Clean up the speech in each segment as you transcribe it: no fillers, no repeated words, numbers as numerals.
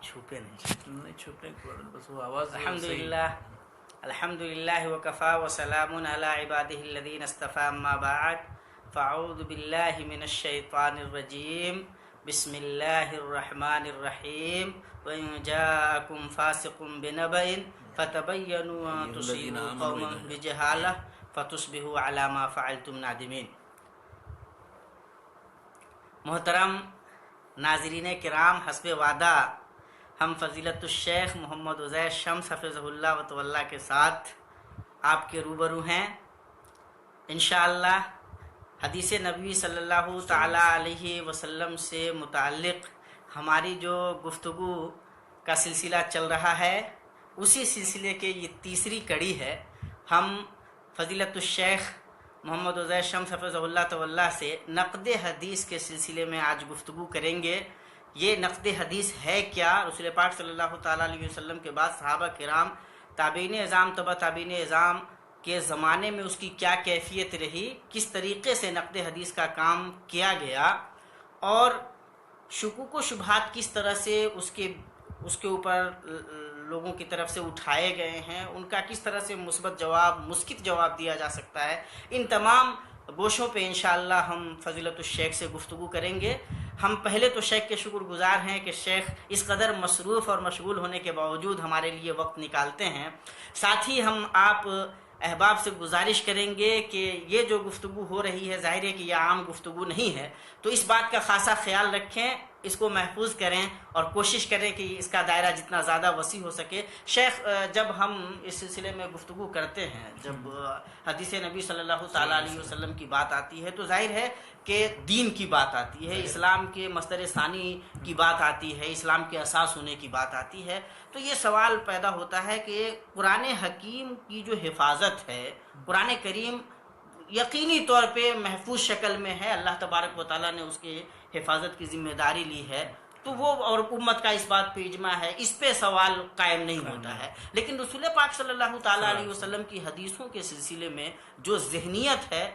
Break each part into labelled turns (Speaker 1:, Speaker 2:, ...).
Speaker 1: چھپے نہیں چھپنے کی بس وہ آواز
Speaker 2: الحمدللہ وکفا وسلام علی عبادہ الذین اصطفی اما بعد فاعوذ باللہ من الشیطان الرجیم بسم اللہ الرحمن الرحیم وَإِن جَاءَكُمْ فَاسِقٌ بِنَبَإٍ فَتَبَيَّنُوا أَن تُصِيبُوا قَوْمًا بِجَهَالَةٍ فَتُصْبِحُوا عَلَى مَا فَعَلْتُمْ نَادِمِينَ۔ محترم ناظرین کرام، حسب وعدہ ہم فضیلت الشیخ محمد عزیر شمس حفظہ اللہ و تولیٰ کے ساتھ آپ کے روبرو ہیں۔ انشاءاللہ حدیث نبوی صلی اللہ تعالیٰ علیہ وسلم سے متعلق ہماری جو گفتگو کا سلسلہ چل رہا ہے، اسی سلسلے کے یہ تیسری کڑی ہے۔ ہم فضیلت الشیخ محمد عزیر شمس حفظہ اللہ تولیٰ سے نقد حدیث کے سلسلے میں آج گفتگو کریں گے۔ یہ نقد حدیث ہے کیا؟ رسول پاک صلی اللہ تعالیٰ علیہ وسلم کے بعد صحابہ کرام، تابعین اعظام، تبع تابعین اعظام کے زمانے میں اس کی کیا کیفیت رہی، کس طریقے سے نقد حدیث کا کام کیا گیا، اور شکوک و شبہات کس طرح سے اس کے اوپر لوگوں کی طرف سے اٹھائے گئے ہیں، ان کا کس طرح سے مثبت جواب، مسکت جواب دیا جا سکتا ہے۔ ان تمام گوشوں پہ انشاءاللہ ہم فضیلت الشیخ سے گفتگو کریں گے۔ ہم پہلے تو شیخ کے شکر گزار ہیں کہ شیخ اس قدر مصروف اور مشغول ہونے کے باوجود ہمارے لیے وقت نکالتے ہیں۔ ساتھ ہی ہم آپ احباب سے گزارش کریں گے کہ یہ جو گفتگو ہو رہی ہے، ظاہر ہے کہ یہ عام گفتگو نہیں ہے، تو اس بات کا خاصا خیال رکھیں، اس کو محفوظ کریں اور کوشش کریں کہ اس کا دائرہ جتنا زیادہ وسیع ہو سکے۔ شیخ، جب ہم اس سلسلے میں گفتگو کرتے ہیں، جب حدیث نبی صلی اللہ تعالیٰ علیہ وسلم کی بات آتی ہے تو ظاہر ہے کہ دین کی بات آتی ہے، اسلام کے مصدر ثانی کی بات آتی ہے، اسلام کے اساس ہونے کی بات آتی ہے۔ تو یہ سوال پیدا ہوتا ہے کہ قرآن حکیم کی جو حفاظت ہے، قرآن کریم یقینی طور پہ محفوظ شکل میں ہے، اللہ تبارک و تعالیٰ نے اس کے حفاظت کی ذمہ داری لی ہے، تو وہ اور امت کا اس بات پہ اجماع ہے، اس پہ سوال قائم نہیں ہوتا ہے۔ لیکن رسول پاک صلی اللہ تعالیٰ علیہ وسلم کی حدیثوں کے سلسلے میں جو ذہنیت ہے،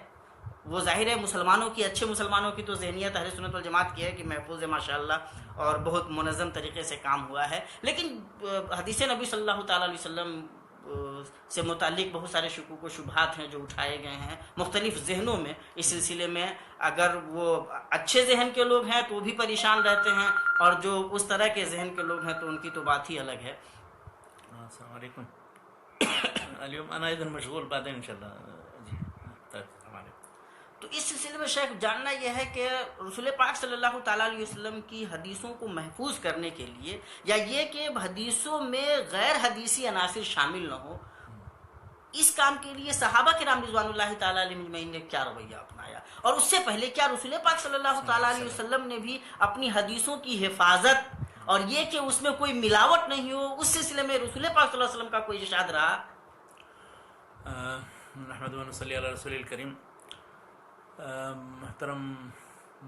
Speaker 2: وہ ظاہر ہے مسلمانوں کی، اچھے مسلمانوں کی تو ذہنیت اہل سنت والجماعت کی ہے کہ محفوظ ہے ماشاءاللہ، اور بہت منظم طریقے سے کام ہوا ہے۔ لیکن حدیث نبی صلی اللہ تعالیٰ علیہ وسلم سے متعلق بہت سارے شکوک و شبہات ہیں جو اٹھائے گئے ہیں مختلف ذہنوں میں۔ اس سلسلے میں اگر وہ اچھے ذہن کے لوگ ہیں تو وہ بھی پریشان رہتے ہیں، اور جو اس طرح کے ذہن کے لوگ ہیں تو ان کی تو بات ہی الگ ہے۔
Speaker 1: السلام علیکم۔ اليوم انا اذا مشغول بعدين ان شاء الله جی ہمارے
Speaker 2: تو اس سلسلے میں شیخ جاننا یہ ہے کہ رسول پاک صلی اللہ تعالیٰ علیہ وسلم کی حدیثوں کو محفوظ کرنے کے لیے، یا یہ کہ حدیثوں میں غیر حدیثی عناصر شامل نہ ہو، اس کام کے لیے صحابہ کرام رضوان اللہ تعالیٰ علیہ مجمعین نے کیا رویہ اپنایا، اور اس سے پہلے کیا رسول پاک صلی اللہ تعالیٰ علیہ وسلم نے بھی اپنی حدیثوں کی حفاظت اور یہ کہ اس میں کوئی ملاوٹ نہیں ہو، اس سلسلے میں رسول پاک صلی اللہ علیہ وسلم کا کوئی ارشاد رہا؟
Speaker 1: نحمد و نصلی علی رسول الکریم۔ محترم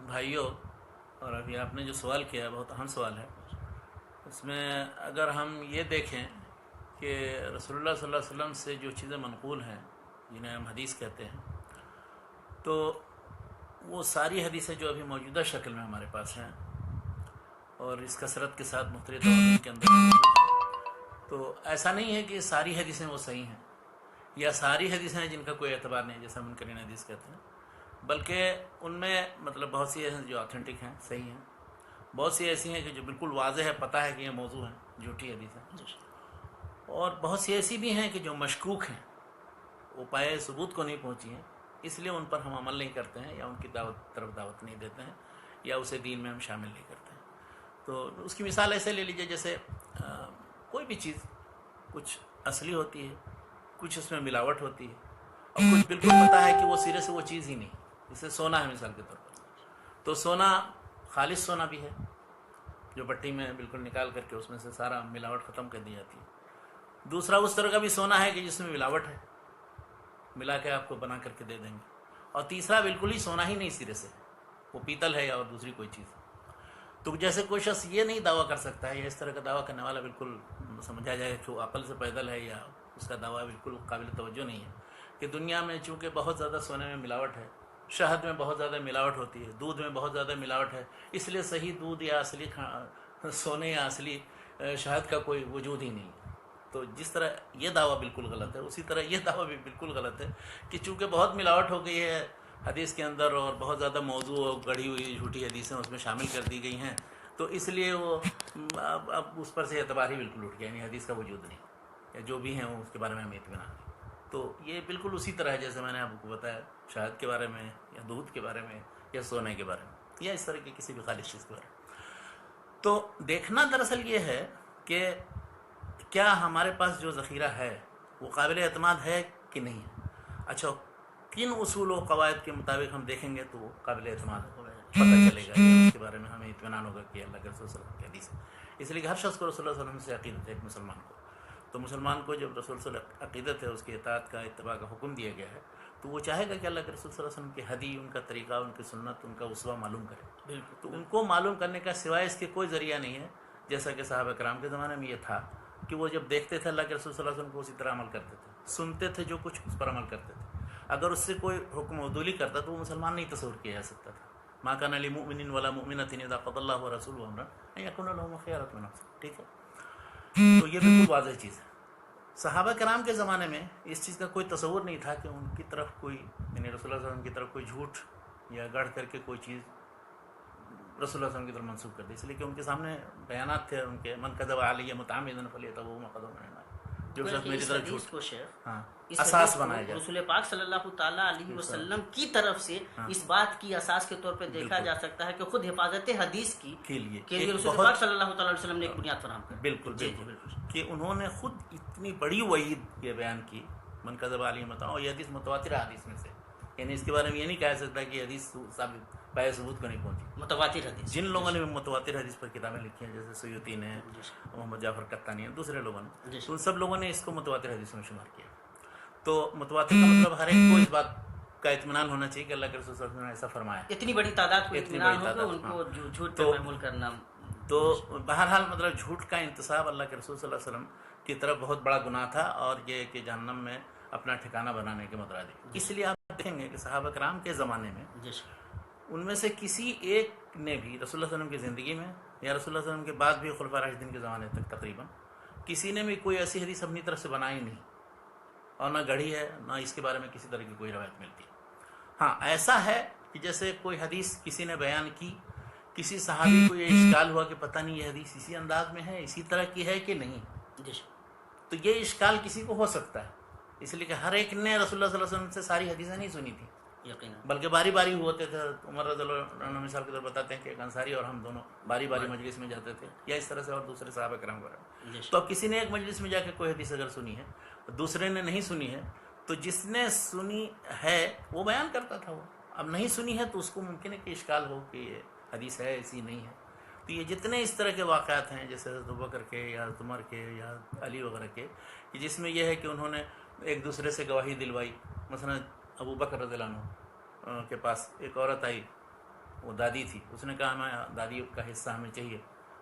Speaker 1: بھائیوں، اور ابھی آپ نے جو سوال کیا ہے بہت اہم سوال ہے۔ اس میں اگر ہم یہ دیکھیں کہ رسول اللہ صلی اللہ علیہ وسلم سے جو چیزیں منقول ہیں، جنہیں ہم حدیث کہتے ہیں، تو وہ ساری حدیثیں جو ابھی موجودہ شکل میں ہمارے پاس ہیں، اور اس کثرت کے ساتھ مختلف دوروں کے اندر موجود ہیں، تو ایسا نہیں ہے کہ ساری حدیثیں وہ صحیح ہیں، یا ساری حدیثیں ہیں جن کا کوئی اعتبار نہیں، جیسا منکرین حدیث کہتے ہیں، بلکہ ان میں مطلب بہت سی ایسی جو آتھینٹک ہیں، صحیح ہیں، بہت سی ایسی ہیں کہ جو بالکل واضح ہے، پتہ ہے کہ یہ موضوع ہیں، جھوٹی حدیث ہیں، اور بہت سی ایسی بھی ہیں کہ جو مشکوک ہیں، وہ پائے ثبوت کو نہیں پہنچی ہیں، اس لیے ان پر ہم عمل نہیں کرتے ہیں، یا ان کی طرف دعوت نہیں دیتے ہیں، یا اسے دین میں ہم شامل نہیں کرتے ہیں۔ تو اس کی مثال ایسے لے لیجئے، جیسے کوئی بھی چیز کچھ اصلی ہوتی ہے، کچھ اس میں ملاوٹ ہوتی ہے، اور کچھ بالکل پتہ ہے کہ وہ سرے سے وہ چیز ہی نہیں، جیسے سونا ہے مثال کے طور پر، تو سونا خالص سونا بھی ہے جو بٹی میں بالکل نکال کر کے اس میں سے سارا ملاوٹ ختم کر دی جاتی ہے۔ دوسرا اس طرح کا بھی سونا ہے کہ جس میں ملاوٹ ہے، ملا کے آپ کو بنا کر کے دے دیں گے۔ اور تیسرا بالکل ہی سونا ہی نہیں سرے سے، وہ پیتل ہے یا اور دوسری کوئی چیز ہے۔ تو جیسے کوئی شخص یہ نہیں دعویٰ کر سکتا ہے، یا اس طرح کا دعویٰ کرنے والا بالکل سمجھا جائے کہ وہ عقل سے پیدل ہے، یا اس کا دعویٰ بالکل قابل توجہ نہیں ہے، کہ دنیا میں چونکہ بہت زیادہ سونے میں ملاوٹ ہے، شہد میں بہت زیادہ ملاوٹ ہوتی ہے، دودھ میں بہت زیادہ ملاوٹ ہے، اس لیے صحیح دودھ یا اصلی سونے یا اصلی شہد کا کوئی وجود ہی نہیں ہے۔ تو جس طرح یہ دعویٰ بالکل غلط ہے، اسی طرح یہ دعویٰ بھی بالکل غلط ہے کہ چونکہ بہت ملاوٹ ہو گئی ہے حدیث کے اندر اور بہت زیادہ موضوع اور گڑھی ہوئی جھوٹی حدیثیں اس میں شامل کر دی گئی ہیں، تو اس لیے وہ اب اس پر سے اعتبار ہی بالکل اٹھ گیا، یعنی حدیث کا وجود نہیں، یا جو بھی ہیں وہ اس کے بارے میں ہمیں اطمینان نہیں۔ تو یہ بالکل اسی طرح ہے جیسے میں نے آپ کو بتایا شہد کے بارے میں یا دودھ کے بارے میں یا سونے کے بارے میں یا اس طرح کی کسی بھی خالص چیز کے بارے میں۔ تو دیکھنا دراصل یہ ہے کہ کیا ہمارے پاس جو ذخیرہ ہے وہ قابل اعتماد ہے کہ نہیں ہے۔ اچھا، کن اصول و قواعد کے مطابق ہم دیکھیں گے تو وہ قابل اعتماد پتہ چلے گا، یا اس کے بارے میں ہمیں اطمینان ہوگا کہ اللہ کے رسول صلی اللہ علیہ وسلم کی حدیث ہے۔ اس لیے کہ ہر شخص کو رسول اللہ صلی اللہ علیہ وسلم سے عقیدت ہے، ایک مسلمان کو۔ تو مسلمان کو جب رسول صلی اللہ علیہ وسلم عقیدت ہے، اس کی اطاعت کا، اتباع کا حکم دیا گیا ہے، تو وہ چاہے گا کہ اللہ کے رسول صلی اللہ علیہ وسلم کی ہدی، ان کا طریقہ، ان کی سنت، ان کا اسوہ معلوم کرے۔
Speaker 2: بالکل۔
Speaker 1: تو ان کو معلوم کرنے کا سوائے اس کے کوئی ذریعہ نہیں ہے، جیسا کہ صحابہ کرام کے زمانے میں یہ تھا کہ وہ جب دیکھتے تھے اللہ کے رسول صلی اللہ علیہ وسلم کو اسی طرح عمل کرتے تھے، سنتے تھے جو کچھ اس پر عمل کرتے تھے۔ اگر اس سے کوئی حکم عدولی کرتا تو وہ مسلمان نہیں تصور کیا جا سکتا تھا۔ ما کان لمؤمن ولا مؤمنۃ اذا قضى الله ورسوله امرا ان يكون لهم الخيارة من امرهم، ٹھیک ہے؟ تو یہ بالکل واضح چیز ہے۔ صحابہ کرام کے زمانے میں اس چیز کا کوئی تصور نہیں تھا کہ ان کی طرف کوئی، یعنی رسول اللہ صلی اللہ علیہ وسلم کی طرف کوئی جھوٹ یا گڑھ کر کے کوئی چیز رسول اللہ صلی اللہ علیہ وسلم کی طرف منسوخ کر دی، اس لیے کہ ان کے سامنے بیانات تھے ان کے، من کذب علی متعمدا فلیتبوأ مقعده من النار، جو شخص میری طرف جھوٹ
Speaker 2: کو شیخ
Speaker 1: ہاں
Speaker 2: اس
Speaker 1: اساس
Speaker 2: حدیث کو
Speaker 1: بنایا جائے
Speaker 2: رسول پاک صلی اللہ تعالیٰ علیہ وسلم کی طرف سے اس بات کی اساس کے طور پہ دیکھا جا سکتا ہے کہ خود حفاظت حدیث
Speaker 1: کے لیے
Speaker 2: رسول پاک صلی اللہ تعالیٰ علیہ وسلم نے ایک بنیاد فراہم کی۔
Speaker 1: بالکل کہ انہوں نے خود اتنی بڑی وعید یہ بیان کی، من کذب علی متعمدا، اور یہ حدیث متواتر حدیث میں سے، یعنی اس کے بارے میں یہ نہیں کہا سکتا کہ حدیث ثابت پائے ثبوت کو نہیں پہنچی۔
Speaker 2: متواتر حدیث
Speaker 1: جن لوگوں نے متواتر حدیث پر کتابیں لکھی ہیں، جیسے سیوطی نے، محمد جعفر قطانی ہیں، دوسرے لوگوں نے، ان سب لوگوں نے اس کو متواتر حدیث میں شمار کیا۔ تو متواتر کا مطلب ہر ایک کو اس بات کا اطمینان ہونا چاہیے کہ اللہ کے رسول صلی اللہ علیہ وسلم نے ایسا فرمایا،
Speaker 2: اتنی بڑی تعداد کو اطمینان ہو کہ ان کو جھوٹ پہ محمول کرنا۔
Speaker 1: تو بہرحال مطلب جھوٹ کا انتصاب اللہ کے رسول صلی اللہ علیہ وسلم کی طرف بہت بڑا گناہ تھا، اور یہ کہ جہنم میں اپنا ٹھکانہ بنانے کے مترادف۔ اس لیے آپ دیکھیں گے کہ صحابہ کرام کے زمانے میں ان میں سے کسی ایک نے بھی رسول اللہ صلی اللہ علیہ وسلم کی زندگی میں یا رسول اللہ صلی اللہ علیہ وسلم کے بعد بھی خلفاء راشدین کے زمانے تک تقریباً کسی نے بھی کوئی ایسی حدیث اپنی طرف سے بنائی نہیں، اور نہ گڑھی ہے، نہ اس کے بارے میں کسی طرح کی کوئی روایت ملتی ہے۔ ہاں ایسا ہے کہ جیسے کوئی حدیث کسی نے بیان کی، کسی صحابی کو یہ اشکال ہوا کہ پتہ نہیں یہ حدیث اسی انداز میں ہے، اسی طرح کی ہے کہ نہیں، تو یہ اشکال کسی کو ہو سکتا ہے، اس لیے کہ ہر ایک نے رسول اللہ صلی اللہ علیہ وسلم سے ساری حدیثیں نہیں سنی تھیں، بلکہ باری باری ہوتے تھے۔ عمر رضی اللہ عنہ مثال کے طور بتاتے ہیں کہ ایک انصاری اور ہم دونوں باری باری مجلس میں جاتے تھے، یا اس طرح سے اور دوسرے صحابہ کرام وغیرہ۔ تو اب کسی نے ایک مجلس میں جا کے کوئی حدیث اگر سنی ہے، دوسرے نے نہیں سنی ہے، تو جس نے سنی ہے وہ بیان کرتا تھا، وہ اب نہیں سنی ہے تو اس کو ممکن ہے کہ اشکال ہو کہ یہ حدیث ہے ایسی نہیں ہے۔ تو یہ جتنے اس طرح کے واقعات ہیں، جیسے حضرت ابوبکر کے یا عمر کے یا علی وغیرہ کے، کہ جس میں یہ ہے کہ انہوں نے ایک دوسرے سے گواہی دلوائی۔ مثلا ابو بکر رضی اللہ عنہ کے پاس ایک عورت آئی، وہ دادی تھی، اس نے کہا ہمیں دادی کا حصہ ہمیں چاہیے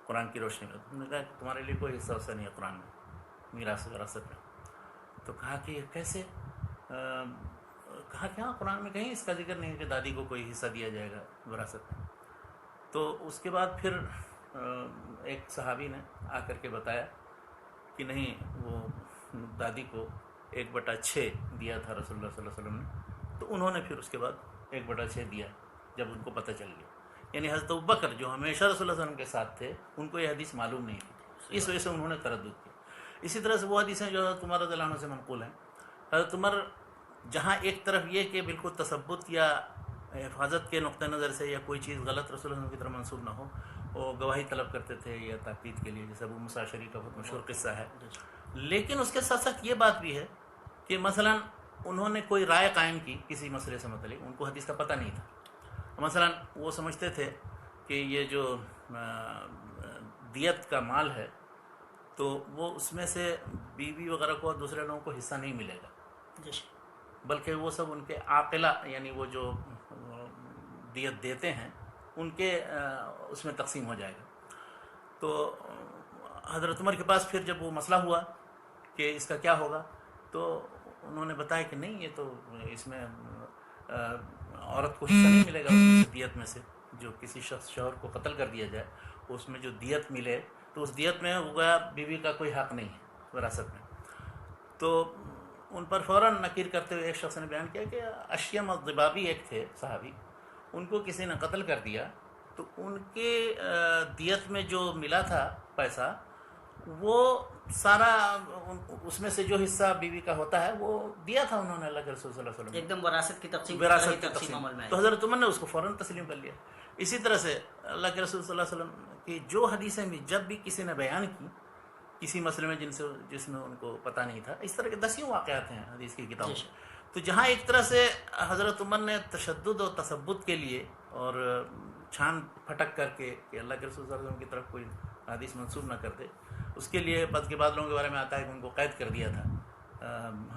Speaker 1: قرآن کی روشنی میں۔ انہوں نے کہا کہ تمہارے لیے کوئی حصہ وصہ نہیں ہے قرآن میں، میراث وراثت میں۔ تو کہا کہ یہ کیسے؟ کہا کہ ہاں قرآن میں کہیں اس کا ذکر نہیں ہے کہ دادی کو کوئی حصہ دیا جائے گا وراثت میں۔ تو اس کے بعد پھر ایک صحابی نے آ کر کے بتایا کہ نہیں، وہ دادی کو 1/6 دیا تھا رسول اللہ صلی اللہ علیہ وسلم نے، تو انہوں نے پھر اس کے بعد 1/6 دیا جب ان کو پتہ چل گیا۔ یعنی حضرت ابوبکر جو ہمیشہ رسول اللہ صلی اللہ علیہ وسلم کے ساتھ تھے، ان کو یہ حدیث معلوم نہیں تھی، اس وجہ سے انہوں نے تردد کیا۔ اسی طرح سے وہ حدیثیں جو حضرت عمر رضی اللہ عنہ سے منقول ہیں، حضرت عمر جہاں ایک طرف یہ کہ بالکل تثبت یا حفاظت کے نقطہ نظر سے یا کوئی چیز غلط رسول اللہ کی طرف منسوب نہ ہو، وہ گواہی طلب کرتے تھے یا تاکید کے لیے، جیسے ابو موسیٰ اشعری کا بہت مشہور قصہ ہے۔ لیکن اس کے ساتھ ساتھ یہ بات بھی ہے کہ مثلا انہوں نے کوئی رائے قائم کی کسی مسئلے سے متعلق، ان کو حدیث کا پتہ نہیں تھا۔ مثلا وہ سمجھتے تھے کہ یہ جو دیت کا مال ہے تو وہ اس میں سے بیوی وغیرہ کو اور دوسرے لوگوں کو حصہ نہیں ملے گا، بلکہ وہ سب ان کے عاقلہ، یعنی وہ جو دیت دیتے ہیں ان کے اس میں تقسیم ہو جائے گا۔ تو حضرت عمر کے پاس پھر جب وہ مسئلہ ہوا کہ اس کا کیا ہوگا، تو انہوں نے بتایا کہ نہیں، یہ تو اس میں عورت کو حصہ نہیں ملے گا اس میں سے، دیت میں سے جو کسی شخص شوہر کو قتل کر دیا جائے اس میں جو دیت ملے تو اس دیت میں گویا بیوی کا کوئی حق نہیں ہے وراثت میں. تو ان پر فوراً نکیر کرتے ہوئے ایک شخص نے بیان کیا کہ اشیم الضبابی ایک تھے صحابی، ان کو کسی نے قتل کر دیا، تو ان کے دیت میں جو ملا تھا پیسہ، وہ سارا اس میں سے جو حصہ بیوی کا ہوتا ہے وہ دیا تھا انہوں نے اللہ کے رسول صلی اللہ علیہ وسلم.
Speaker 2: ایک دم وراثت کی تقسیم عمل میں آئی.
Speaker 1: تو حضرت عمر نے اس کو فوراً تسلیم کر لیا. اسی طرح سے اللہ کے رسول صلی اللہ علیہ وسلم کی جو حدیثیں بھی جب بھی کسی نے بیان کی کسی مسئلے میں جس میں ان کو پتہ نہیں تھا، اس طرح کے دسیوں واقعات ہیں حدیث کی کتابوں میں. تو جہاں ایک طرح سے حضرت عمر نے تشدد و تثبت کے لیے اور چھان پھٹک کر کے کہ اللہ کے رسول صلی اللہ علیہ وسلم کی طرف کوئی حدیث منسوب نہ کر دے، اس کے لیے بعض لوگوں کے بارے میں آتا ہے کہ ان کو قید کر دیا تھا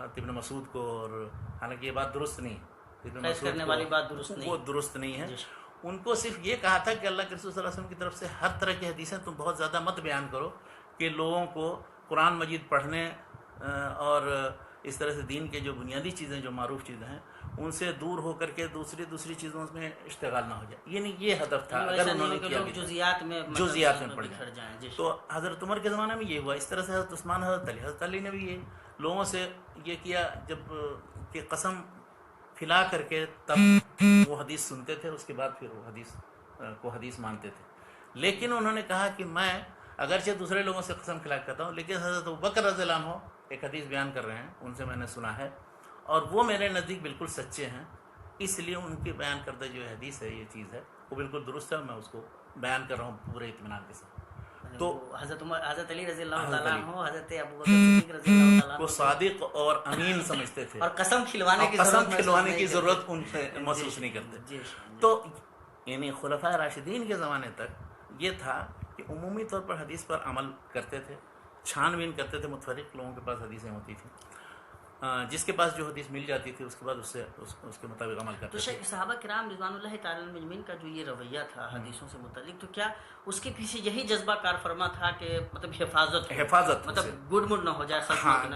Speaker 1: ابن مسعود کو، اور حالانکہ یہ بات درست نہیں،
Speaker 2: قید کرنے والی بات درست نہیں،
Speaker 1: وہ درست نہیں ہے. ان کو صرف یہ کہا تھا کہ اللہ کے رسول صلی اللہ علیہ وسلم کی طرف سے ہر طرح کی حدیثیں تم بہت زیادہ مت بیان کرو کہ لوگوں کو قرآن مجید پڑھنے اور اس طرح سے دین کے جو بنیادی چیزیں جو معروف چیزیں ہیں ان سے دور ہو کر کے دوسری چیزوں میں اشتغال نہ ہو جائے. یعنی یہ ہدف تھا. اگر انہوں نے کیا
Speaker 2: جزیات میں
Speaker 1: پڑ جائیں تو حضرت عمر کے زمانے میں یہ ہوا. اس طرح سے حضرت عثمان، حضرت علی نے بھی یہ لوگوں سے یہ کیا جب کہ قسم کھلا کر کے تب وہ حدیث سنتے تھے، اس کے بعد پھر وہ حدیث مانتے تھے. لیکن انہوں نے کہا کہ میں اگرچہ دوسرے لوگوں سے قسم کھلا کرتا ہوں، لیکن حضرت ابوبکر رضی اللہ عنہ ایک حدیث بیان کر رہے ہیں، ان سے میں نے سنا ہے اور وہ میرے نزدیک بالکل سچے ہیں، اس لیے ان کی بیان کردہ جو حدیث ہے یہ چیز ہے وہ بالکل درست ہے، میں اس کو بیان کر رہا ہوں پورے اطمینان کے ساتھ.
Speaker 2: تو حضرت علی رضی اللہ تعالیٰ عنہ حضرت ابوبکر صدیق رضی اللہ تعالیٰ عنہ
Speaker 1: کو صادق اور امین سمجھتے تھے
Speaker 2: اور قسم کھلوانے
Speaker 1: کی ضرورت ان سے محسوس نہیں کرتے. تو یعنی خلفائے راشدین کے زمانے تک یہ تھا کہ عمومی طور پر حدیث پر عمل کرتے تھے، چھان بین کرتے تھے. متفرق لوگوں کے پاس حدیثیں ہوتی تھیں، جس کے پاس جو حدیث مل جاتی تھی اس کے بعد اس کے مطابق عمل کرتے تھے.
Speaker 2: تو صحابہ کرام رضوان اللہ تعالی علیہم اجمعین کا جو یہ رویہ تھا حدیثوں سے متعلق، تو کیا اس کے پیچھے یہی جذبہ کار فرما تھا کہ مطلب حفاظت مطلب گڈ مڈ نہ ہو جائے،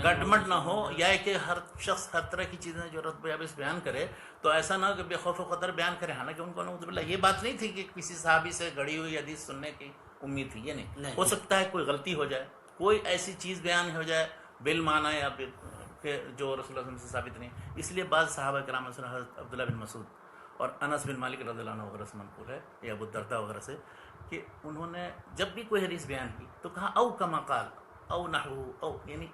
Speaker 1: گڈمڈ نہ ہو، یا کہ ہر شخص ہر طرح کی چیزیں جو رد بیابس بیان کرے تو ایسا نہ ہو کہ بے خوف و خطر بیان کرے. حالانکہ ان کو نعوذ باللہ یہ بات نہیں تھی کہ کسی صحابی سے گڑی ہوئی حدیث سننے کی امید تھی. یہ نہیں، ہو سکتا ہے کوئی غلطی ہو جائے، کوئی ایسی چیز بیان ہو جائے بالمعنی یا کہ جو رسول اللہ صلی اللہ علیہ وسلم سے ثابت نہیں. اس لیے بعض صحابہ کرام مثلا حضرت عبداللہ بن مسعود اور انس بن مالک رضی اللہ عنہ وغیرہ سے منقول ہے، یا ابو الدرداء وغیرہ سے، کہ انہوں نے جب بھی کوئی حدیث بیان کی تو کہا او کما قال او نحو او، یعنی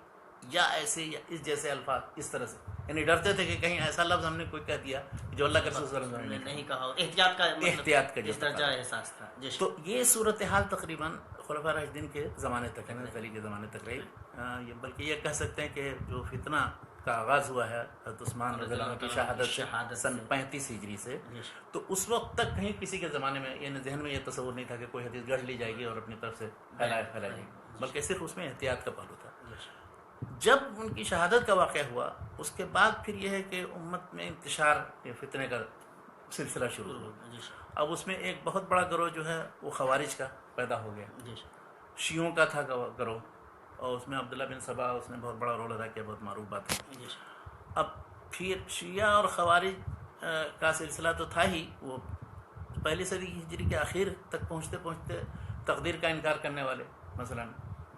Speaker 1: یا ایسے یا اس جیسے الفاظ، اس طرح سے. یعنی ڈرتے تھے کہ کہیں ایسا لفظ ہم نے کوئی کہہ دیا جو اللہ کے رسول صلی اللہ علیہ وسلم نے
Speaker 2: نہیں کہا. احتیاط کا
Speaker 1: جو
Speaker 2: درجہ احساس تھا.
Speaker 1: تو یہ صورتحال تقریباً خلفاء راشدین کے زمانے تک ہے، حضرت علی کے زمانے تک رہی. بلکہ یہ کہہ سکتے ہیں کہ جو فتنہ کا آغاز ہوا ہے حضرت عثمان رضی اللہ عنہ کی شہادت سن 35 ہجری سے، تو اس وقت تک کہیں کسی کے زمانے میں یعنی ذہن میں یہ تصور نہیں تھا کہ کوئی حدیث گڑھ لی جائے گی اور اپنی طرف سے پھیلائی جائے گی، بلکہ صرف اس میں احتیاط کا پہلو تھا. جب ان کی شہادت کا واقعہ ہوا اس کے بعد پھر یہ ہے کہ امت میں انتشار فتنے کا سلسلہ شروع ہوا. اب اس میں ایک بہت بڑا گروہ جو ہے وہ خوارج کا پیدا ہو گیا، شیعوں کا تھا گروہ، اور اس میں عبداللہ بن سبا اس نے بہت بڑا رول ادا کیا، بہت معروف بات ہے. اب پھر شیعہ اور خوارج کا سلسلہ تو تھا ہی، وہ پہلی صدی ہجری کے آخر تک پہنچتے تقدیر کا انکار کرنے والے مثلا،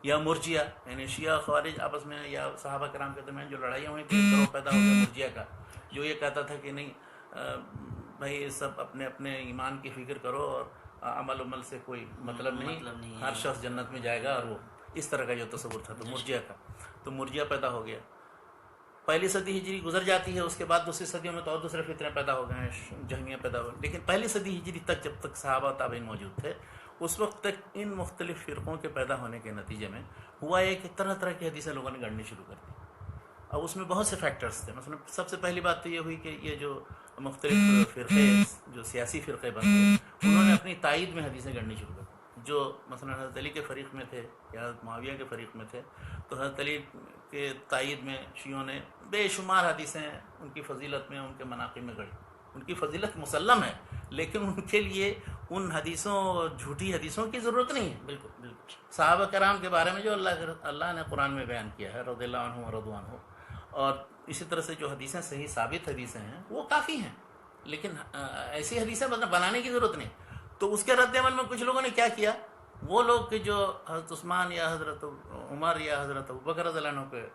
Speaker 1: یا مرجیہ، یعنی شیعہ خوارج آپس میں یا صحابہ کرام کے درمیان جو لڑائیاں ہوئی تھیں، گروہ پیدا ہو گیا مرجیہ کا، جو یہ کہتا تھا کہ نہیں بھائی سب اپنے اپنے ایمان کی فکر کرو اور عمل سے کوئی مطلب نہیں، ہر شخص جنت میں جائے گا، اور وہ اس طرح کا جو تصور تھا تو مرجیہ کا، تو مرجیہ پیدا ہو گیا. پہلی صدی ہجری گزر جاتی ہے، اس کے بعد دوسری صدیوں میں تو اور دوسرے فتنے پیدا ہو گئے ہیں، جہمیہ پیدا ہو گئے. لیکن پہلی صدی ہجری تک جب تک صحابہ تابعین موجود تھے اس وقت تک ان مختلف فرقوں کے پیدا ہونے کے نتیجے میں ہوا ہے کہ طرح طرح کی حدیثیں لوگوں نے گڑھنی شروع کر دی. اب اس میں بہت سے فیکٹرز تھے. مثلا سب سے پہلی بات تو یہ ہوئی کہ یہ جو مختلف فرقے جو سیاسی فرقے بنتے انہوں نے اپنی تائید میں حدیثیں گڑھنی شروع کر دی. جو مثلا حضرت علی کے فریق میں تھے یا حضرت معاویہ کے فریق میں تھے تو حضرت علی کے تائید میں شیعوں نے بے شمار حدیثیں ان کی فضیلت میں، ان کے مناقب میں گڑھی. ان کی فضیلت مسلم ہے، لیکن ان کے لیے ان حدیثوں جھوٹی حدیثوں کی ضرورت نہیں ہے. بالکل صحابہ کرام کے بارے میں جو اللہ نے قرآن میں بیان کیا ہے رضی اللہ عنہ ورضوا عنہ، اور اسی طرح سے جو حدیثیں صحیح ثابت حدیثیں ہیں وہ کافی ہیں، لیکن ایسی حدیثیں بنانے کی ضرورت نہیں. تو اس کے رد عمل میں کچھ لوگوں نے کیا کیا وہ لوگ کہ جو حضرت عثمان یا حضرت عمر یا حضرت ابوبکر رضی اللہ عنہ کے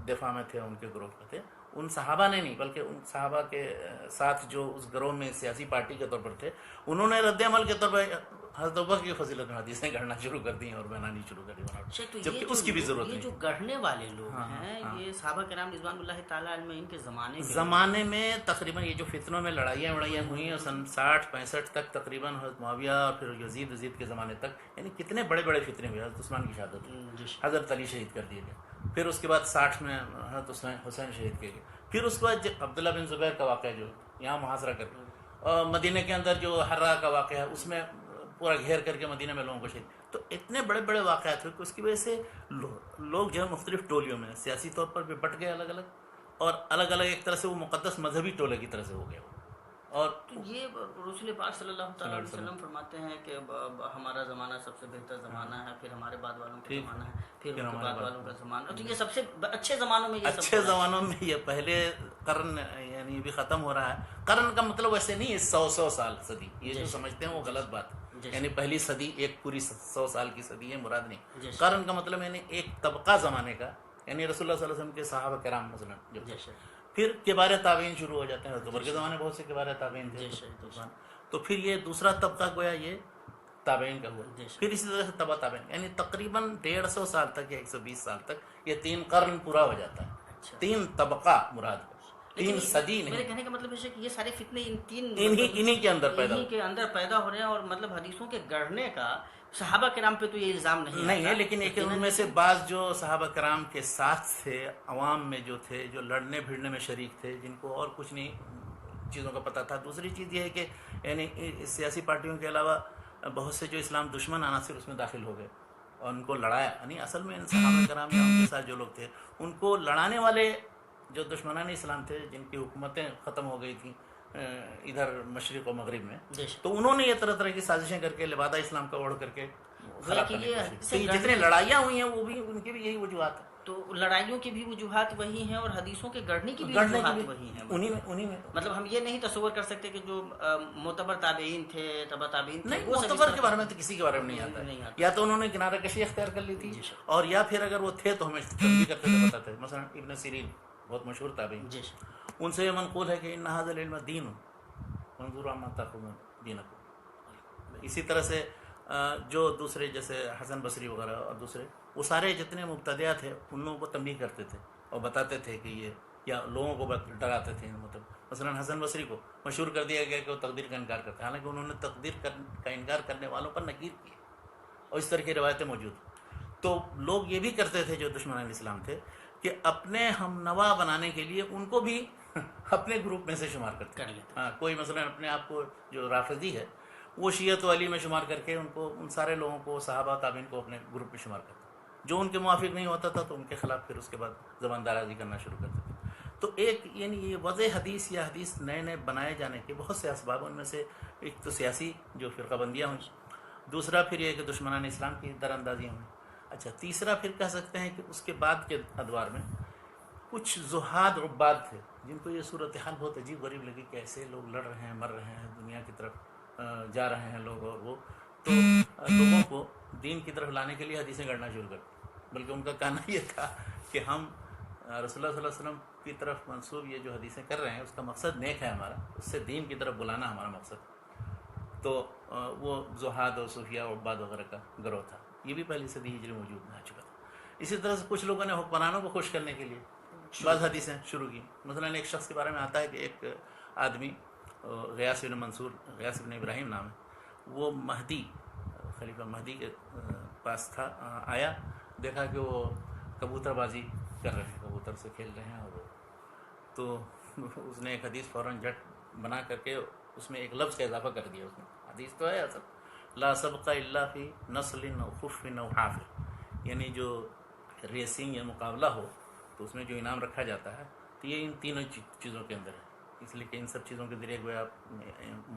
Speaker 1: دفاع میں تھے، ان کے گروہ میں تھے، ان صحابہ نے نہیں بلکہ ان صحابہ کے ساتھ جو اس گروہ میں سیاسی پارٹی کے طور پر تھے، انہوں نے رد عمل کے طور پر حضرت ابوبکر کی فضیلت میں حدیثیں گڑھنا شروع کر دی اور بنانی شروع کر دی، جبکہ اس کی بھی ضرورت نہیں۔
Speaker 2: یہ جو گڑھنے والے لوگ ہیں یہ صحابہ کرام رضوان اللہ تعالیٰ عنہ ان کے
Speaker 1: زمانے میں تقریباً یہ جو فتنوں میں لڑائیاں ہوئی ہیں سن 60-65 تک تقریباً حضرت معاویہ اور پھر یزید کے زمانے تک، یعنی کتنے بڑے بڑے فتنے ہوئے۔ حضرت عثمان کی شہادت ہوئی، حضرت علی شہید کر دیے گئے، پھر اس کے بعد 60 میں حضرت حسین شہید کیے گئے، پھر اس کے بعد عبداللہ بن زبیر کا واقعہ جو یہاں محاصرہ کر کے، مدینہ کے اندر جو حرہ کا واقعہ ہے اس میں پورا گھیر کر کے مدینہ میں لوگوں کو شہید، تو اتنے بڑے بڑے واقعات ہوئے کہ اس کی وجہ سے لوگ جو ہے مختلف ٹولیوں میں سیاسی طور پر بھی بٹ گئے الگ الگ، اور الگ الگ ایک طرح سے وہ مقدس مذہبی ٹولے کی طرح سے ہو گئے۔ اور
Speaker 2: یہ رسول پاک صلی اللہ تعالیٰ علیہ وسلم فرماتے ہیں کہ ہمارا زمانہ سب سے بہتر زمانہ ہے، پھر ہمارے بعد والوں کا زمانہ ہے، پھر ان کے بعد والوں کا زمانہ، تو یہ سب سے اچھے زمانوں میں،
Speaker 1: اچھے زمانوں میں یہ پہلے قرن یعنی بھی ختم ہو رہا ہے۔ قرن کا مطلب ویسے نہیں ہے 100 سال صدی، یہ جو سمجھتے ہیں وہ غلط بات، یعنی پہلی صدی ایک پوری 100 سال کی صدی ہے، مراد نہیں۔ قرن کا مطلب یعنی ایک طبقہ زمانے کا، یعنی رسول اللہ صلی اللہ علیہ وسلم کے صحابہ کرام مثلا جو، پھر کبار تابعین شروع ہو جاتے ہیں، عمر کے زمانے بہت سے کبار تابعین تھے، تو پھر یہ دوسرا طبقہ گویا یہ تابعین کا ہوا، پھر اسی طرح سے تبع تابعین، یعنی تقریباً 150 سال تک یا 120 سال تک یہ 3 قرن پورا ہو جاتا ہے، 3 طبقہ مراد، 3 صدی نہیں۔
Speaker 2: میرے کہنے کا مطلب ہے کہ یہ سارے فتنے
Speaker 1: انہی کے اندر
Speaker 2: پیدا ہو رہے ہیں، اور مطلب حدیثوں کے گڑھنے کا صحابہ کرام پہ تو یہ الزام نہیں
Speaker 1: ہے، لیکن ایک ان میں سے بعض جو صحابہ کرام کے ساتھ تھے، عوام میں جو تھے، جو لڑنے بھیڑنے میں شریک تھے، جن کو اور کچھ نہیں چیزوں کا پتہ تھا۔ دوسری چیز یہ ہے کہ یعنی سیاسی پارٹیوں کے علاوہ بہت سے جو اسلام دشمن عناصر اس میں داخل ہو گئے اور ان کو لڑایا، یعنی اصل میں ان صحابہ کرام یا ان کے ساتھ جو لوگ تھے ان کو لڑانے والے جو دشمنان اسلام تھے، جن کی حکومتیں ختم ہو گئی تھیں ادھر مشرق و مغرب میں، تو انہوں نے یہ طرح طرح کی سازشیں کر کے لبادہ اسلام کا اوڑھ کر کے جتنے لڑائیاں ہوئی ہیں وہ بھی ان کی بھی یہی وجوہات ہیں۔
Speaker 2: تو لڑائیوں کی بھی وجوہات وہی ہیں اور حدیثوں کے گڑھنے کی بھی وجوہات وہی ہیں،
Speaker 1: انہی میں
Speaker 2: مطلب ہم یہ نہیں تصور کر سکتے کہ جو معتبر تابعین تھے، تبع تابعین تھے،
Speaker 1: نہیں، معتبر کے بارے میں تو کسی کے بارے میں نہیں آتا، یا تو انہوں نے کنارہ کشی اختیار کر لی تھی، اور یا پھر اگر وہ تھے تو ہمیں تنبیہ کرتے تھے، بتاتے تھے۔ مثلا ابن سیرین بہت مشہور تابعین، ان سے یہ منقول ہے کہ ان ھذا العلم دین منظور عما تاخذون دینکم۔ اسی طرح سے جو دوسرے جیسے حسن بصری وغیرہ اور دوسرے، وہ سارے جتنے مبتدعات تھے ان لوگوں کو تنبیہ کرتے تھے اور بتاتے تھے کہ یہ، یا لوگوں کو ڈراتے تھے۔ مطلب مثلا حسن بصری کو مشہور کر دیا گیا کہ وہ تقدیر کا انکار کرتے ہیں، حالانکہ انہوں نے تقدیر کا انکار کرنے والوں پر نکیر کی، اور اس طرح کی روایتیں موجود۔ تو لوگ یہ بھی کرتے تھے جو دشمنان اسلام تھے کہ اپنے ہم نوا بنانے کے لیے ان کو بھی اپنے گروپ میں سے شمار کرتے ہیں۔ ہاں، کوئی مثلا اپنے آپ کو جو رافضی ہے وہ شیعت و علی میں شمار کر کے ان سارے لوگوں کو، صحابہ تابعین کو اپنے گروپ میں شمار کرتے ہیں، جو ان کے موافق نہیں ہوتا تھا تو ان کے خلاف پھر اس کے بعد زبان درازی کرنا شروع کرتے تھے۔ تو ایک یعنی یہ وضع حدیث یا حدیث نئے بنائے جانے کے بہت سے اسباب، ان میں سے ایک تو سیاسی جو فرقہ بندیاں ہوئیں، دوسرا پھر یہ کہ دشمنان اسلام کی در اندازیاں ہوئیں، اچھا تیسرا پھر کہہ سکتے ہیں کہ اس کے بعد کے ادوار میں کچھ زہاد عباد تھے جن کو یہ صورتحال بہت عجیب غریب لگی کہ ایسے لوگ لڑ رہے ہیں، مر رہے ہیں، دنیا کی طرف جا رہے ہیں لوگ، اور وہ تو لوگوں کو دین کی طرف لانے کے لیے حدیثیں گڑھنا شروع کر، بلکہ ان کا کہنا یہ تھا کہ ہم رسول اللہ صلی اللہ علیہ وسلم کی طرف منسوب یہ جو حدیثیں کر رہے ہیں اس کا مقصد نیک ہے ہمارا، اس سے دین کی طرف بلانا ہمارا مقصد۔ تو وہ زہاد اور صوفیہ اور عباد وغیرہ کا گروہ تھا، یہ بھی پہلی صدی ہجری موجود میں آ چکا تھا۔ اسی طرح سے کچھ لوگوں نے حکمرانوں کو خوش کرنے کے لیے بعض حدیثیں شروع کی۔ مثلا ایک شخص کے بارے میں آتا ہے کہ ایک آدمی غیاث بن منصور، غیاث بن ابراہیم نام ہے، وہ مہدی، خلیفہ مہدی کے پاس تھا، آیا دیکھا کہ وہ کبوتر بازی کر رہے ہیں، کبوتر سے کھیل رہے ہیں، اور تو اس نے ایک حدیث فوراً جھٹ بنا کر کے اس میں ایک لفظ کا اضافہ کر دیا۔ اس میں حدیث تو ہے اصل لا سبق الا فی نسل او خف او حافر، یعنی جو ریسنگ یا مقابلہ ہو تو اس میں جو انعام رکھا جاتا ہے تو یہ ان تینوں چیزوں کے اندر ہے، اس لیے کہ ان سب چیزوں کے ذریعے گویا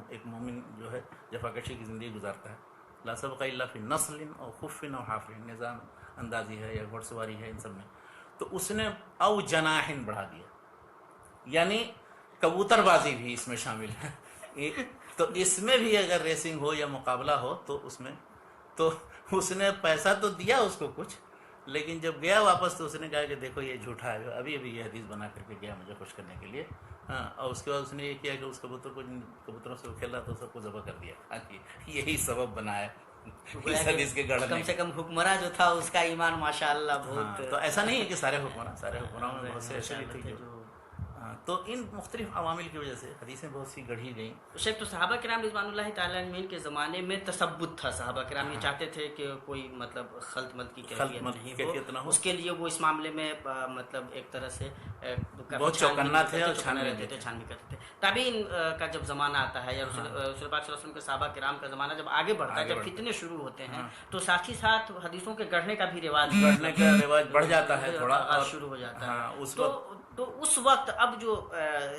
Speaker 1: ایک مومن جو ہے جفاکشی کی زندگی گزارتا ہے۔ لا سبق الا فی نسل او خف او حافر، نظام اندازی ہے یا گھوڑ سواری ہے، ان سب میں۔ تو اس نے او جناحن بڑھا دیا، یعنی کبوتر بازی بھی اس میں شامل ہے۔ تو اس میں بھی اگر ریسنگ ہو یا مقابلہ ہو تو اس میں تو اس نے پیسہ تو دیا اس کو کچھ، لیکن جب گیا واپس تو اس نے کہا کہ دیکھو یہ جھوٹا ہے، ابھی ابھی یہ حدیث بنا کر کے گیا مجھے خوش کرنے کے لیے. ہاں، اور اس کے بعد اس نے یہ کیا کہ اس کبوتر کو، جن کبوتروں سے وہ کھیل رہا تھا سب کو ذبح کر دیا. ہاں جی، یہی سبب بنا ہے اس حدیث کے گڑھنے
Speaker 2: کم سے کم حکمراں جو تھا اس کا ایمان ماشاءاللہ
Speaker 1: ہاں،
Speaker 2: بہت.
Speaker 1: تو ایسا نہیں ہے کہ سارے حکمراں میں بہت سے ایسے بھی تھے جو تو ان مختلف عوامل کی وجہ سے حدیثیں بہت سی گڑھی گئیں.
Speaker 2: شیخ تو صحابہ کرام رضوان اللہ تعالیٰ عنہ کے زمانے میں تثبت تھا، صحابہ کرام یہ چاہتے تھے کہ کوئی مطلب خلط ملط کی کیفیت نہ ہو. اس کے لیے وہ اس معاملے میں مطلب ایک طرح سے
Speaker 1: بہت چوکنا تھے اور چھانبین
Speaker 2: کرتے تھے. تابعین کا جب زمانہ آتا ہے یا رسول پاک صلی اللہ علیہ وسلم کے صحابہ کرام کا زمانہ جب آگے بڑھتا ہے، جب فتنے شروع ہوتے ہیں تو ساتھ ہی ساتھ حدیثوں کے گڑھنے کا بھی رواج
Speaker 1: بڑھ جاتا ہے، تھوڑا
Speaker 2: شروع ہو جاتا ہے. تو اس وقت اب جو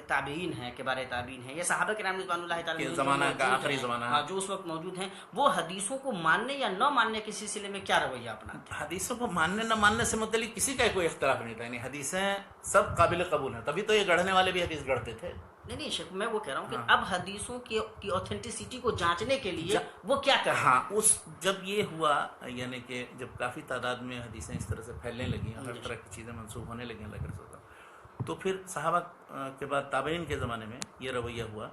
Speaker 2: تابعین ہیں، کبار تابعین ہیں، یا صحابہ کرام رضوان اللہ تعالیٰ
Speaker 1: زمانہ کا آخری زمانہ
Speaker 2: ہے جو اس وقت موجود ہیں، وہ حدیثوں کو ماننے یا نہ ماننے کے سلسلے میں کیا رویہ اپناتے ہیں؟
Speaker 1: حدیثوں کو ماننے نہ ماننے سے متعلق کسی کا کوئی اختلاف نہیں تھا، یعنی حدیثیں سب قابل قبول ہیں، تبھی تو یہ گڑھنے والے بھی حدیث گڑھتے تھے.
Speaker 2: نہیں شیخ، میں وہ کہہ رہا ہوں کہ اب حدیثوں کی اوتھینٹسٹی کو جانچنے کے لیے وہ کیا کر رہے ہیں؟
Speaker 1: جب یہ ہوا، یعنی کہ جب کافی تعداد میں حدیثیں اس طرح سے پھیلنے لگیں، ہر طرح کی چیزیں منسوخ ہونے لگیں اللہ کے رسول، تو پھر صحابہ کے بعد تابعین کے زمانے میں یہ رویہ ہوا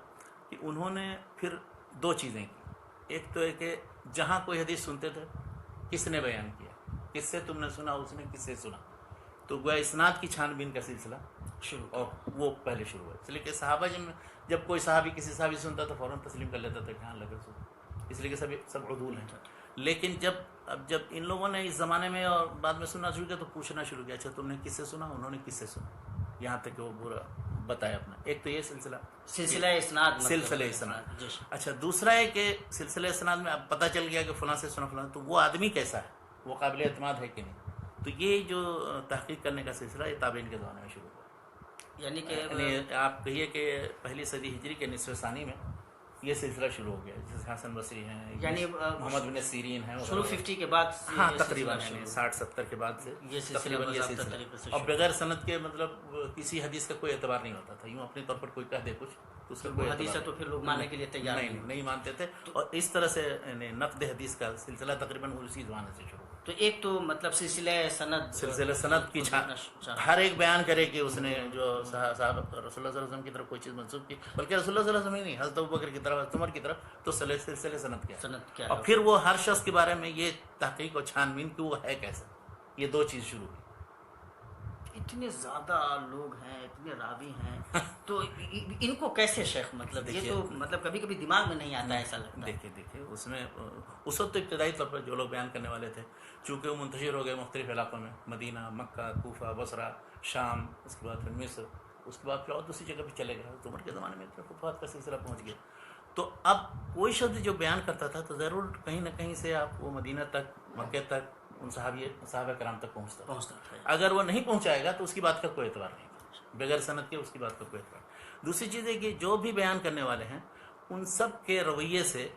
Speaker 1: کہ انہوں نے پھر دو چیزیں کی. ایک تو ہے کہ جہاں کوئی حدیث سنتے تھے، کس نے بیان کیا، کس سے تم نے سنا، اس نے کس سے سنا، تو گویا اسناد کی چھان بین کا سلسلہ شروع، اور وہ پہلے شروع ہوا. اس لیے کہ صحابہ جب کوئی صحابی کسی صحابی سنتا تو فوراً تسلیم کر لیتا تھا کہ ہاں اللہ کے رسول، اس لیے کہ سب عدول ہیں. لیکن جب ان لوگوں نے اس زمانے میں اور بعد میں سننا شروع کیا تو پوچھنا شروع کیا، اچھا تم نے کس سے سنا، انہوں نے کس سے سنا، یہاں تک کہ وہ پورا بتایا اپنا. ایک تو یہ سلسلہ اسناد. اچھا، دوسرا ہے کہ سلسلہ اسناد میں اب پتہ چل گیا کہ فلاں سے سنا فلاں، تو وہ آدمی کیسا ہے، وہ قابل اعتماد ہے کہ نہیں. تو یہ جو تحقیق کرنے کا سلسلہ یہ تابعین کے زمانے میں شروع ہوا.
Speaker 2: یعنی کہ
Speaker 1: آپ کہیے کہ پہلی صدی ہجری کے نصف ثانی میں یہ سلسلہ شروع ہو گیا. جیسے حسن بصری ہیں،
Speaker 2: یعنی
Speaker 1: محمد بن سیرین ہیں،
Speaker 2: شروع 50 کے بعد،
Speaker 1: ہاں تقریباً 60-70 کے بعد سے
Speaker 2: یہ سلسلہ.
Speaker 1: اور بغیر سند کے مطلب کسی حدیث کا کوئی اعتبار نہیں ہوتا تھا. یوں اپنے طور پر کوئی کہہ دے کچھ تو اس کا کوئی
Speaker 2: حدیث ہے تو پھر لوگ ماننے کے لیے تیار
Speaker 1: نہیں مانتے تھے. اور اس طرح سے نقد حدیث کا سلسلہ تقریباً اسی زمانے سے شروع.
Speaker 2: تو ایک تو مطلب سلسلہ سند
Speaker 1: کی ہر ایک بیان کرے کہ اس نے جو صحابہ رسول اللہ صلی اللہ علیہ وسلم کی طرف کوئی چیز منسوخ کی، بلکہ رسول اللہ صلی اللہ علیہ وسلم ہی نہیں، حضرت ابوبکر کی طرف، حضرت عمر کی طرف، تو سلسلہ سند کیا. اور پھر وہ ہر شخص کے بارے میں یہ تحقیق اور چھان بین کہ وہ ہے کیسا. یہ دو چیز شروع ہوئی.
Speaker 2: اتنے زیادہ لوگ ہیں، اتنے راوی ہیں، تو ان کو کیسے شیخ مطلب یہ تو مطلب کبھی کبھی دماغ میں نہیں آتا ایسا لگتا ہے.
Speaker 1: دیکھیے اس میں اس وقت تو ابتدائی طور پر جو لوگ بیان کرنے والے تھے، چونکہ وہ منتشر ہو گئے مختلف علاقوں میں، مدینہ، مکہ، کوفہ، بصرہ، شام، اس کے بعد پھر مصر، اس کے بعد پھر اور دوسری جگہ پہ چلے گئے. تو عمر کے زمانے میں فتوحات کا سلسلہ پہنچ گیا. تو اب کوئی شخص جو بیان کرتا تھا تو ضرور کہیں نہ کہیں سے آپ وہ مدینہ تک، مکہ تک، ان صحابہ کرام تک پہنچتا ہے. اگر وہ نہیں پہنچائے گا تو اس کی بات کا کوئی اعتبار نہیں، بغیر سند کے اس کی بات کا کوئی اعتبار. دوسری چیز ہے کہ جو بھی بیان کرنے والے ہیں ان سب کے رویے سے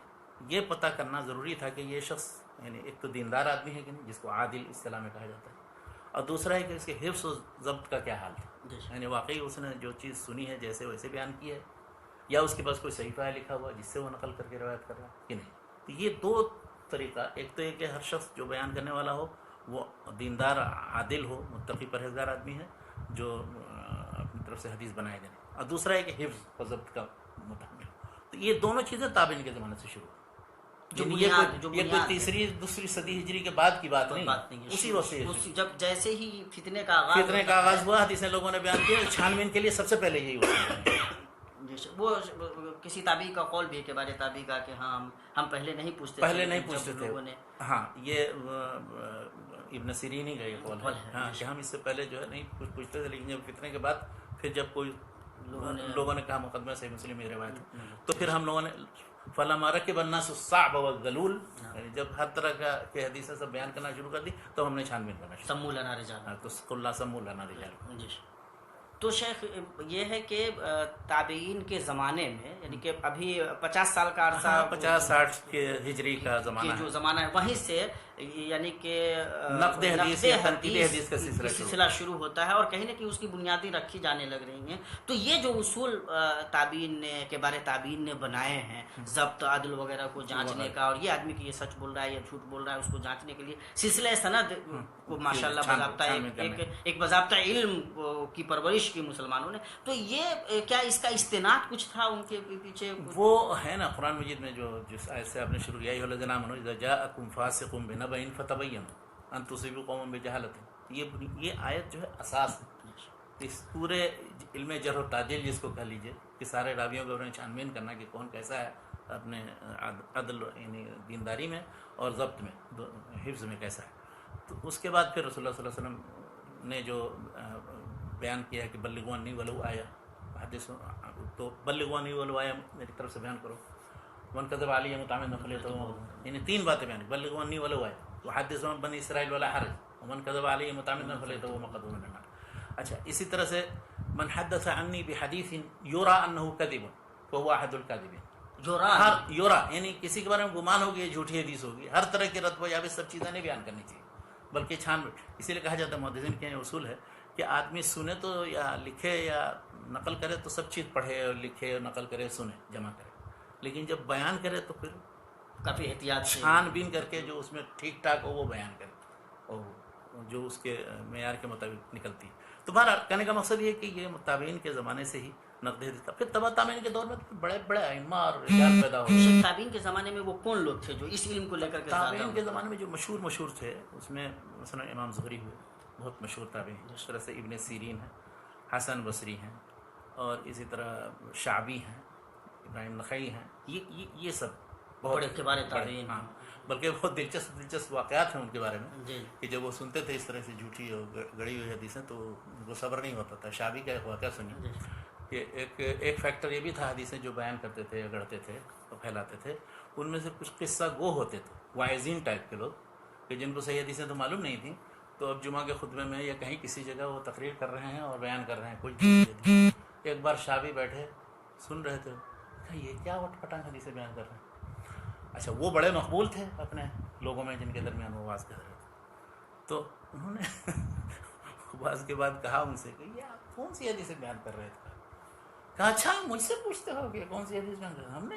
Speaker 1: یہ پتہ کرنا ضروری تھا کہ یہ شخص یعنی ایک تو دیندار آدمی ہے کہ نہیں، جس کو عادل اصطلاح میں کہا جاتا ہے، اور دوسرا ہے کہ اس کے حفظ و ضبط کا کیا حال تھا، یعنی واقعی اس نے جو چیز سنی ہے جیسے ویسے بیان کی ہے، یا اس کے پاس کوئی صحیفہ ہے لکھا ہوا جس سے وہ نقل کر کے روایت کر رہا ہے کہ نہیں. تو یہ دو طریقہ، ایک تو یہ کہ ہر شخص جو بیان کرنے والا ہو وہ دیندار، عادل ہو، متقی پرہیزگار آدمی ہے جو اپنی طرف سے حدیث بنائے جائیں، اور دوسرا ہے کہ حفظ و ضبط کا متحمل. تو یہ دونوں چیزیں تابعین کے زمانے سے شروع، یہ کوئی تیسری دوسری صدی ہجری کے بعد کی بات نہیں، اسی وقت سے
Speaker 2: جب جیسے ہی فتنے کا
Speaker 1: آغاز ہوا، حدیثیں لوگوں نے بیان کی. چھان بین کے لیے سب سے پہلے یہی ہوا.
Speaker 2: وہ کسی تابعی کا قول بھی ہے کہ بارے تابعی کا کہ ہاں ہم پہلے نہیں پوچھتے تھے.
Speaker 1: ہاں، یہ ابن سیرین ہی کا یہ قول ہے ہاں کہ ہم اس سے پہلے جو ہے نہیں کچھ پوچھتے تھے، لیکن جب فتنے کے بعد پھر جب کوئی لوگوں نے کہا مقدمہ صحیح مسلم میں روایت ہے، تو پھر ہم لوگوں نے فلما رکب الناس الصعب والذلول، یعنی جب ہر طرح کے حدیثیں سب بیان کرنا شروع کر دی تو ہم نے چھان بین کرنا شروع.
Speaker 2: سموا لنا رجال،
Speaker 1: تو کلا سموا لنا رجال.
Speaker 2: جی. تو شیخ یہ ہے کہ تابعین کے زمانے میں، یعنی کہ ابھی 50 سال کا عرصہ،
Speaker 1: 50-60 کے ہجری کا زمانہ
Speaker 2: جو زمانہ ہے، وہیں سے یعنی کہ
Speaker 1: نقد حدیث یا تنقید حدیث کا
Speaker 2: سلسلہ شروع ہوتا ہے اور کہیں نہ کہیں اس کی بنیادی رکھی جانے لگ رہی ہیں. تو یہ جو اصول تابعین نے کبار تابعین نے بنائے ہیں ضبط عدل وغیرہ کو جانچنے کا، اور یہ آدمی کہ یہ سچ بول رہا ہے یا جھوٹ بول رہا ہے اس کو جانچنے کے لیے سلسلہ سند کو ماشاءاللہ باضابطہ ایک باضابطہ علم کی پرورش کی مسلمانوں نے. تو یہ کیا اس کا استناد کچھ تھا ان کے پیچھے؟
Speaker 1: وہ ہے نا قرآن مجید میں جو جس آیت سے آپ نے شروع کیا ہے الذین آمنوا اذا جاءکم فاسق بنبأ فتبینوا ان تصیبوا قوما بجہالۃ. یہ آیت جو ہے اساس ہے اس پورے علم جرح و تعدیل جس کو کہہ لیجیے کہ سارے راویوں کو انہیں چھان بین کرنا کہ کون کیسا ہے اپنے عدل یعنی دینداری میں اور ضبط میں حفظ میں کیسا ہے. تو اس کے بعد پھر رسول اللہ صلی اللہ علیہ وسلم نے جو بیان کیا ہے کہ بلغوا انی ولو آیا حدیث، تو بلغوا انی ولو آیا میری طرف سے بیان کرو. من کذب علی متعمدا فلیتبوأ، یعنی 3 باتیں بیان بلغوا انی ولو آیا وحدثوا عن بنی اسرائیل ولا حرج ومن کذب علی متعمدا فلیتبوأ مقعده من النار. اچھا اسی طرح سے من حدث عنی بحدیث یرا انه کذب فهو احد الکاذبین. یورا یعنی کسی کے بارے میں گمان ہوگی یہ جھوٹی حدیث ہوگی، ہر طرح کے رتب و یابس سب چیزیں نہیں بیان کرنی چاہیے بلکہ چھان. اسی لیے کہا جاتا ہے محدثین کے اصول ہے کہ آدمی سنے تو یا لکھے یا نقل کرے تو سب چیز پڑھے اور لکھے اور نقل کرے سنے جمع کرے، لیکن جب بیان کرے تو پھر
Speaker 2: کافی احتیاط
Speaker 1: چھان بین کر کے جو اس میں ٹھیک ٹھاک ہو وہ بیان کرے اور جو اس کے معیار کے مطابق نکلتی ہے. تو بہرحال کہنے کا مقصد یہ ہے کہ یہ تابعین کے زمانے سے ہی نقد حدیث تھا. پھر تبع تابعین کے دور میں بڑے بڑے ائمہ اور رجال پیدا ہوئے.
Speaker 2: تابعین کے زمانے میں وہ کون لوگ تھے جو اس علم کو لے کر کے؟
Speaker 1: تابعین کے زمانے میں جو مشہور تھے اس میں مثلا امام زہری ہوئے بہت مشہور تابعین. اس طرح سے ابن سیرین ہیں، حسن بصری ہیں، اور اسی طرح شعبی ہیں، ابراہیم نخعی ہیں. یہ سب
Speaker 2: بہت اعتبار تابعین.
Speaker 1: ہاں بلکہ بہت دلچسپ واقعات ہیں ان کے بارے میں کہ جب وہ سنتے تھے اس طرح سے جھوٹی اور گڑی ہوئی حدیثیں تو ان کو صبر نہیں ہوتا تھا. شعبی کا ایک واقعہ سنیے کہ ایک فیکٹر یہ بھی تھا حدیثیں جو بیان کرتے تھے، گڑھتے تھے اور پھیلاتے تھے. ان میں سے کچھ قصہ گو ہوتے تھے، واعظین ٹائپ کے لوگ کہ جن کو صحیح حدیثیں تو معلوم نہیں تھیں، تو اب جمعہ کے خطبے میں یا کہیں کسی جگہ وہ تقریر کر رہے ہیں اور بیان کر رہے ہیں کچھ. ایک بار شعبی بیٹھے سن رہے تھے، یہ کیا وٹ پٹانگ حدیثیں بیان کر رہے ہیں. اچھا وہ بڑے مقبول تھے اپنے لوگوں میں جن کے درمیان وہ واز کر رہے تھے، تو انہوں نے واز کے بعد کہا ان سے کہ یہ آپ کون سی حدیثیں بیان کر رہے تھے؟ کہا اچھا مجھ سے پوچھتے ہو کہ کون سی حدیث بیان کر رہے ہیں؟ ہم نے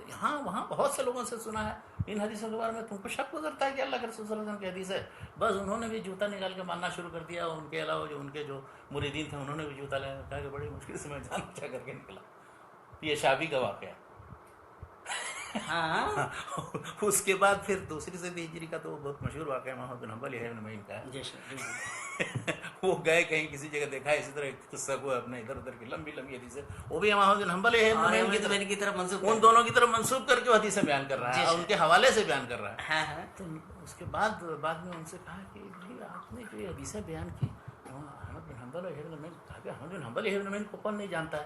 Speaker 1: یہاں وہاں بہت سے لوگوں سے سنا ہے ان حدیثوں کے بارے میں، تم کو شک گزرتا ہے کہ اللہ کے رسول صلی اللہ علیہ وسلم کی حدیث ہے. بس انہوں نے بھی جوتا نکال کے ماننا شروع کر دیا، اور ان کے علاوہ جو ان کے جو مریدین تھے انہوں نے بھی جوتا لے کہا کہ بڑی مشکل سے میں جان بچا کر کے نکلا. یہ شعبی کا واقعہ. اس کے بعد پھر دوسری صدی ہجری کا تو بہت مشہور واقعہ محمد بن حنبل ابن معین کا ہے. وہ گئے کہیں کسی جگہ دیکھا اسی طرح قصہ کو اپنے ادھر ادھر کی لمبی حدیثیں، وہ بھی محمد بن حنبل ابن معین کی طرف منسوب، ان دونوں کی طرف منسوب کر کے حدیثیں بیان کر رہا ہے اور ان کے حوالے سے بیان کر رہا ہے. تو اس کے بعد میں ان سے کہا کہ آپ نے جو یہ حدیثیں بیان کی احمد بن حنبل ابن معین، کہا کہ احمد بن حنبل ابن معین کو کون نہیں جانتا ہے؟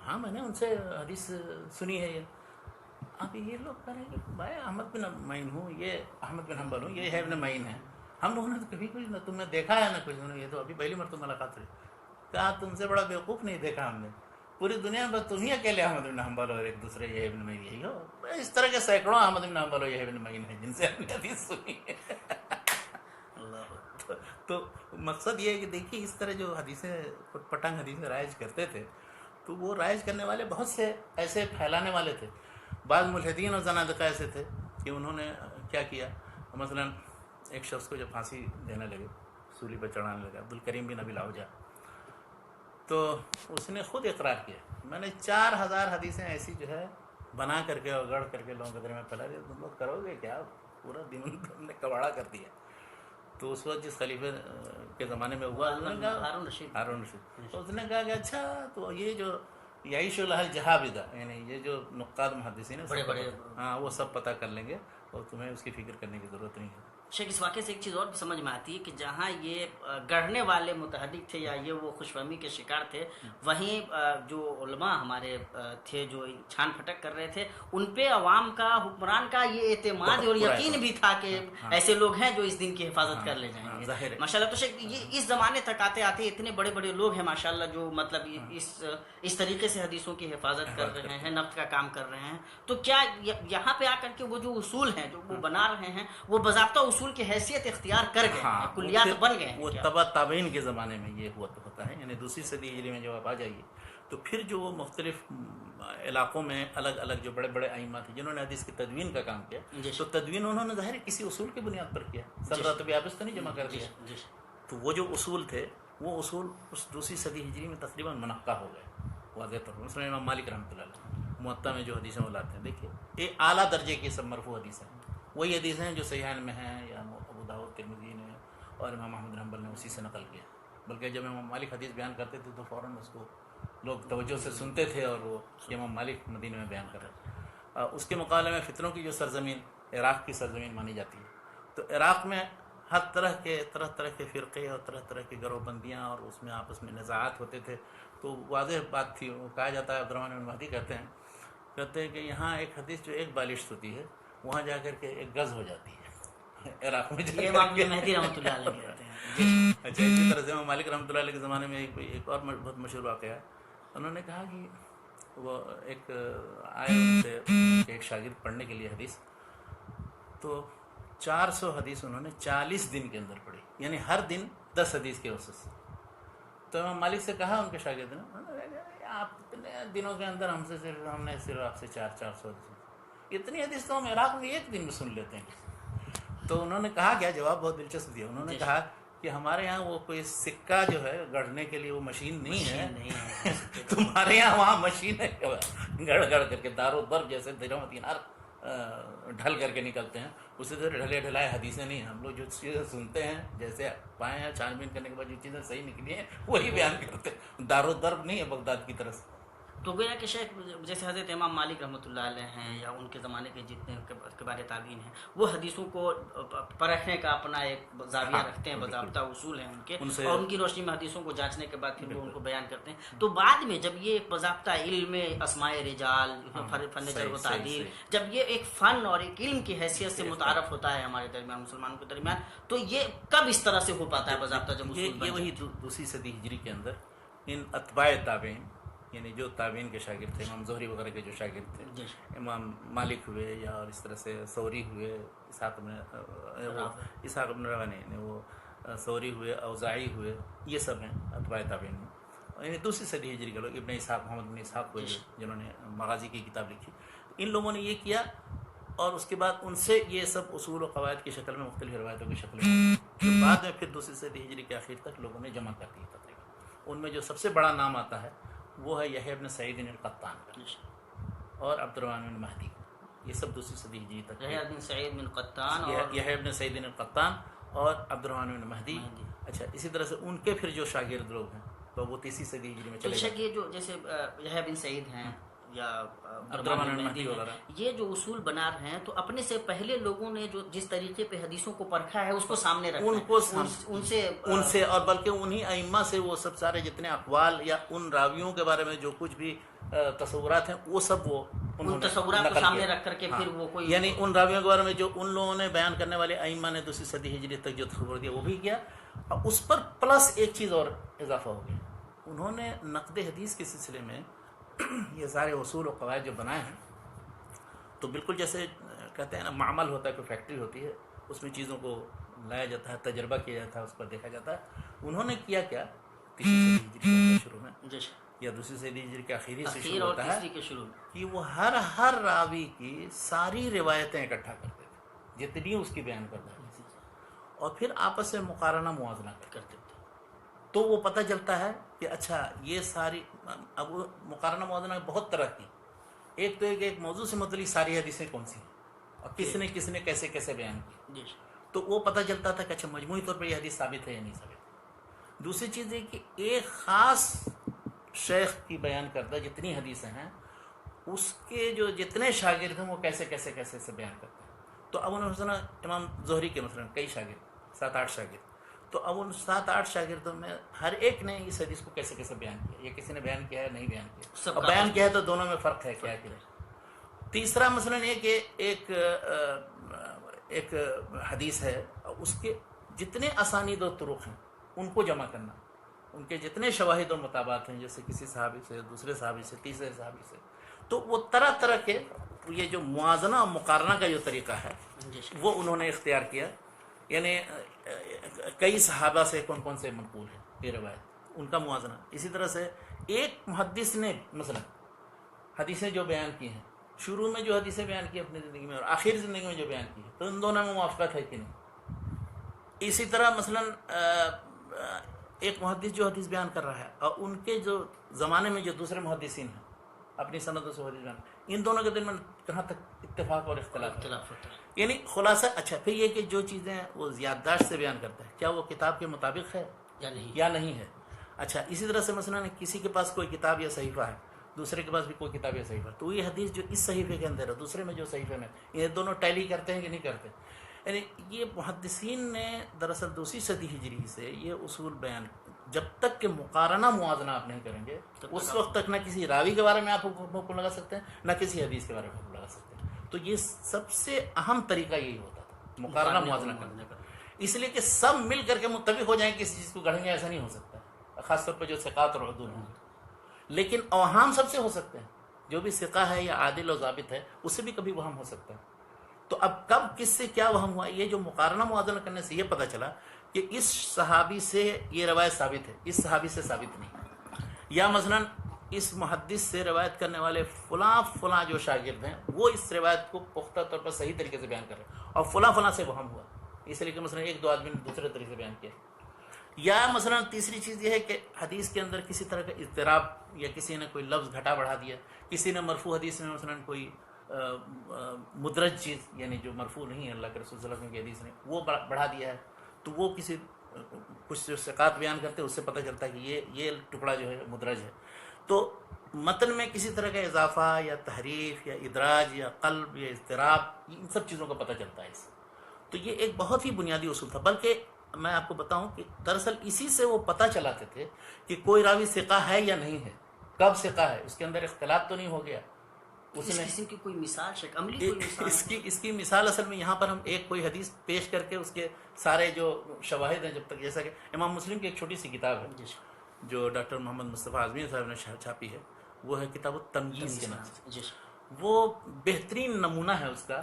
Speaker 1: ہاں میں نے ان سے حدیث سنی ہے. اب یہ لوگ کہہ رہے ہیں کہ بھائی احمد بن معین ہوں، یہ احمد بن حنبل ہوں، یہ ہے ابن معین ہے. ہم لوگوں نے تو کبھی کچھ نہ تم نے دیکھا ہے نہ کچھ، یہ تو ابھی پہلی مرتبہ ملاقات ہوئی. کہا تم سے بڑا بیوقوف نہیں دیکھا ہم نے، پوری دنیا میں تم ہی اکیلے احمد بن حنبل اور ایک دوسرے یہ ابن معین یہی ہو. اس طرح کے سینکڑوں احمد بن حنبل اور یہ ابن معین ہیں جن سے ہم نے حدیث سنی ہے. تو مقصد یہ ہے کہ دیکھیے اس طرح جو حدیثیں پٹنگ حدیثیں رائج کرتے تھے، تو وہ رائج کرنے والے بہت سے ایسے پھیلانے والے تھے. بعض ملحدین اور زنادقہ ایسے تھے کہ انہوں نے کیا کیا، مثلا ایک شخص کو جب پھانسی دینے لگے، سولی پہ چڑھانے لگا، عبدالکریم بن ابی العوجہ، تو اس نے خود اقرار کیا میں نے 4000 حدیثیں ایسی جو ہے بنا کر کے اور گڑھ کر کے لوگوں کے درمیان پھیلا دیا. تم لوگ کرو گے کیا؟ پورا دن تم نے کباڑا کر دیا. تو اس وقت جس خلیفے کے زمانے میں ہوا ہارون رشید، تو اس نے کہا کہ اچھا تو یہ جو یعیش الحل جہابدہ، یعنی یہ جو نقاد محدثین ہیں ہاں وہ سب پتہ کر لیں گے اور تمہیں اس کی فکر کرنے کی ضرورت نہیں ہے.
Speaker 2: شیخ اس واقعے سے ایک چیز اور بھی سمجھ میں آتی ہے کہ جہاں یہ گڑھنے والے متحرک تھے یا یہ وہ خوش فہمی کے شکار تھے، وہیں جو علماء ہمارے تھے جو چھان پھٹک کر رہے تھے، ان پہ عوام کا، حکمران کا یہ اعتماد اور یقین بھی تھا کہ ایسے لوگ ہیں جو اس دن کی حفاظت کر لے جائیں گے. ماشاءاللہ. تو شیخ یہ اس زمانے تک آتے آتے اتنے بڑے بڑے لوگ ہیں ماشاءاللہ جو مطلب اس طریقے سے حدیثوں کی حفاظت کر رہے ہیں، نقد کا کام کر رہے ہیں. تو کیا یہاں پہ آ کر کے وہ جو اصول ہیں جو وہ بنا رہے ہیں وہ باضابطہ اصول کی حیثیت اختیار کر گئے ہیں، کلیات بن گئے ہیں؟
Speaker 1: وہ تبع تابعین کے زمانے میں یہ ہوتا ہے، یعنی دوسری صدی ہجری میں جب آپ آ جائیے تو پھر جو وہ مختلف علاقوں میں الگ الگ جو بڑے بڑے ائمہ تھے جنہوں نے حدیث کی تدوین کا کام کیا، تو تدوین انہوں نے ظاہر کسی اصول کی بنیاد پر کیا، سب راتب یابس تو نہیں جمع کر دیا. تو وہ جو اصول تھے وہ اصول اس دوسری صدی ہجری میں تقریباً منقع ہو گئے واضح طور پر. مثلا امام مالک رحمۃ اللہ علیہ موطا میں جو حدیثیں وہ لاتے ہیں، دیکھیے یہ اعلیٰ درجے کی سب مرفوع حدیثیں ہیں، وہی حدیثیں ہیں جو صحیحین میں ہیں یا ابو داؤد ترمذی نے اور امام احمد بن حنبل نے اسی سے نقل کیا. بلکہ جب امام مالک حدیث بیان کرتے تھے تو فوراً اس کو لوگ توجہ سے سنتے تھے اور وہ امام مالک مدینہ میں بیان کر رہے تھے. اس کے مقابلے میں فتنوں کی جو سرزمین عراق کی سرزمین مانی جاتی ہے، تو عراق میں ہر طرح کے فرقے اور طرح طرح کی گروہ بندیاں اور اس میں آپس میں نزاعات ہوتے تھے. تو واضح بات تھی، وہ کہا جاتا ہے، عبدالرحمن بن مہدی کہتے ہیں کہ یہاں ایک حدیث جو ایک بالشت ہوتی ہے وہاں جا کر کے ایک گز ہو جاتی ہے عراق میں.
Speaker 2: یہ امام مہدی رحمۃ اللہ علیہ کہتے
Speaker 1: ہیں. اچھا، اسی طرح سے امام مالک رحمۃ اللہ علیہ کے زمانے میں ایک اور بہت مشہور واقعہ ہے. انہوں نے کہا کہ وہ ایک آئے ان سے ایک شاگرد پڑھنے کے لیے حدیث، تو 400 حدیث انہوں نے 40 دن کے اندر پڑھی، یعنی ہر دن 10 حدیث کے اوسط سے. تو امام مالک سے کہا ان کے شاگرد نے، آپ اتنے دنوں کے اندر ہم نے صرف آپ سے 400 حدیث، اتنی حدیث تو ہم عراق میں ایک دن میں سن لیتے ہیں. تو انہوں نے کہا کیا جواب بہت دلچسپ دیا. انہوں نے کہا کہ ہمارے یہاں وہ کوئی سکہ جو ہے گڑھنے کے لیے وہ مشین نہیں ہے، تمہارے یہاں وہاں مشین ہے، گڑھ کر کے دار و درب جیسے درہم دینار ڈھل کر کے نکلتے ہیں، اسی طرح ڈھلے ڈھلائے حدیثیں نہیں ہیں. ہم لوگ جو چیزیں سنتے ہیں جیسے پائے ہیں، چھان بین کرنے کے بعد جو چیزیں صحیح نکلی ہیں وہی بیان کرتے ہیں، دار و درب نہیں ہے بغداد کی طرف.
Speaker 2: تو گویا کہ شیخ جیسے حضرت امام مالک رحمۃ اللہ علیہ ہیں یا ان کے زمانے کے جتنے کبار تابعین ہیں، وہ حدیثوں کو پرکھنے کا اپنا ایک زاویہ رکھتے ہیں، باضابطہ اصول ہیں ان کے، اور ان کی روشنی میں حدیثوں کو جانچنے کے بعد پھر وہ ان کو بیان کرتے ہیں. تو بعد میں جب یہ ایک باضابطہ علم اسماء رجال، فن جرح و تعدیل، جب یہ ایک فن اور ایک علم کی حیثیت سے متعارف ہوتا ہے ہمارے درمیان، مسلمانوں کے درمیان، تو یہ کب اس طرح سے ہو پاتا ہے باضابطہ؟ جب
Speaker 1: یہ وہی دوسری صدی ہجری کے اندر ان اتباع تابعین، یعنی جو تابعین کے شاگرد تھے، امام زہری وغیرہ کے جو شاگرد تھے، امام مالک ہوئے یا اور اس طرح سے ثوری ہوئے، اسحاق بن راہویہ نے وہ ثوری ہوئے، اوزاعی ہوئے، یہ سب ہیں اتباع تابعین میں. یعنی دوسری صدی ہجری کے لوگ، ابن اسحاق، محمد بن اسحاق ہوئے جنہوں نے مغازی کی کتاب لکھی، ان لوگوں نے یہ کیا. اور اس کے بعد ان سے یہ سب اصول و قواعد کی شکل میں، مختلف روایتوں کی شکل میں جو بعد میں پھر دوسری صدی ہجری کے آخر تک لوگوں نے جمع کر دی تقریباً. ان میں جو سب سے بڑا نام آتا ہے وہ ہے یحییٰ ابن سعید القطان کا اور عبدالرحمن بن مہدی. یہ سب دوسری صدی ہجری تک،
Speaker 2: یحییٰ ابن سعید بن قطان،
Speaker 1: یحییٰ ابن سعید القطان اور عبدالرحمن بن مہدی. اچھا، اسی طرح سے ان کے پھر جو شاگرد لوگ ہیں تو وہ تیسری صدی ہجری میں چلے گئے.
Speaker 2: یہ جو جیسے یحییٰ بن سعید ہیں یا
Speaker 1: عبدالرحمن بن مہدی وغیرہ،
Speaker 2: یہ جو اصول بنا رہے ہیں، تو اپنے سے پہلے لوگوں نے جو جس طریقے پہ حدیثوں کو پرکھا ہے اس کو سامنے رکھا، ان سے
Speaker 1: اور بلکہ انہی ائمہ سے وہ سب سارے جتنے اقوال یا ان راویوں کے بارے میں جو کچھ بھی تصورات ہیں وہ سب وہ
Speaker 2: ان تصورات کو سامنے رکھ کر کے پھر وہ کوئی،
Speaker 1: یعنی ان راویوں کے بارے میں جو ان لوگوں نے بیان کرنے والے ائمہ نے دوسری صدی ہجری تک جو تصور دیا وہ بھی کیا. اور اس پر پلس ایک چیز اور اضافہ ہو گیا، انہوں نے نقد حدیث کے سلسلے میں یہ سارے اصول و قواعد جو بنائے ہیں، تو بالکل جیسے کہتے ہیں نا معمل ہوتا ہے، کوئی فیکٹری ہوتی ہے، اس میں چیزوں کو لایا جاتا ہے، تجربہ کیا جاتا ہے، اس پر دیکھا جاتا ہے. انہوں نے کیا تیسری صدی ہجری کے شروع میں یا دوسری صدی ہجری کے آخری سے شروع ہوتا ہے کہ وہ ہر راوی کی ساری روایتیں اکٹھا کرتے تھے جتنی اس کی بیان کرتا ہے، اور پھر آپس میں مقارنہ موازنہ کرتے تھے. تو وہ پتہ چلتا ہے کہ اچھا یہ ساری، اب مقارنہ موازنہ بہت طرح کی، ایک تو ایک موضوع سے متعلق ساری حدیثیں کون سی ہیں اور کس نے کیسے کیسے بیان کی، تو وہ پتہ چلتا تھا کہ اچھا مجموعی طور پر یہ حدیث ثابت ہے یا نہیں ثابت. دوسری چیز یہ کہ ایک خاص شیخ کی بیان کردہ جتنی حدیثیں ہیں اس کے جو جتنے شاگرد ہیں وہ کیسے سے بیان کرتے ہیں. تو اب انہوں نے امام زہری کے مثلا کئی شاگرد 7-8 شاگرد، تو اب ان 7-8 شاگردوں میں ہر ایک نے اس حدیث کو کیسے کیسے بیان کیا، یا کسی نے بیان کیا ہے نہیں بیان کیا، اب بیان کیا ہے تو دونوں میں فرق ہے کیا کیا۔ تیسرا مثلا یہ کہ ایک حدیث ہے، اس کے جتنے اسانید و طرق ہیں ان کو جمع کرنا، ان کے جتنے شواہد و مطابعات ہیں، جیسے کسی صحابی سے، دوسرے صحابی سے، تیسرے صحابی سے، تو وہ طرح طرح کے یہ جو موازنہ اور مقارنہ کا جو طریقہ ہے وہ انہوں نے اختیار کیا، یعنی کئی صحابہ سے کون کون سے منقول ہے یہ روایت، ان کا موازنہ۔ اسی طرح سے ایک محدث نے مثلا حدیثیں جو بیان کی ہیں، شروع میں جو حدیثیں بیان کی اپنی زندگی میں اور آخر زندگی میں جو بیان کی ہے، تو ان دونوں میں موافقت ہے کہ نہیں۔ اسی طرح مثلا ایک محدث جو حدیث بیان کر رہا ہے اور ان کے جو زمانے میں جو دوسرے محدثین ہیں اپنی سندوں سے حدیث بیان، ان دونوں کے درمیان کہاں تک اتفاق اور اختلاف
Speaker 2: ہوتا ہے۔
Speaker 1: یعنی خلاصہ اچھا پھر یہ کہ جو چیزیں وہ یادداشت سے بیان کرتا ہے کیا وہ کتاب کے مطابق ہے یا نہیں ہے۔ اچھا اسی طرح سے مثلا کسی کے پاس کوئی کتاب یا صحیفہ ہے، دوسرے کے پاس بھی کوئی کتاب یا صحیفہ، تو یہ حدیث جو اس صحیفے کے اندر ہے دوسرے میں جو صحیفے میں، یہ دونوں ٹیلی کرتے ہیں کہ نہیں کرتے۔ یعنی یہ محدثین نے دراصل 2 صدی ہجری سے یہ اصول بیان، جب تک کہ مقارنہ موازنہ آپ نہیں کریں گے اس وقت تک نہ کسی راوی کے بارے میں آپ حکم لگا سکتے ہیں، نہ کسی حدیث کے بارے میں حکم لگا سکتے ہیں۔ تو یہ سب سے اہم طریقہ یہی ہوتا تھا، مقارنہ موازنہ کرنے کا، اس لیے کہ سب مل کر کے متفق ہو جائیں کسی چیز کو گڑھیں گے، ایسا نہیں ہو سکتا، خاص طور پہ جو ثقات اور عدول ہوں گے۔ لیکن اوہام سب سے ہو سکتے ہیں، جو بھی ثقہ ہے یا عادل و ضابط ہے اس سے بھی کبھی وہم ہو سکتا ہے۔ تو اب کب کس سے کیا وہم ہوا، یہ جو مقارنہ موازنہ کرنے سے یہ پتہ چلا کہ اس صحابی سے یہ روایت ثابت ہے، اس صحابی سے ثابت نہیں، یا مثلا اس محدث سے روایت کرنے والے فلاں جو شاگرد ہیں وہ اس روایت کو پختہ طور پر صحیح طریقے سے بیان کر رہے ہیں اور فلاں سے وہم ہوا، اس لیے کہ مثلا 1-2 آدمی نے دوسرے طریقے سے بیان کیا۔ یا مثلا تیسری چیز یہ ہے کہ حدیث کے اندر کسی طرح کا اضطراب، یا کسی نے کوئی لفظ گھٹا بڑھا دیا، کسی نے مرفوع حدیث میں مثلا کوئی مدرج چیز، یعنی جو مرفوع نہیں ہے اللہ کے رسول صلی اللہ علیہ وسلم کی حدیث نے، وہ بڑھا دیا ہے، تو وہ کسی کچھ جو ثقات بیان کرتے ہیں اس سے پتہ چلتا ہے کہ یہ ٹکڑا جو ہے مدرج ہے۔ تو متن میں کسی طرح کا اضافہ یا تحریف یا ادراج یا قلب یا اضطراب، ان سب چیزوں کا پتہ چلتا ہے اس سے۔ تو یہ ایک بہت ہی بنیادی اصول تھا، بلکہ میں آپ کو بتاؤں کہ دراصل اسی سے وہ پتہ چلاتے تھے کہ کوئی راوی ثقہ ہے یا نہیں ہے، کب ثقہ ہے، اس کے اندر اختلاط تو نہیں ہو گیا، اس نے
Speaker 2: قسم کی کوئی مثال عملی کوئی مثال
Speaker 1: اس کی مثال اصل میں یہاں پر ہم کوئی حدیث پیش کر کے اس کے سارے جو شواہد ہیں، جب تک جیسا کہ امام مسلم کی ایک چھوٹی سی کتاب ہے جو ڈاکٹر محمد مصطفیٰ اعظمی صاحب نے چھاپی ہے، وہ ہے کتاب التمییز کے نام سے۔ وہ بہترین نمونہ ہے اس کا،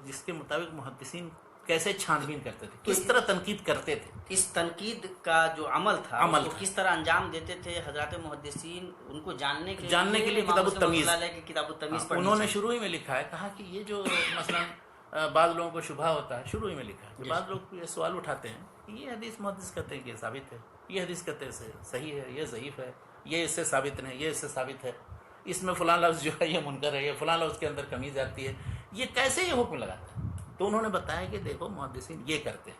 Speaker 1: جس کے مطابق محدثین کیسے چھان بین کرتے تھے، کس طرح تنقید کرتے تھے،
Speaker 2: اس تنقید کا جو عمل تھا وہ کس طرح انجام دیتے تھے حضرات محدثین، ان کو جاننے کے لیے کتاب التمییز
Speaker 1: انہوں نے شروع ہی میں لکھا ہے، کہا کہ یہ جو مثلا بعض لوگوں کو شبہ ہوتا ہے، شروع ہی میں لکھا ہے کہ بعض لوگ یہ سوال اٹھاتے ہیں کہ یہ حدیث محدث کہتے ہیں کہ یہ ثابت ہے، یہ حدیث کہتے ہیں صحیح ہے، یہ ضعیف ہے، یہ اس سے ثابت نہیں، یہ اس سے ثابت ہے، اس میں فلاں لفظ جو ہے یہ منکر ہے، یہ فلاں لفظ کے اندر کمی آتی ہے، یہ کیسے یہ حکم لگاتا ہے؟ تو انہوں نے بتایا کہ دیکھو محدثین یہ کرتے ہیں،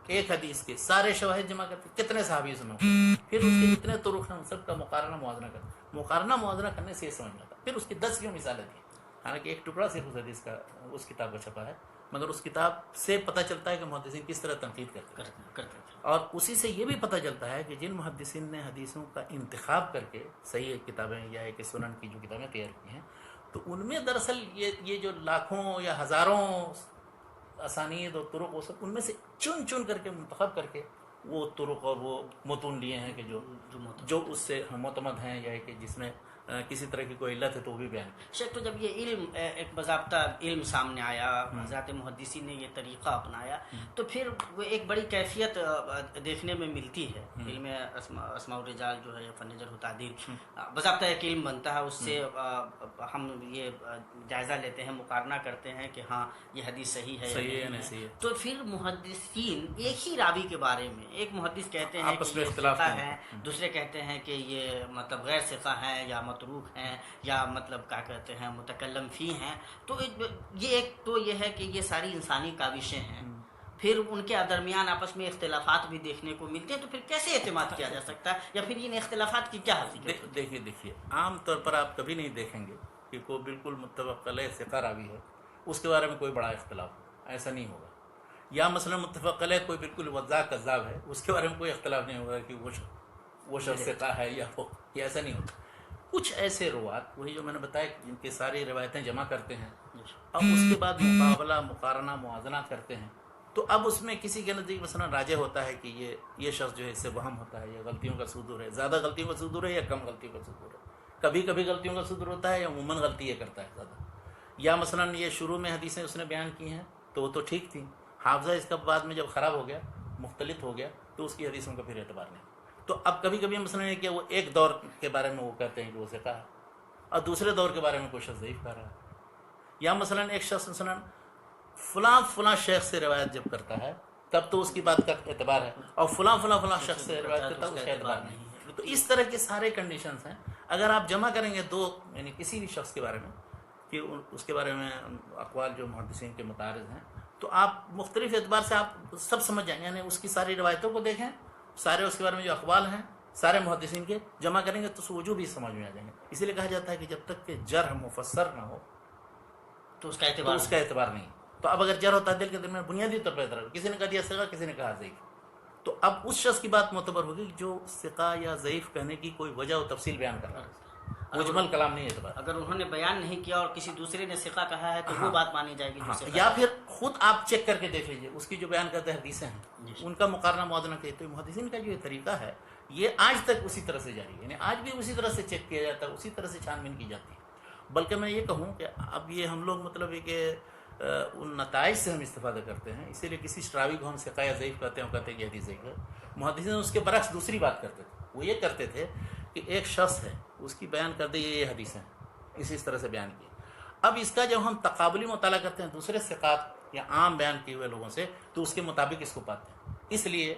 Speaker 1: ایک حدیث کے سارے شواہد جمع کرتے ہیں، کتنے صحابی اس میں پھر اس کے جتنے طرق ہیں ان سب کا مقارنہ موازنہ کرتے ہیں، مقارنہ موازنہ کرنے سے یہ سمجھ میں آتا ہے۔ پھر اس کی 10 کیوں مثالیں دی، حالانکہ ایک ٹکڑا صرف اس حدیث کا اس کتاب کا چھپا ہے، مگر اس کتاب سے پتہ چلتا ہے کہ محدثین کس طرح تنقید کرتے ہیں، اور اسی سے یہ بھی پتہ چلتا ہے کہ جن محدثین نے حدیثوں کا انتخاب کر کے صحیح کتابیں یا ایک سنن کی جو کتابیں تیار کی ہیں، تو ان میں دراصل یہ جو لاکھوں یا ہزاروں اسانید اور طرق وہ سب ان میں سے چن کر کے منتخب کر کے وہ طرق اور وہ متون لیے ہیں کہ جو اس سے معتمد ہیں، یا کہ جس میں کسی طرح کی کوئی علت ہے تو وہ بھی بیان کی۔
Speaker 2: شیخ، تو جب یہ علم ایک باضابطہ علم سامنے آیا، حضرات محدثین نے یہ طریقہ اپنایا، تو پھر وہ ایک بڑی کیفیت دیکھنے میں ملتی ہے۔ علم اسماء الرجال جو ہے فن جرح و تعدیل باضابطہ ایک علم بنتا ہے، اس سے ہم یہ جائزہ لیتے ہیں، مقارنہ کرتے ہیں کہ ہاں یہ حدیث صحیح ہے یا نہیں ہے۔ تو پھر محدثین ایک ہی راوی کے بارے میں، ایک محدث کہتے ہیں کہ یہ ثقہ ہے، دوسرے کہتے ہیں کہ یہ مطلب غیر ثقہ ہے یا متروک ہیں، یا مطلب کیا کہتے ہیں متکلم فی ہیں، تو یہ ایک تو یہ ہے کہ یہ ساری انسانی کاوشیں ہیں، پھر ان کے درمیان آپس میں اختلافات بھی دیکھنے کو ملتے ہیں، تو پھر کیسے اعتماد کیا جا سکتا ہے، یا پھر ان اختلافات کی کیا حقیقت؟
Speaker 1: دیکھیے عام طور پر آپ کبھی نہیں دیکھیں گے کہ کوئی بالکل متفق علیہ ثقہ راوی ہے اس کے بارے میں کوئی بڑا اختلاف ہو، ایسا نہیں ہوگا. یا مثلا متفق علیہ کوئی بالکل وضاح کذاب ہے، اس کے بارے میں کوئی اختلاف نہیں ہوگا کہ وہ شخص ثقہ ہے یا وہ، یہ ایسا نہیں ہوتا. کچھ ایسے روات، وہی جو میں نے بتایا، جن کی ساری روایتیں جمع کرتے ہیں، اب اس کے بعد مقابلہ، مقارنہ، موازنہ کرتے ہیں، تو اب اس میں کسی کے نزدیک مثلا راجح ہوتا ہے کہ یہ شخص جو ہے اس سے وہم ہوتا ہے، یا غلطیوں کا صدور ہے، زیادہ غلطیوں کا صدور ہے یا کم غلطیوں کا صدور ہے. کبھی کبھی غلطیوں کا صدور ہوتا ہے یا عموماً غلطی یہ کرتا ہے زیادہ. یا مثلا یہ شروع میں حدیثیں اس نے بیان کی ہیں تو وہ تو ٹھیک تھیں، حافظہ اس کا بعد میں جب خراب ہو گیا، مختلط ہو گیا، تو اس کی حدیثوں کا پھر اعتبار نہیں. تو اب کبھی کبھی مثلا یہ کہ وہ ایک دور کے بارے میں وہ کہتے ہیں کہ وہ ثقہ ہے، اور دوسرے دور کے بارے میں کوئی شخص ضعیف کہہ رہا ہے. یا مثلا ایک شخص مثلا فلاں شیخ سے روایت جب کرتا ہے تب تو اس کی بات کا اعتبار ہے، اور فلاں شخص سے روایت کرتا ہے اس کا اعتبار نہیں ہے. تو اس طرح کے سارے کنڈیشنز ہیں. اگر آپ جمع کریں گے دو، یعنی کسی بھی شخص کے بارے میں، کہ اس کے بارے میں اقوال جو محدثین کے متعارض ہیں، تو آپ مختلف اعتبار سے آپ سب سمجھ جائیں گے. یعنی اس کی ساری روایتوں کو دیکھیں، سارے اس کے بارے میں جو اقوال ہیں سارے محدثین کے جمع کریں گے تو وجوہ بھی سمجھ میں آ جائیں گے. اسی لیے کہا جاتا ہے کہ جب تک کہ جرح مفسر نہ ہو
Speaker 2: تو اس کا اعتبار
Speaker 1: نہیں. تو اب اگر جرح و تعدیل کے درمیان بنیادی طور پر اعتبار، کسی نے کہا دیا ثقہ، کسی نے کہا ضعیف، تو اب اس شخص کی بات معتبر ہوگی جو ثقہ یا ضعیف کہنے کی کوئی وجہ و تفصیل بیان کر رہا ہے، مجمل کلام نہیں اعتبار.
Speaker 2: اگر انہوں نے بیان نہیں کیا اور کسی دوسرے نے ثقہ کہا ہے تو وہ بات مانی جائے گی.
Speaker 1: یا پھر خود آپ چیک کر کے دیکھ لیجئے، اس کی جو بیان کرتے حدیثیں ہیں ان کا مقارنہ موازنہ کیے. تو محدثین کا جو یہ طریقہ ہے یہ آج تک اسی طرح سے جاری ہے، یعنی آج بھی اسی طرح سے چیک کیا جاتا ہے، اسی طرح سے چھان بین کی جاتی ہے. بلکہ میں یہ کہوں کہ اب یہ ہم لوگ مطلب ہے کہ ان نتائج سے ہم استفادہ کرتے ہیں، اسی لیے کسی شراوی کو ہم ثقہ یا ضعیف کہتے ہیں، وہ کہتے ہیں کہ حدیث ضعیف ہے. محدثین اس کے برعکس دوسری بات کرتے تھے. وہ یہ کرتے تھے کہ ایک شخص ہے، اس کی بیان کر دے یہ حدیثیں اسی طرح سے بیان کی. اب اس کا جب ہم تقابلی مطالعہ کرتے ہیں دوسرے ثقات یا عام بیان کیے ہوئے لوگوں سے، تو اس کے مطابق اس کو پاتے ہیں، اس لیے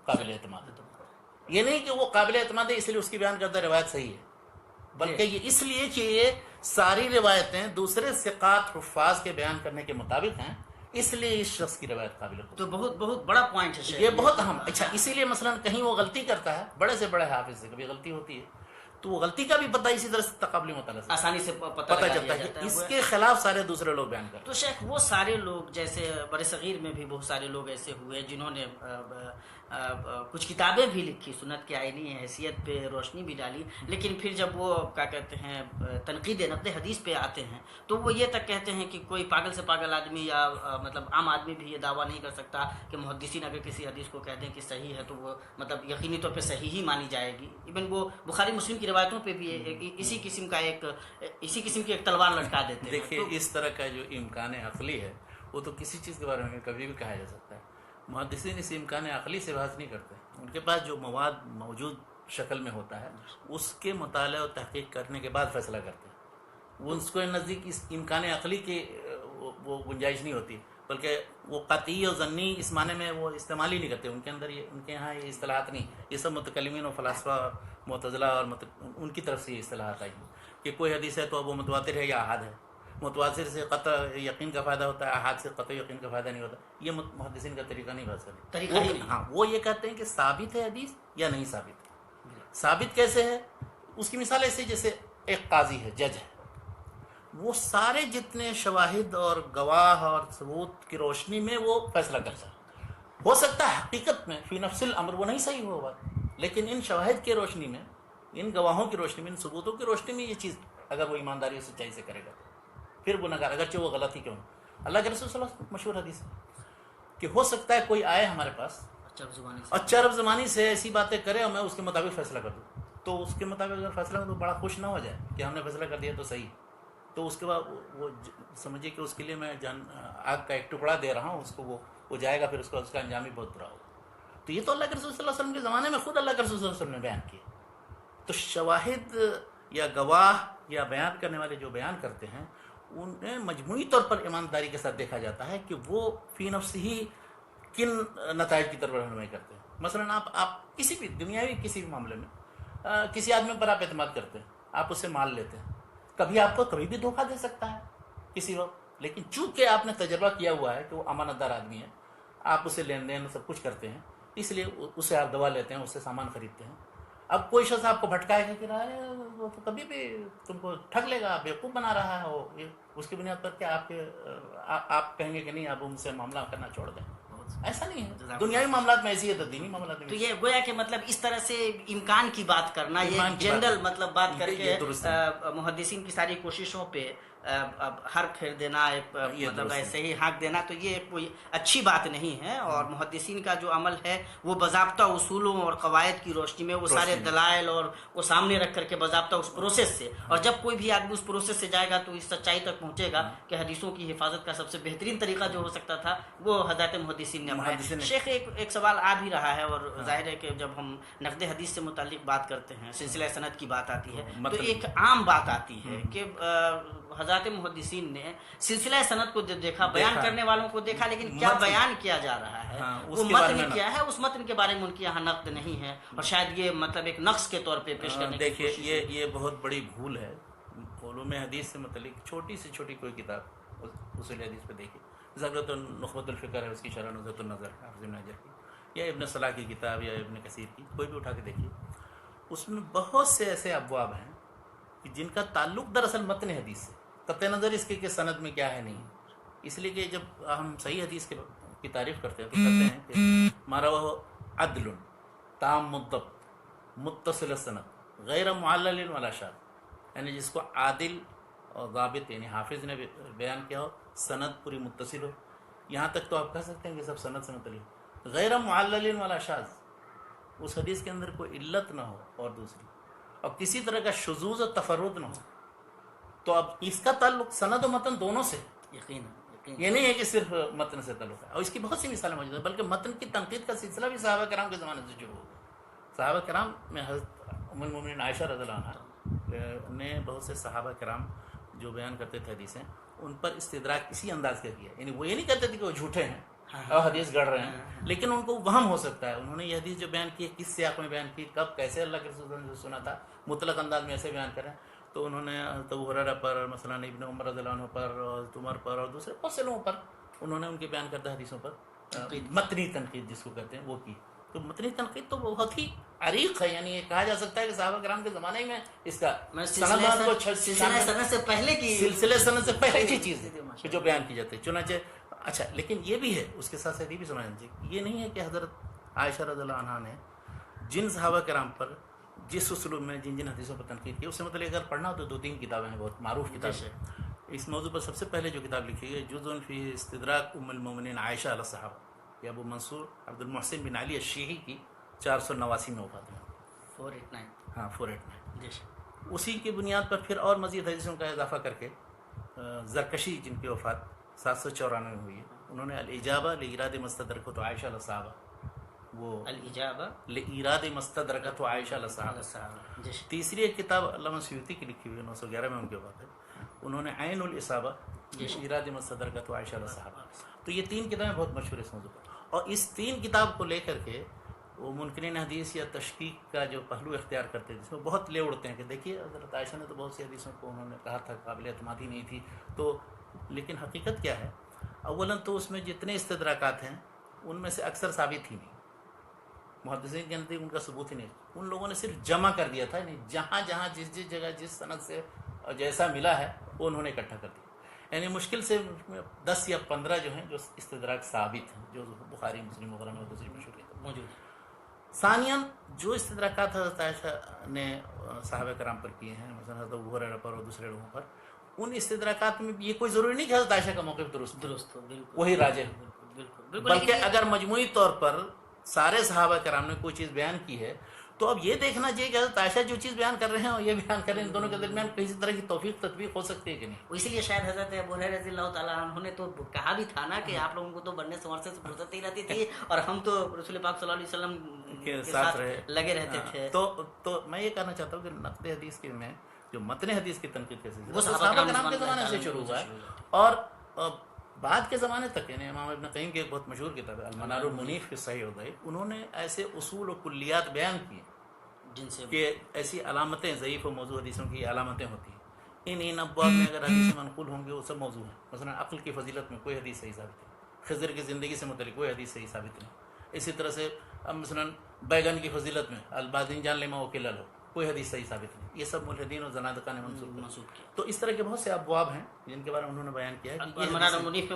Speaker 1: قابل اعتماد ہے. یہ نہیں کہ وہ قابل اعتماد ہے اس لیے اس کی بیان کردہ روایت صحیح ہے، بلکہ یہ اس لیے کہ یہ ساری روایتیں دوسرے ثقات حفاظ کے بیان کرنے کے مطابق ہیں، اس لیے اس شخص کی روایت قابل ہے.
Speaker 2: تو بہت بڑا پوائنٹ ہے
Speaker 1: یہ بہت اہم. اچھا، اسی لیے مثلا کہیں وہ غلطی کرتا ہے، بڑے سے بڑے حافظ سے کبھی غلطی ہوتی ہے تو وہ غلطی کا بھی پتہ اسی طرح سے تقابلی مطالعہ سے
Speaker 2: آسانی سے پتہ
Speaker 1: چلتا ہے کہ اس کے خلاف سارے دوسرے لوگ بیان کرتے ہیں.
Speaker 2: تو شیخ وہ سارے لوگ، جیسے بر صغیر میں بھی بہت سارے لوگ ایسے ہوئے جنہوں نے کچھ کتابیں بھی لکھی، سنت کی آئینی حیثیت پہ روشنی بھی ڈالی، لیکن پھر جب وہ کیا کہتے ہیں تنقید نقد حدیث پہ آتے ہیں تو وہ یہ تک کہتے ہیں کہ کوئی پاگل سے پاگل آدمی یا مطلب عام آدمی بھی یہ دعویٰ نہیں کر سکتا کہ محدثین اگر کسی حدیث کو کہہ دیں کہ صحیح ہے تو وہ مطلب یقینی طور پہ صحیح ہی مانی جائے گی. ایون وہ بخاری مسلم کی روایتوں پہ بھی اسی قسم کی ایک تلوار لٹکا دیتے ہیں.
Speaker 1: دیکھیے اس طرح کا جو امکان عقلی ہے وہ تو کسی چیز کے بارے میں کبھی بھی کہا جا سکتا ہے. محدثین اس امکان عقلی سے بحث نہیں کرتے. ان کے پاس جو مواد موجود شکل میں ہوتا ہے اس کے مطالعہ اور تحقیق کرنے کے بعد فیصلہ کرتے ہیں. وہ اس کو نزدیک اس امکان عقلی کی وہ گنجائش نہیں ہوتی، بلکہ وہ قطعی اور ظنی اس معنی میں وہ استعمال ہی نہیں کرتے. ان کے اندر ان کے یہاں یہ اصطلاحات نہیں. یہ سب متکلمین اور فلاسفہ، معتزلہ اور ان کی طرف سے یہ اصطلاحات آئی ہیں کہ کوئی حدیث ہے تو اب وہ متواتر ہے یا احاد ہے. متواتر سے قطع یقین کا فائدہ ہوتا ہے، احاد سے قطع یقین کا فائدہ نہیں ہوتا. یہ محدثین کا طریقہ نہیں بات کرتے. ہاں، وہ یہ کہتے ہیں کہ ثابت ہے حدیث یا نہیں ثابت. ثابت کیسے ہے؟ اس کی مثال ایسے جیسے ایک قاضی ہے، جج ہے، وہ سارے جتنے شواہد اور گواہ اور ثبوت کی روشنی میں وہ فیصلہ کرتا ہے. ہو سکتا ہے حقیقت میں فی نفس الامر وہ نہیں صحیح ہو بات، لیکن ان شواہد کی روشنی میں، ان گواہوں کی روشنی میں، ان ثبوتوں کی روشنی میں یہ چیز اگر وہ ایمانداری اور سچائی سے کرے گا پھر گناہگار، اگرچہ وہ غلط ہی کیوں نہ. اللہ کے رسول صلی اللہ علیہ وسلم مشہور حدیث ہے کہ ہو سکتا ہے کوئی آئے ہمارے پاس اچھا عرب زمانی سے ایسی باتیں کرے اور میں اس کے مطابق فیصلہ کر دوں، تو اس کے مطابق اگر فیصلہ کروں تو بڑا خوش نہ ہو جائے کہ ہم نے فیصلہ کر دیا تو صحیح، تو اس کے بعد وہ سمجھے کہ اس کے لیے میں آگ کا ایک ٹکڑا دے رہا ہوں، اس کو وہ جائے گا، پھر اس کا انجام بھی بہت برا ہوگا. تو یہ تو اللہ کے رسول صلی اللہ علیہ وسلم کے زمانے میں خود اللہ کے رسول صلی اللہ علیہ وسلم نے بیان کیا. تو شواہد یا گواہ یا بیان کرنے والے جو بیان کرتے ہیں انہیں مجموعی طور پر ایمانداری کے ساتھ دیکھا جاتا ہے کہ وہ فی نفس ہی کن نتائج کی طرف رہنمائی کرتے ہیں. مثلا آپ کسی بھی دنیاوی کسی بھی معاملے میں کسی آدمی پر آپ اعتماد کرتے ہیں، آپ اسے مال لیتے ہیں، کبھی آپ کو کبھی بھی دھوکہ دے سکتا ہے کسی وقت، لیکن چونکہ آپ نے تجربہ کیا ہوا ہے کہ وہ امانت دار آدمی ہے، آپ اسے لین دین سب کچھ کرتے ہیں، اس لیے اسے آپ دوا لیتے ہیں، اس سے سامان خریدتے ہیں. اب کوئی شخص آپ کو بھٹکائے گا کہ وہ تو کبھی بھی تم کو ٹھگ لے گا، بیوقوف بنا رہا ہے وہ، اس کی بنیاد پر کیا آپ کہیں گے کہ نہیں آپ ان سے معاملہ کرنا چھوڑ دیں؟ ایسا نہیں ہے، دنیاوی معاملات میں ایسی ہے تو دینی معاملات میں
Speaker 2: تو یہ گویا کہ مطلب اس طرح سے امکان کی بات کرنا، یہ جنرل مطلب بات کر کے محدثین کی ساری کوششوں پہ اب حر پھیر دینا، مطلب ایسے ہی ہانک دینا، تو یہ کوئی اچھی بات نہیں ہے. اور محدثین کا جو عمل ہے وہ باضابطہ اصولوں اور قواعد کی روشنی میں وہ سارے دلائل اور وہ سامنے رکھ کر کے باضابطہ اس پروسیس سے، اور جب کوئی بھی آدمی اس پروسیس سے جائے گا تو اس سچائی تک پہنچے گا کہ حدیثوں کی حفاظت کا سب سے بہترین طریقہ جو ہو سکتا تھا وہ حضرات محدثین نے اپنایا. شیخ ایک سوال آ بھی رہا ہے، اور ظاہر ہے کہ جب ہم نقد حدیث سے متعلق بات کرتے ہیں، سلسلہ سند کی بات آتی ہے، تو ایک عام بات آتی ہے کہ حضرات محدثین نے سلسلہ سند کو دیکھا، بیان کرنے والوں کو دیکھا، لیکن کیا بیان کیا جا رہا ہے وہ متن کیا ہے، اس متن کے بارے میں ان کے یہاں نقد نہیں ہے، اور شاید یہ مطلب ایک نقص کے طور پہ پیش کرنے کی کوشش ہے.
Speaker 1: دیکھیے یہ بہت بڑی بھول ہے. علوم حدیث سے متعلق چھوٹی سے چھوٹی کوئی کتاب اصول حدیث پہ دیکھیے، زبرۃ نخبۃ الفکر ہے، اس کی شرح نزہۃ النظر ہے حافظ ابن حجر کی، یا ابن صلاح کی کتاب، یا ابن کثیر کی، کوئی بھی اٹھا کے دیکھیے، اس میں بہت سے ایسے ابواب ہیں کہ جن کا تعلق دراصل متن حدیث سے، قطع نظر اس کے سند میں کیا ہے نہیں. اس لیے کہ جب ہم صحیح حدیث کی تعریف کرتے ہیں تو کہتے ہیں کہ مارا وہ عدل تام الضبط متصل السند غیر معلل ولا شاذ، یعنی جس کو عادل اور ضابط یعنی حافظ نے بیان کیا ہو، سند پوری متصل ہو. یہاں تک تو آپ کہہ سکتے ہیں کہ سب سند سے متعلق، غیر معلل ولا شاذ، اس حدیث کے اندر کوئی علت نہ ہو، اور دوسری اور کسی طرح کا شذوذ و تفرد نہ ہو. تو اب اس کا تعلق سند و متن دونوں سے،
Speaker 2: یقین
Speaker 1: یہ نہیں ہے کہ صرف متن سے تعلق ہے. اور اس کی بہت سی مثالیں موجود ہیں، بلکہ متن کی تنقید کا سلسلہ بھی صحابہ کرام کے زمانے سے شروع ہو گیا. صحابہ کرام میں حضرت ام المؤمنین عائشہ رضی اللہ عنہ نے بہت سے صحابہ کرام جو بیان کرتے تھے حدیثیں، ان پر استدراک اسی انداز کا کیا. یعنی وہ یہ نہیں کہتے تھے کہ وہ جھوٹے ہیں اور حدیث گڑھ رہے ہیں، لیکن ان کو وہم ہو سکتا ہے انہوں نے یہ حدیث جو بیان کی ہے کس سیاق میں بیان کی، کب کیسے اللہ کے رسول نے سنا تھا، مطلق انداز میں ایسے بیان کریں. تو انہوں نے حضرت ابو ہریرہ پر، مثلا ابن عمر رضی اللہ عنہ پر، اور حضرت عمر پر، اور دوسرے بہت سے لوگوں پر انہوں نے ان کے بیان کردہ حدیثوں پر متنی تنقید جس کو کہتے ہیں وہ کی. تو متنی تنقید تو بہت ہی عریق ہے، یعنی یہ کہا جا سکتا ہے کہ صحابہ کرام کے زمانے میں اس کا
Speaker 2: سلسلہ سے پہلے کی
Speaker 1: سلسلے سند سے پہلے کی چیز ہے جو بیان کی جاتی ہے. چنانچہ اچھا، لیکن یہ بھی ہے اس کے ساتھ ساتھ یہ بھی سمجھنا چاہیے، یہ نہیں ہے کہ حضرت عائشہ رضی اللہ عنہا نے جن صحابہ کرام پر جس اسلوب میں جن حدیثوں پر تنقید کی، اس سے مطلب اگر پڑھنا ہو تو 2-3 کتابیں ہیں بہت معروف کتابیں. اس موضوع پر سب سے پہلے جو کتاب لکھی گئی جزء فی استدراک ام المؤمنین عائشہ علی الصحابہ، یہ ابو منصور عبد المحسن بن علی الشیعی کی 489 میں وفات ہوئی.
Speaker 2: 489
Speaker 1: ہاں 489. اسی کی بنیاد پر پھر اور مزید حدیثوں کا اضافہ کر کے زرکشی جن کی وفات 794 میں ہوئی ہے، انہوں نے الاجابہ لایراد مستدرکۃ عائشہ علی الصحابہ، وہ
Speaker 2: الاجابہ
Speaker 1: لایراد مستدرکۃ عائشہ علی الصحابہ. تیسری ایک کتاب علامہ سیوطی کی لکھی ہوئی ہے، 911 میں ان کی وفات ہے، انہوں نے عین الاصابہ لایراد مستدرکۃ عائشہ علی الصحابہ. تو یہ 3 کتابیں بہت مشہور ہیں اس موضوع پر، اور اس 3 کتاب کو لے کر کے وہ منکرین حدیث یا تشکیک کا جو پہلو اختیار کرتے ہیں، جس میں بہت لے اڑتے ہیں کہ دیکھیے حضرت عائشہ نے تو بہت سی حدیثوں کو انہوں نے کہا تھا قابل اعتمادی نہیں تھی. تو لیکن حقیقت کیا ہے، اولاً تو اس میں جتنے استدراکات ہیں ان میں سے اکثر ثابت ہی نہیں، محدثین کے نزدیک ان کا ثبوت ہی نہیں. ان لوگوں نے صرف جمع کر دیا تھا، یعنی جہاں جہاں جس جگہ جس سند سے جیسا ملا ہے وہ انہوں نے اکٹھا کر دیا. یعنی مشکل سے 10 یا 15 جو ہیں جو استدراک ثابت ہیں، جو بخاری مسلم وغیرہ میں دوسری مشہور کتاب موجود ہیں. ثانیاً جو استدراکات حضرت عائشہ نے صحابہ کرام پر کیے ہیں، مثلا حضرت ابو ہریرہ پر اور دوسرے لوگوں پر، ان استدراکات میں یہ کوئی ضروری نہیں کہ حضرت عائشہ کا موقف درست
Speaker 2: ہو،
Speaker 1: وہی راجح، بلکہ اگر مجموعی طور پر سارے صحابہ کرام نے کوئی چیز بیان کی ہے تو اب یہ دیکھنا چاہیے کہ حضرت عائشہ جو چیز بیان کر رہے ہیں اور یہ بیان کر رہے ہیں، ان دونوں کے درمیان کسی طرح کی توفیق تطبیق ہو سکتی ہے کہ نہیں.
Speaker 2: اسی لیے شاید حضرت ابو ہریرہ رضی اللہ تعالیٰ عنہ نے تو کہا بھی تھا نا کہ آپ لوگوں کو تو بڑھنے سنورنے سے فرصت نہیں رہتی تھی اور ہم تو رسول پاک صلی اللہ علیہ وسلم کے ساتھ لگے رہتے تھے.
Speaker 1: تو میں یہ کہنا چاہتا ہوں کہ نقد حدیث کے میں جو متن حدیث کی تنقید کے سلسلے وہ صحابہ کرام کے زمانے سے شروع ہوا ہے، اور بعد کے زمانے تک، یعنی امام ابن قیم کی ایک بہت مشہور کتاب ہے المنار المنیف فی الصحیح والضعیف، انہوں نے ایسے اصول و کلیات بیان کیے
Speaker 2: جن سے
Speaker 1: کہ ایسی علامتیں ضعیف و موضوع حدیثوں کی علامتیں ہوتی ہیں، ان ابواب میں اگر حدیثیں منقول ہوں گے وہ سب موضوع ہیں. مثلا عقل کی فضیلت میں کوئی حدیث صحیح ثابت نہیں، خضر کی زندگی سے متعلق کوئی حدیث صحیح ثابت نہیں، اسی طرح سے اب مثلا بیگن کی فضیلت میں البادین جان لیما وکیل لو، کوئی حدیث صحیح ثابت نہیں، یہ سب ملحدین اور زنادقہ نے منسوخ کیا. تو اس طرح کے بہت سے ابواب ہیں جن کے بارے میں انہوں نے بیان کیا ہے کہ
Speaker 2: المنار المنیف پہ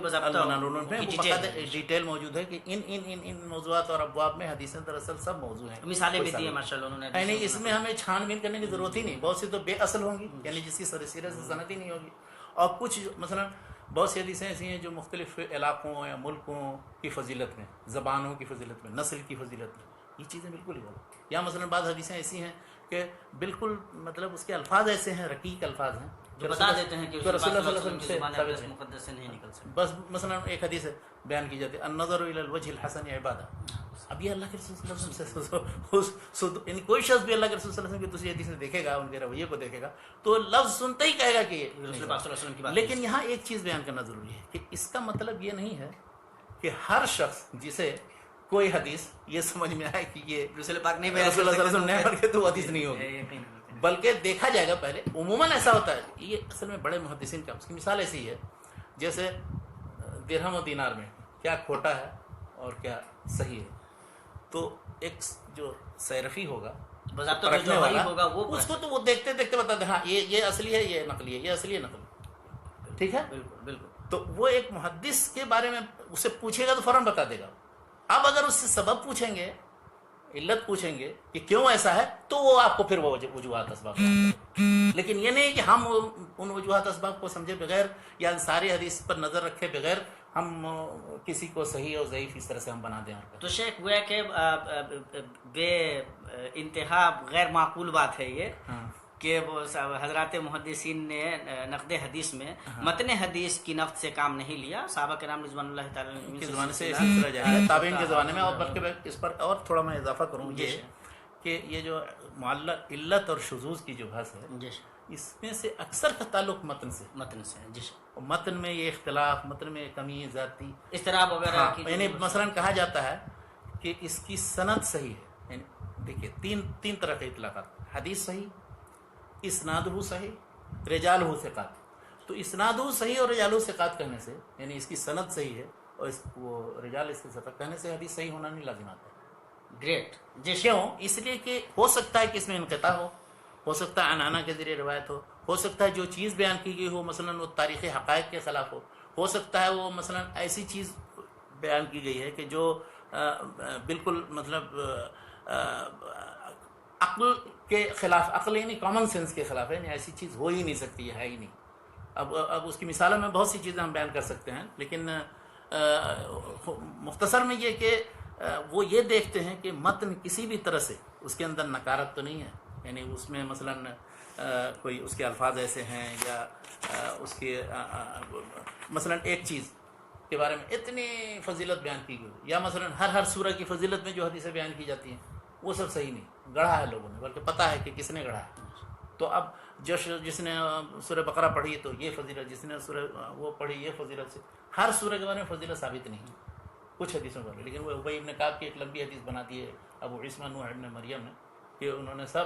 Speaker 1: ڈیٹیل موجود ہے کہ ان موضوعات اور ابواب میں حدیثیں دراصل سب موضوع ہیں.
Speaker 2: مثالیں بھی دی ہیں ماشاءاللہ انہوں نے.
Speaker 1: یعنی اس میں ہمیں چھان بین کرنے کی ضرورت ہی نہیں. بہت سی تو بے اصل ہوں گی، یعنی جس کی سیرت سے سند ہی نہیں ہوگی، اور کچھ مثلا بہت سی حدیثیں ایسی ہیں جو مختلف علاقوں یا ملکوں کی فضیلت میں، زبانوں کی فضیلت میں، نسل کی فضیلت میں، یہ چیزیں بالکل ہی غلط. یا مثلا بعض حدیثیں ایسی ہیں کہ بالکل مطلب اس کے الفاظ ایسے ہیں، رقیق الفاظ ہیں
Speaker 2: جو بتا دیتے ہیں کہ
Speaker 1: رسول اللہ صلی اللہ علیہ وسلم
Speaker 2: کی
Speaker 1: سے
Speaker 2: زبان
Speaker 1: ثابت ہے.
Speaker 2: مقدس سے نہیں نکل سکتا.
Speaker 1: بس مثلا ایک حدیث بیان کی جاتی ہے النظر الی الوجه الحسن عبادہ. اب یہ اللہ کے رسول صلی اللہ علیہ وسلم سے یعنی کوئی شخص بھی اللہ کے رسول صلی اللہ علیہ وسلم کی دوسری حدیث میں دیکھے گا، ان کے رویے کو دیکھے گا تو لفظ سنتے ہی کہے گا کہ یہ
Speaker 2: رسول پاک صلی اللہ علیہ وسلم کی بات.
Speaker 1: لیکن یہاں ایک چیز بیان کرنا ضروری ہے کہ اس کا مطلب یہ نہیں ہے کہ ہر شخص جسے کوئی حدیث یہ سمجھ میں آئے کہ یہ
Speaker 2: رسول پاک نہیں
Speaker 1: رسول اللہ صلی اللہ علیہ وسلم نے پڑھ کے تو حدیث نہیں ہوگی، بلکہ دیکھا جائے گا پہلے. عموماً ایسا ہوتا ہے، یہ اصل میں بڑے محدثین کا اس کی مثال ایسی ہے جیسے درہم و دینار میں کیا کھوٹا ہے اور کیا صحیح ہے. تو ایک جو صیرفی ہوگا
Speaker 2: رکھنے والا ہوگا
Speaker 1: اس کو تو وہ دیکھتے دیکھتے بتا دے ہاں یہ اصلی ہے، یہ نقلی ہے، یہ اصلی ہے نقلی. ٹھیک ہے،
Speaker 2: بالکل بالکل.
Speaker 1: تو وہ ایک محدث کے بارے میں اسے پوچھے گا تو فوراً بتا دے گا. اب اگر اس سے سبب پوچھیں گے، علت پوچھیں گے کہ کیوں ایسا ہے، تو وہ آپ کو پھر وہ وجوہات اسباب. لیکن یہ نہیں کہ ہم ان وجوہات اسباب کو سمجھے بغیر یا ساری حدیث پر نظر رکھے بغیر ہم کسی کو صحیح اور ضعیف اس طرح سے ہم بنا دیں.
Speaker 2: تو شیخ وہ ہے کہ بے انتہا غیر معقول بات ہے یہ کہ وہ حضرات محدثین نے نقد حدیث میں متن حدیث کی نقد سے کام نہیں لیا. صحابہ کرام رضوان اللہ تعالی
Speaker 1: کے زمانے سے اسی طرح جائے گا، تابعین کے زمانے میں. اور بلکہ اس پر اور تھوڑا میں اضافہ کروں یہ کہ یہ جو معلق علت اور شذوذ کی جو بحث ہے اس میں سے اکثر کا تعلق متن سے متن میں یہ اختلاف، متن میں کمی، ذاتی
Speaker 2: اضطراب وغیرہ.
Speaker 1: یعنی مثلا کہا جاتا ہے کہ اس کی سند صحیح ہے. یعنی دیکھیے تین طرح کے اطلاقات: حدیث صحیح، اسنادہ صحیح، رجالہ ثقات. تو اسنادہ صحیح اور رجالہ ثقات کہنے سے یعنی اس کی سند صحیح ہے اور وہ رجال اس کے ثقات کہنے سے حدیث صحیح ہونا نہیں لازم آتا ہے.
Speaker 2: گریٹ.
Speaker 1: کیوں؟ اس لیے کہ ہو سکتا ہے کہ اس میں انقطاع ہو سکتا ہے عنعنہ کے ذریعے روایت ہو سکتا ہے جو چیز بیان کی گئی ہو مثلا وہ تاریخی حقائق کے خلاف ہو سکتا ہے وہ مثلا ایسی چیز بیان کی گئی ہے کہ جو بالکل مطلب عقل کے خلاف، عقل یعنی کامن سینس کے خلاف ہے. یعنی ایسی چیز ہو ہی نہیں سکتی ہے ہی نہیں. اب اس کی مثالوں میں بہت سی چیزیں ہم بیان کر سکتے ہیں، لیکن مختصر میں یہ کہ وہ یہ دیکھتے ہیں کہ متن کسی بھی طرح سے اس کے اندر نکارت تو نہیں ہے. یعنی اس میں مثلا کوئی اس کے الفاظ ایسے ہیں یا اس کے مثلا ایک چیز کے بارے میں اتنی فضیلت بیان کی گئی، یا مثلا ہر سورہ کی فضیلت میں جو حدیثیں بیان کی جاتی ہیں وہ سب صحیح نہیں، گڑھا ہے لوگوں نے، بلکہ پتہ ہے کہ کس نے گڑھا ہے. تو اب جس نے سورہ بقرہ پڑھی تو یہ فضیلت، جس نے سورہ وہ پڑھی یہ فضیلت، سے ہر سورہ کے بارے میں فضیلت ثابت نہیں ہے کچھ حدیثوں پر. لیکن وہ ابی ابن کعب کی ایک لمبی حدیث بنا دی ہے ابو عیسیٰ نوح ابن مریم نے کہ انہوں نے سب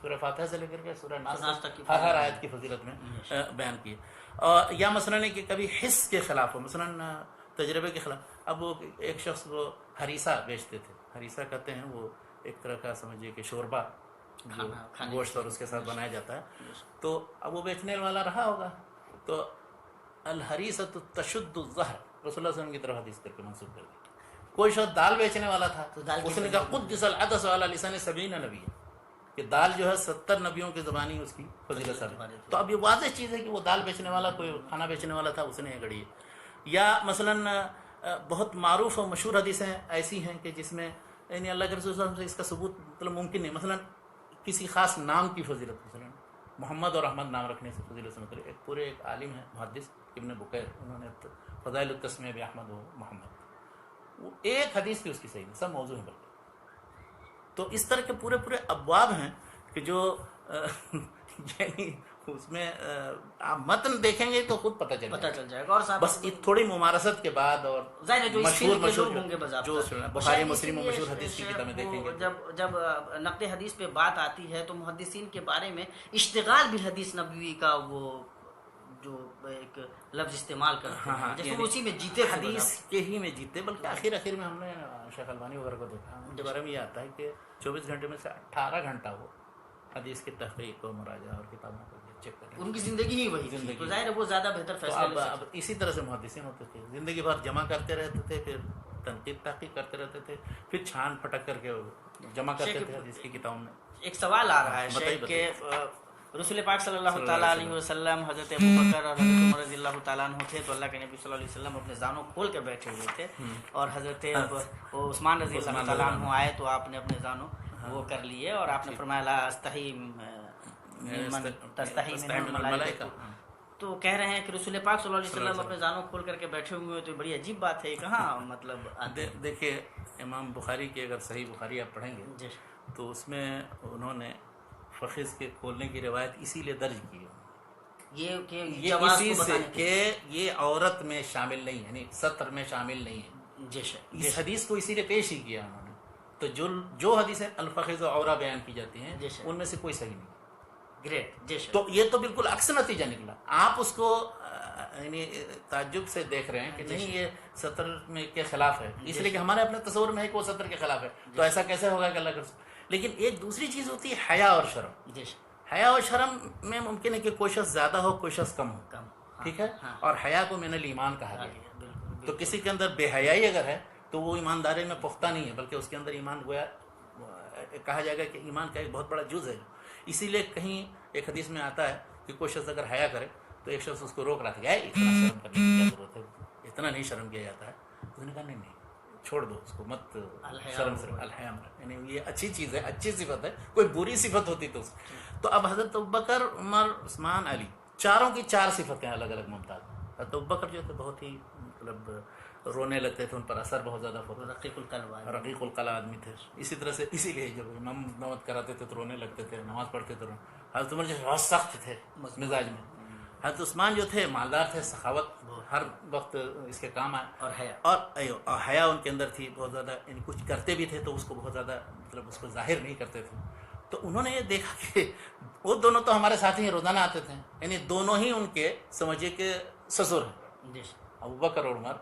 Speaker 1: سورہ فاتحہ سے لے کر کے سورہ ناس تک ہر آیت کی فضیلت میں بیان کی. یا مثلا کہ کبھی حس کے خلاف ہو، مثلا تجربے کے خلاف. اب وہ ایک شخص وہ ہریسہ بیچتے تھے. ہریسہ کہتے ہیں وہ ایک طرح کا سمجھیے کہ شوربہ جو گوشت اور اس کے ساتھ بنایا جاتا ہے. تو اب وہ بیچنے والا رہا ہوگا تو الحریسۃ تشد الظہر رسول اللہ صلی اللہ علیہ وسلم کی طرف حدیث کر کے منسوخ کر دی. کوئی شخص دال بیچنے والا تھا، اس نے کہا قدس العدس علی لسان 70 نبی، کہ دال جو ہے 70 نبیوں کی زبانی اس کی فضیلت ثابت. تو اب یہ واضح چیز ہے کہ وہ دال بیچنے والا کوئی کھانا بیچنے والا تھا، اس نے یہ گڑھی ہے. یا مثلا بہت معروف اور مشہور حدیثیں ایسی ہیں کہ جس میں یعنی اللہ کے رسول صلی اللہ علیہ وسلم سے اس کا ثبوت مطلب ممکن نہیں. مثلا کسی خاص نام کی فضیلت، مثلا محمد اور احمد نام رکھنے سے فضیلت سے مطلب ایک عالم ہے محدث ابن بکیر، انہوں نے فضائل التسمیہ باحمد و محمد، وہ ایک حدیث کی اس کی صحیح نہیں، سب موضوع ہیں بلکہ. تو اس طرح کے پورے ابواب ہیں کہ جو یعنی اس میں آپ متن دیکھیں گے تو خود پتہ چل جائے گا. اور بس تھوڑی ممارست کے بعد اور مشہور جو بخاری مسلم و مشہور حدیث کی کتابیں دیکھیں گے.
Speaker 2: جب نقد حدیث پہ بات آتی ہے تو محدثین کے بارے میں اشتغال بھی حدیث نبوی کا وہ جو ایک لفظ استعمال کرتے ہیں جیسے
Speaker 1: یعنی
Speaker 2: اسی میں جیتے تھے
Speaker 1: حدیث کے ہی میں جیتے، بلکہ آخر میں ہم نے شیخ البانی وغیرہ کو دیکھا، ان کے بارے میں یہ آتا ہے کہ 24 گھنٹے میں سے 18 گھنٹہ وہ حدیث کی تحقیق و مراجعہ اور کتابوں کو چیک کریں،
Speaker 2: ان کی زندگی ہی وہی تھی، تو ظاہر ہے وہ زیادہ بہتر
Speaker 1: تو
Speaker 2: فیصلے لے
Speaker 1: اب اسی طرح سے محدثین ہوتے تھے، زندگی بھر جمع کرتے رہتے تھے، پھر تنقید تحقیق کرتے رہتے تھے، پھر چھان پھٹک کر کے جمع کرتے تھے حدیث کی کتابوں میں۔
Speaker 2: ایک سوال آ رہا ہے شیخ کہ رسول پاک صلی اللہ تعالیٰ علیہ وسلم، حضرت ابوبکر اور حضرت عمر رضی اللہ تعالیٰ عنہ تھے تو اللہ کے نبی صلی اللہ علیہ وسلم اپنے زانوں کھول کے بیٹھے ہوئے تھے، اور حضرت عثمان رضی اللہ تعالیٰ عنہ آئے تو آپ نے اپنے زانوں وہ کر لیے، اور آپ نے فرمایا لا استحی ممن تستحی من الملائکہ، تو کہہ رہے ہیں کہ رسول پاک صلی اللہ علیہ وسلم اپنے زانوں کھول کر کے بیٹھے ہوئے ہیں، تو بڑی عجیب بات ہے، کہاں مطلب
Speaker 1: دیکھیے امام بخاری کی اگر صحیح بخاری آپ پڑھیں گے تو اس میں انہوں نے فخذ کے کھولنے کی روایت اسی لیے درج کی ہے، یہ اسی سے کہ یہ عورت میں شامل نہیں ہے، یعنی سطر میں شامل نہیں ہے، اس حدیث کو اسی لیے پیش ہی کیا انہوں نے۔ تو جو حدیثیں الفخذ و عورہ بیان کی جاتی ہیں ان میں سے کوئی صحیح نہیں،
Speaker 2: گریٹ،
Speaker 1: تو یہ تو بالکل عکس نتیجہ نکلا، آپ اس کو یعنی تعجب سے دیکھ رہے ہیں کہ نہیں یہ سطر میں کے خلاف ہے، اس لیے کہ ہمارے اپنے تصور میں ہے کہ وہ سطر کے خلاف ہے، تو ایسا کیسے ہوگا کہ اللہ کا۔ لیکن ایک دوسری چیز ہوتی ہے حیا اور شرم، حیا اور شرم میں ممکن ہے کہ کوئی شخص زیادہ ہو کوئی شخص کم ہو، ٹھیک ہے، اور حیا کو من الایمان کہا گیا، تو کسی کے اندر بے حیائی اگر ہے تو وہ ایمانداری میں پختہ نہیں ہے، بلکہ اس کے اندر ایمان گویا کہا جائے گا کہ ایمان کا ایک بہت بڑا جز ہے۔ اسی لیے کہیں ایک حدیث میں آتا ہے کہ کوئی شخص اگر حیا کرے تو ایک شخص اس کو روک رہا ہے، اتنا شرم کرنے کی کیا ضرورت ہے، اتنا نہیں شرم کیا جاتا ہے، اس نے کہا نہیں چھوڑ دو اس کو، مت شرم سے، الحیا، یعنی یہ اچھی چیز ہے، اچھی صفت ہے، کوئی بری صفت ہوتی تو اب حضرت ابوبکر، عمر، عثمان، علی، چاروں کی چار صفتیں الگ الگ ممتاز۔ حضرت ابوبکر جو تھے بہت ہی مطلب رونے لگتے تھے، ان پر اثر بہت زیادہ ہوتا، رقیق القلب آدمی تھے، اسی طرح سے اسی لیے جب امام نماز کراتے تھے تو رونے لگتے تھے، نماز پڑھتے تھے۔ حضرت عمر جو بہت سخت تھے مزاج میں، حضرت عثمان جو تھے مالدار تھے، سخاوت ہر وقت اس کے کام آئے، اور حیا ان کے اندر تھی بہت زیادہ، یعنی کچھ کرتے بھی تھے تو اس کو بہت زیادہ مطلب اس کو ظاہر نہیں کرتے تھے۔ تو انہوں نے یہ دیکھا کہ وہ دونوں تو ہمارے ساتھ ہی روزانہ آتے تھے، یعنی دونوں ہی ان کے سمجھے کہ سسر ہیں، ابوبکر اور عمر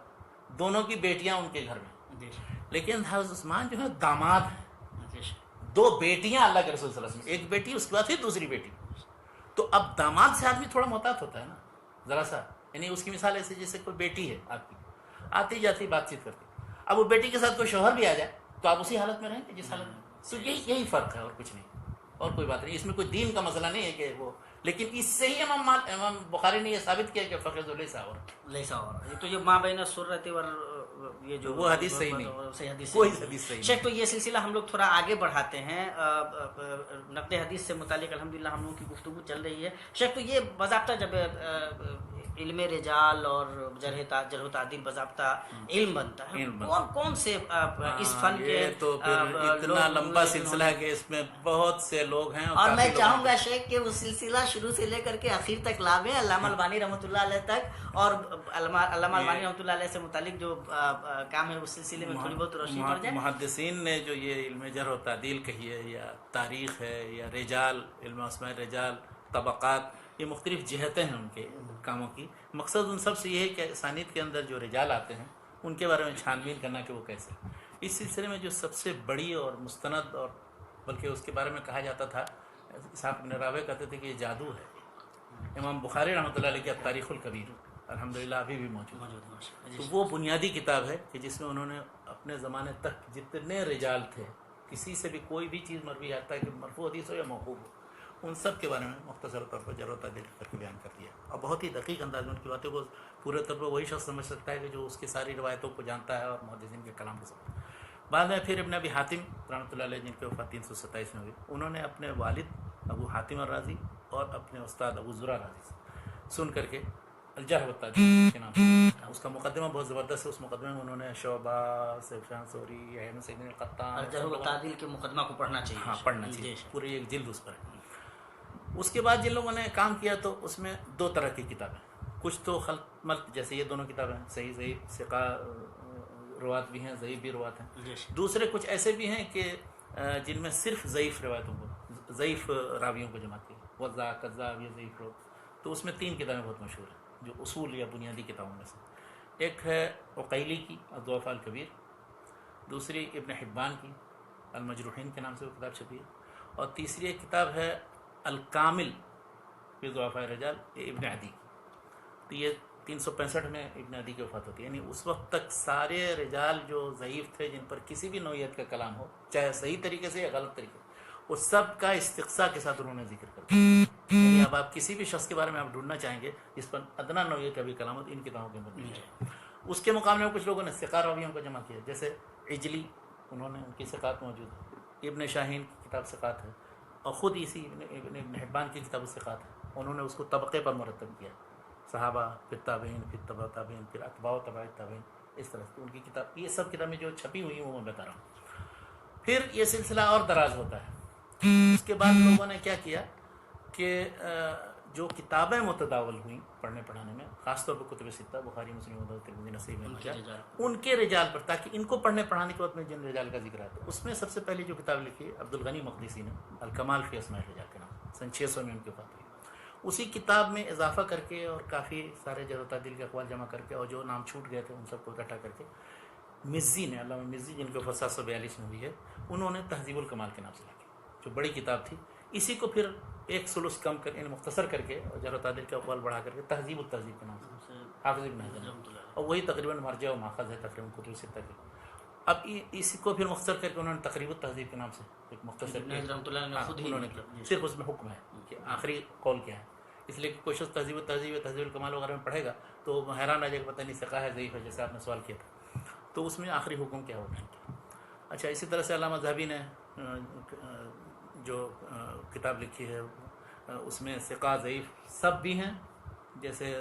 Speaker 1: دونوں کی بیٹیاں ان کے گھر میں، لیکن حضرت عثمان جو ہے داماد ہیں، دو بیٹیاں اللہ کے رسول صلی اللہ علیہ وسلم، ایک بیٹی اس کے بعد پھر دوسری بیٹی، تو اب داماد سے آدمی تھوڑا محتاط ہوتا ہے نا ذرا سا، یعنی اس کی مثال ایسے جیسے کوئی بیٹی ہے آپ کی، آتی جاتی بات چیت کرتی، اب وہ بیٹی کے ساتھ کوئی شوہر بھی آ جائے تو آپ اسی حالت میں رہیں گے جس حالت میں، تو یہی فرق ہے اور کچھ نہیں، اور کوئی بات نہیں، اس میں کوئی دین کا مسئلہ نہیں ہے کہ وہ، لیکن اس سے ہی امام بخاری نے یہ ثابت کیا کہ فخذ لیسا اور
Speaker 2: تو یہ ماں بین السرۃ اور یہ جو
Speaker 1: وہ حدیث صحیح نہیں، کوئی حدیث صحیح نہیں۔
Speaker 2: شیخ تو یہ سلسلہ ہم لوگ تھوڑا آگے بڑھاتے ہیں، نقد حدیث سے متعلق الحمدللہ ہم لوگوں کی گفتگو چل رہی ہے۔ شیخ تو یہ باضابطہ جب علم رجال اور جرح و تعدیل باضابطہ علم بنتا ہے، کون سے اس فن کے،
Speaker 1: تو پھر اتنا لمبا سلسلہ ہے کہ اس میں بہت سے لوگ ہیں،
Speaker 2: اور میں چاہوں گا شیخ کہ وہ سلسلہ شروع سے لے کر کے آخر تک لابیں، علامہ البانی رحمۃ اللہ علیہ تک، اور علامہ البانی رحمۃ اللہ علیہ سے متعلق جو کام ہے اس سلسلے میں تھوڑی بہت روشنی پڑ جائے۔
Speaker 1: محدثین نے جو یہ علم جرح و تعدیل کہی ہے، یا تاریخ ہے، یا رجال، علم اسماء رجال، طبقات، یہ مختلف جہتیں ہیں ان کے کاموں کی، مقصد ان سب سے یہ ہے کہ اسانید کے اندر جو رجال آتے ہیں ان کے بارے میں چھان بین کرنا کہ وہ کیسے۔ اس سلسلے میں جو سب سے بڑی اور مستند، اور بلکہ اس کے بارے میں کہا جاتا تھا، اسحاق بن راہویہ کہتے تھے کہ یہ جادو ہے، امام بخاری رحمۃ اللہ علیہ کی تاریخ الکبیر الحمدللہ ابھی بھی موجود ہے، تو وہ بنیادی کتاب ہے کہ جس میں انہوں نے اپنے زمانے تک جتنے رجال تھے، کسی سے بھی کوئی بھی چیز مروی آتا ہے کہ مرفوع حدیث ہو یا موقوف ہو، ان سب کے بارے میں مختصر طور پر جرح و تعدیل کر کے بیان کر دیا، اور بہت ہی دقیق انداز میں ان کی باتوں کو پورے طور پر وہی شخص سمجھ سکتا ہے کہ جو اس کی ساری روایتوں کو جانتا ہے اور محدثین کے کلام کو سمجھتا ہے۔ بعد میں پھر ابن ابی حاتم رحمۃ اللہ علیہ، جن کی وفات 327 میں ہوئی، انہوں نے اپنے والد ابو حاتم الرازی اور اپنے استاد ابو زرع رازی سے سن کر کے الجرح و تعدیل کے نام سے، اس کا مقدمہ بہت زبردست ہے، اس مقدمے میں انہوں نے شعبہ، سفیان ثوری، یحییٰ بن سعید القطان،
Speaker 2: الجرح و تعدیل کے مقدمہ کو پڑھنا چاہیے،
Speaker 1: ہاں پڑھنا چاہیے، پوری ایک جلد اس پر ہے۔ اس کے بعد جن لوگوں نے کام کیا تو اس میں دو طرح کی کتابیں، کچھ تو خلط ملط جیسے یہ دونوں کتابیں، صحیح ضعیف، ثقہ روات بھی ہیں، ضعیف بھی روات ہیں، دوسرے کچھ ایسے بھی ہیں کہ جن میں صرف ضعیف روایتوں کو، ضعیف راویوں کو جمع کیا، وضاع، کذاب، یہ ضعیف رو، تو اس میں 3 کتابیں بہت مشہور ہیں جو اصول یا بنیادی کتابوں میں سے. ایک ہے عقیلی کی الضعفاء الکبیر، دوسری ابن حبان کی المجروحین کے نام سے وہ کتاب چھپی ہے، اور تیسری ایک کتاب ہے الکامل فی ضعفاء الرجال ابن عدی. تو یہ 365 میں ابن عدی کی وفات ہوتی ہے. یعنی اس وقت تک سارے رجال جو ضعیف تھے، جن پر کسی بھی نوعیت کا کلام ہو، چاہے صحیح طریقے سے یا غلط طریقے سے، وہ سب کا استقصاء کے ساتھ انہوں نے ذکر کر دیا. یعنی اب آپ کسی بھی شخص کے بارے میں آپ ڈھونڈنا چاہیں گے جس پر ادنا نوعیت کا بھی کلام ہو، ان کتابوں کے اندر مل جائے گا. اس کے مقابلے میں کچھ لوگوں نے ثقہ راویوں کو جمع کیا، جیسے عجلی، انہوں نے ان کی ثقات موجود ہے. ابن شاہین کی کتاب ثقات ہے، اور خود اسی ابن حبان کی کتاب ثقات ہے. انہوں نے اس کو طبقے پر مرتب کیا، صحابہ، پھر تابعین، پھر تبع تابعین، پھر اتباع و تبع تابعین، اس طرح سے ان کی کتاب. یہ سب کتابیں جو چھپی ہوئی ہیں وہ میں بتا رہا ہوں. پھر یہ سلسلہ اور دراز ہوتا ہے. اس کے بعد لوگوں نے کیا کیا کہ جو کتابیں متداول ہوئیں پڑھنے پڑھانے میں، خاص طور پر کتب ستہ، بخاری، مسلم، ابو داؤد، ترمذی، نسائی، ابن ماجہ، ان کے رجال پر، تاکہ ان کو پڑھنے پڑھانے کے وقت میں جن رجال کا ذکر آتا ہے. اس میں سب سے پہلے جو کتاب لکھی عبد الغنی مقدسی نے، الکمال فی اسماء الرجال کے نام، سن 600 میں ان کی وفات ہوئی. اسی کتاب میں اضافہ کر کے اور کافی سارے جرح و تعدیل کے اقوال جمع کر کے، اور جو نام چھوٹ گئے تھے ان سب کو اکٹھا کر کے، مزی نے، علامہ مزی، جن کی وفات 742 میں ہوئی ہے، انہوں نے تہذیب الکمال کے نام سے لکھی، جو بڑی کتاب تھی. اسی کو پھر ایک ثلث کم کر، یعنی مختصر کر کے اور جرح و تعدیل کے اقوال بڑھا کر کے تہذیب التہذیب کے نام سے حافظ ابن حجر نے، اور وہی تقریباً مرجع و ماخذ ہے تقریباً کتب ستہ کے. اب اسی کو پھر مختصر کر کے انہوں نے تقریب التہذیب کے نام سے ایک مختصر انہوں نے کیا. صرف اس میں حکم ہے کہ آخری قول کیا ہے، اس لیے کہ کوئی شخص تہذیب التہذیب، تہذیب الکمال وغیرہ میں پڑھے گا تو حیران آ جائے گا، پتہ نہیں ثقہ ہے ضعیف ہے، جیسے آپ نے سوال کیا تھا. تو اس میں آخری حکم کیا ہوگا. اچھا، اسی طرح سے علامہ ذہبی نے جو کتاب لکھی ہے اس میں ثقہ ضعیف سب بھی ہیں، جیسے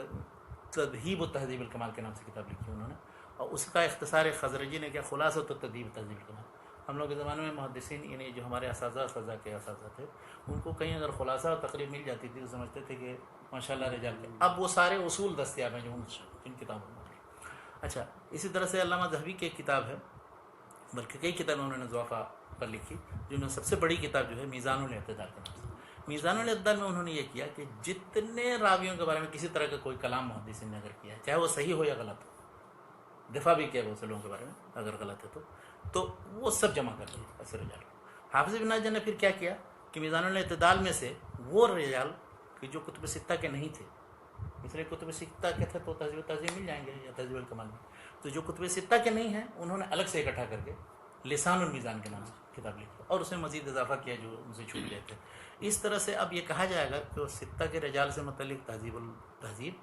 Speaker 1: تذہیب التہذیب الکمال کے نام سے کتاب لکھی انہوں نے، اور اس کا اختصار خضرجی نے کیا، خلاصہ تہذیب التہذیب الکمال. ہم لوگ کے زمانے میں محدثین، یعنی جو ہمارے اساتذہ کے اساتذہ تھے، ان کو کہیں اگر خلاصہ اور تقریب مل جاتی تھی تو سمجھتے تھے کہ ماشاء اللہ رجال کے. اب وہ سارے اصول دستیاب ہیں جو ان کتابوں میں. اچھا، اسی طرح سے علامہ ذہبی کی ایک کتاب ہے، بلکہ کئی کتابیں انہوں نے ضعفاء پر لکھی، جن میں سب سے بڑی کتاب جو ہے میزان الاعتدال کے نام سے. میزان الاعتدال میں انہوں نے یہ کیا کہ جتنے راویوں کے بارے میں کسی طرح کا کوئی کلام محدثین نے اگر کیا ہے، چاہے وہ صحیح ہو یا غلط ہو، دفاع بھی کیا بہت سے لوگوں کے بارے میں اگر غلط ہے تو وہ سب جمع کر دیا ایسے رجال. حافظ ابن حجر نے پھر کیا کیا کہ میزان الاعتدال میں سے وہ رجال کہ جو کتب ستہ کے نہیں تھے، اس لیے کتب ستہ کے تھے تو تہذیب التہذیب مل جائیں گے یا تہذیب الکمال میں، تو جو کتب ستہ کے نہیں ہیں انہوں نے الگ سے اکٹھا کر کے لسان المیزان کے نام سے کتاب لکھی، اور اس میں مزید اضافہ کیا جو ان سے چھوٹ گئے تھے. اس طرح سے اب یہ کہا جائے گا کہ وہ ستہ کے رجال سے متعلق تہذیب التہذیب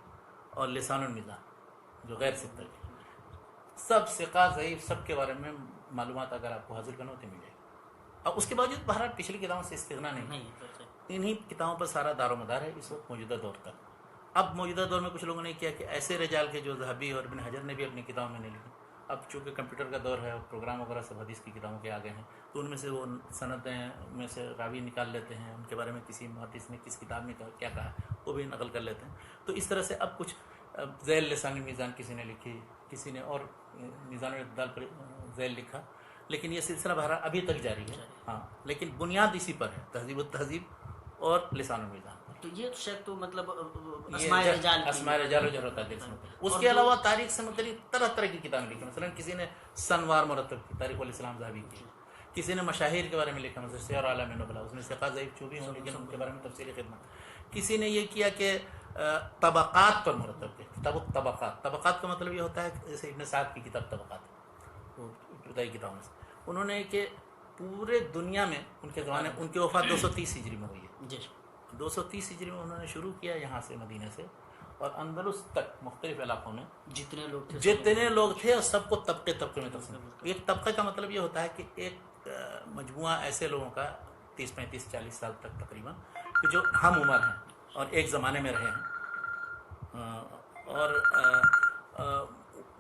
Speaker 1: اور لسان المیزان جو غیر ستہ کے سب ثقہ ضعیف سب کے بارے میں معلومات اگر آپ کو حاصل کرنا ہو تو مل جائے گی. اب اس کے باوجود بہرحال پچھلی کتابوں سے استغنا نہیں، انہی کتابوں پر سارا دار و مدار ہے اس وقت موجودہ دور تک. اب موجودہ دور میں کچھ لوگوں نے کیا کہ ایسے رجال کے جو ذہبی اور ابن حجر نے بھی اپنی کتابوں میں نہیں لکھی. اب چونکہ کمپیوٹر کا دور ہے اور پروگرام وغیرہ سب حدیث کی کتابوں کے آگے ہیں، تو ان میں سے وہ سندیں میں سے راوی نکال لیتے ہیں، ان کے بارے میں کسی محدث نے کس کتاب میں کیا کہا وہ بھی نقل کر لیتے ہیں. تو اس طرح سے اب کچھ ذیل لسان میزان کسی نے لکھی، کسی نے اور میزان الاعتدال پر ذیل لکھا، لیکن یہ سلسلہ بہرحال ابھی تک جاری ہے. ہاں، لیکن بنیاد اسی پر ہے، تہذیب التہذیب اور لسان المیزان.
Speaker 2: تو یہ شاید تو مطلب
Speaker 1: اسماء رجال و جرح و تعدیل سے متعلق. اس کے علاوہ تاریخ سے متعلق طرح طرح کی کتابیں لکھی. مثلا کسی نے سنوار مرتب کی، تاریخ الاسلام ذہبی کی. کسی نے مشاہیر کے بارے میں لکھا، مثلا سیر اعلام نبلا، اس میں ثقہ ضعیف جو بھی ہوں لیکن ان کے بارے میں تفصیلی خدمت. کسی نے یہ کیا کہ طبقات پر مرتب کیا، کتاب الطبقات. طبقات کا مطلب یہ ہوتا ہے جیسے ابن سعد کی کتاب طبقات، وہ ابتدائی کتابوں سے انہوں نے کہ پورے دنیا میں ان کے زمانے، ان کی وفات 230 ہجری میں ہوئی ہے. 230 ہجری میں انہوں نے شروع کیا یہاں سے مدینہ سے، اور اندلس تک مختلف علاقوں میں جتنے لوگ تھے اور سب کو طبقے میں تقسیم. ایک طبقے کا مطلب یہ ہوتا ہے کہ ایک مجموعہ ایسے لوگوں کا 30 35 40 سال تک تقریباً کہ جو ہم عمر ہیں اور ایک زمانے میں رہے ہیں، اور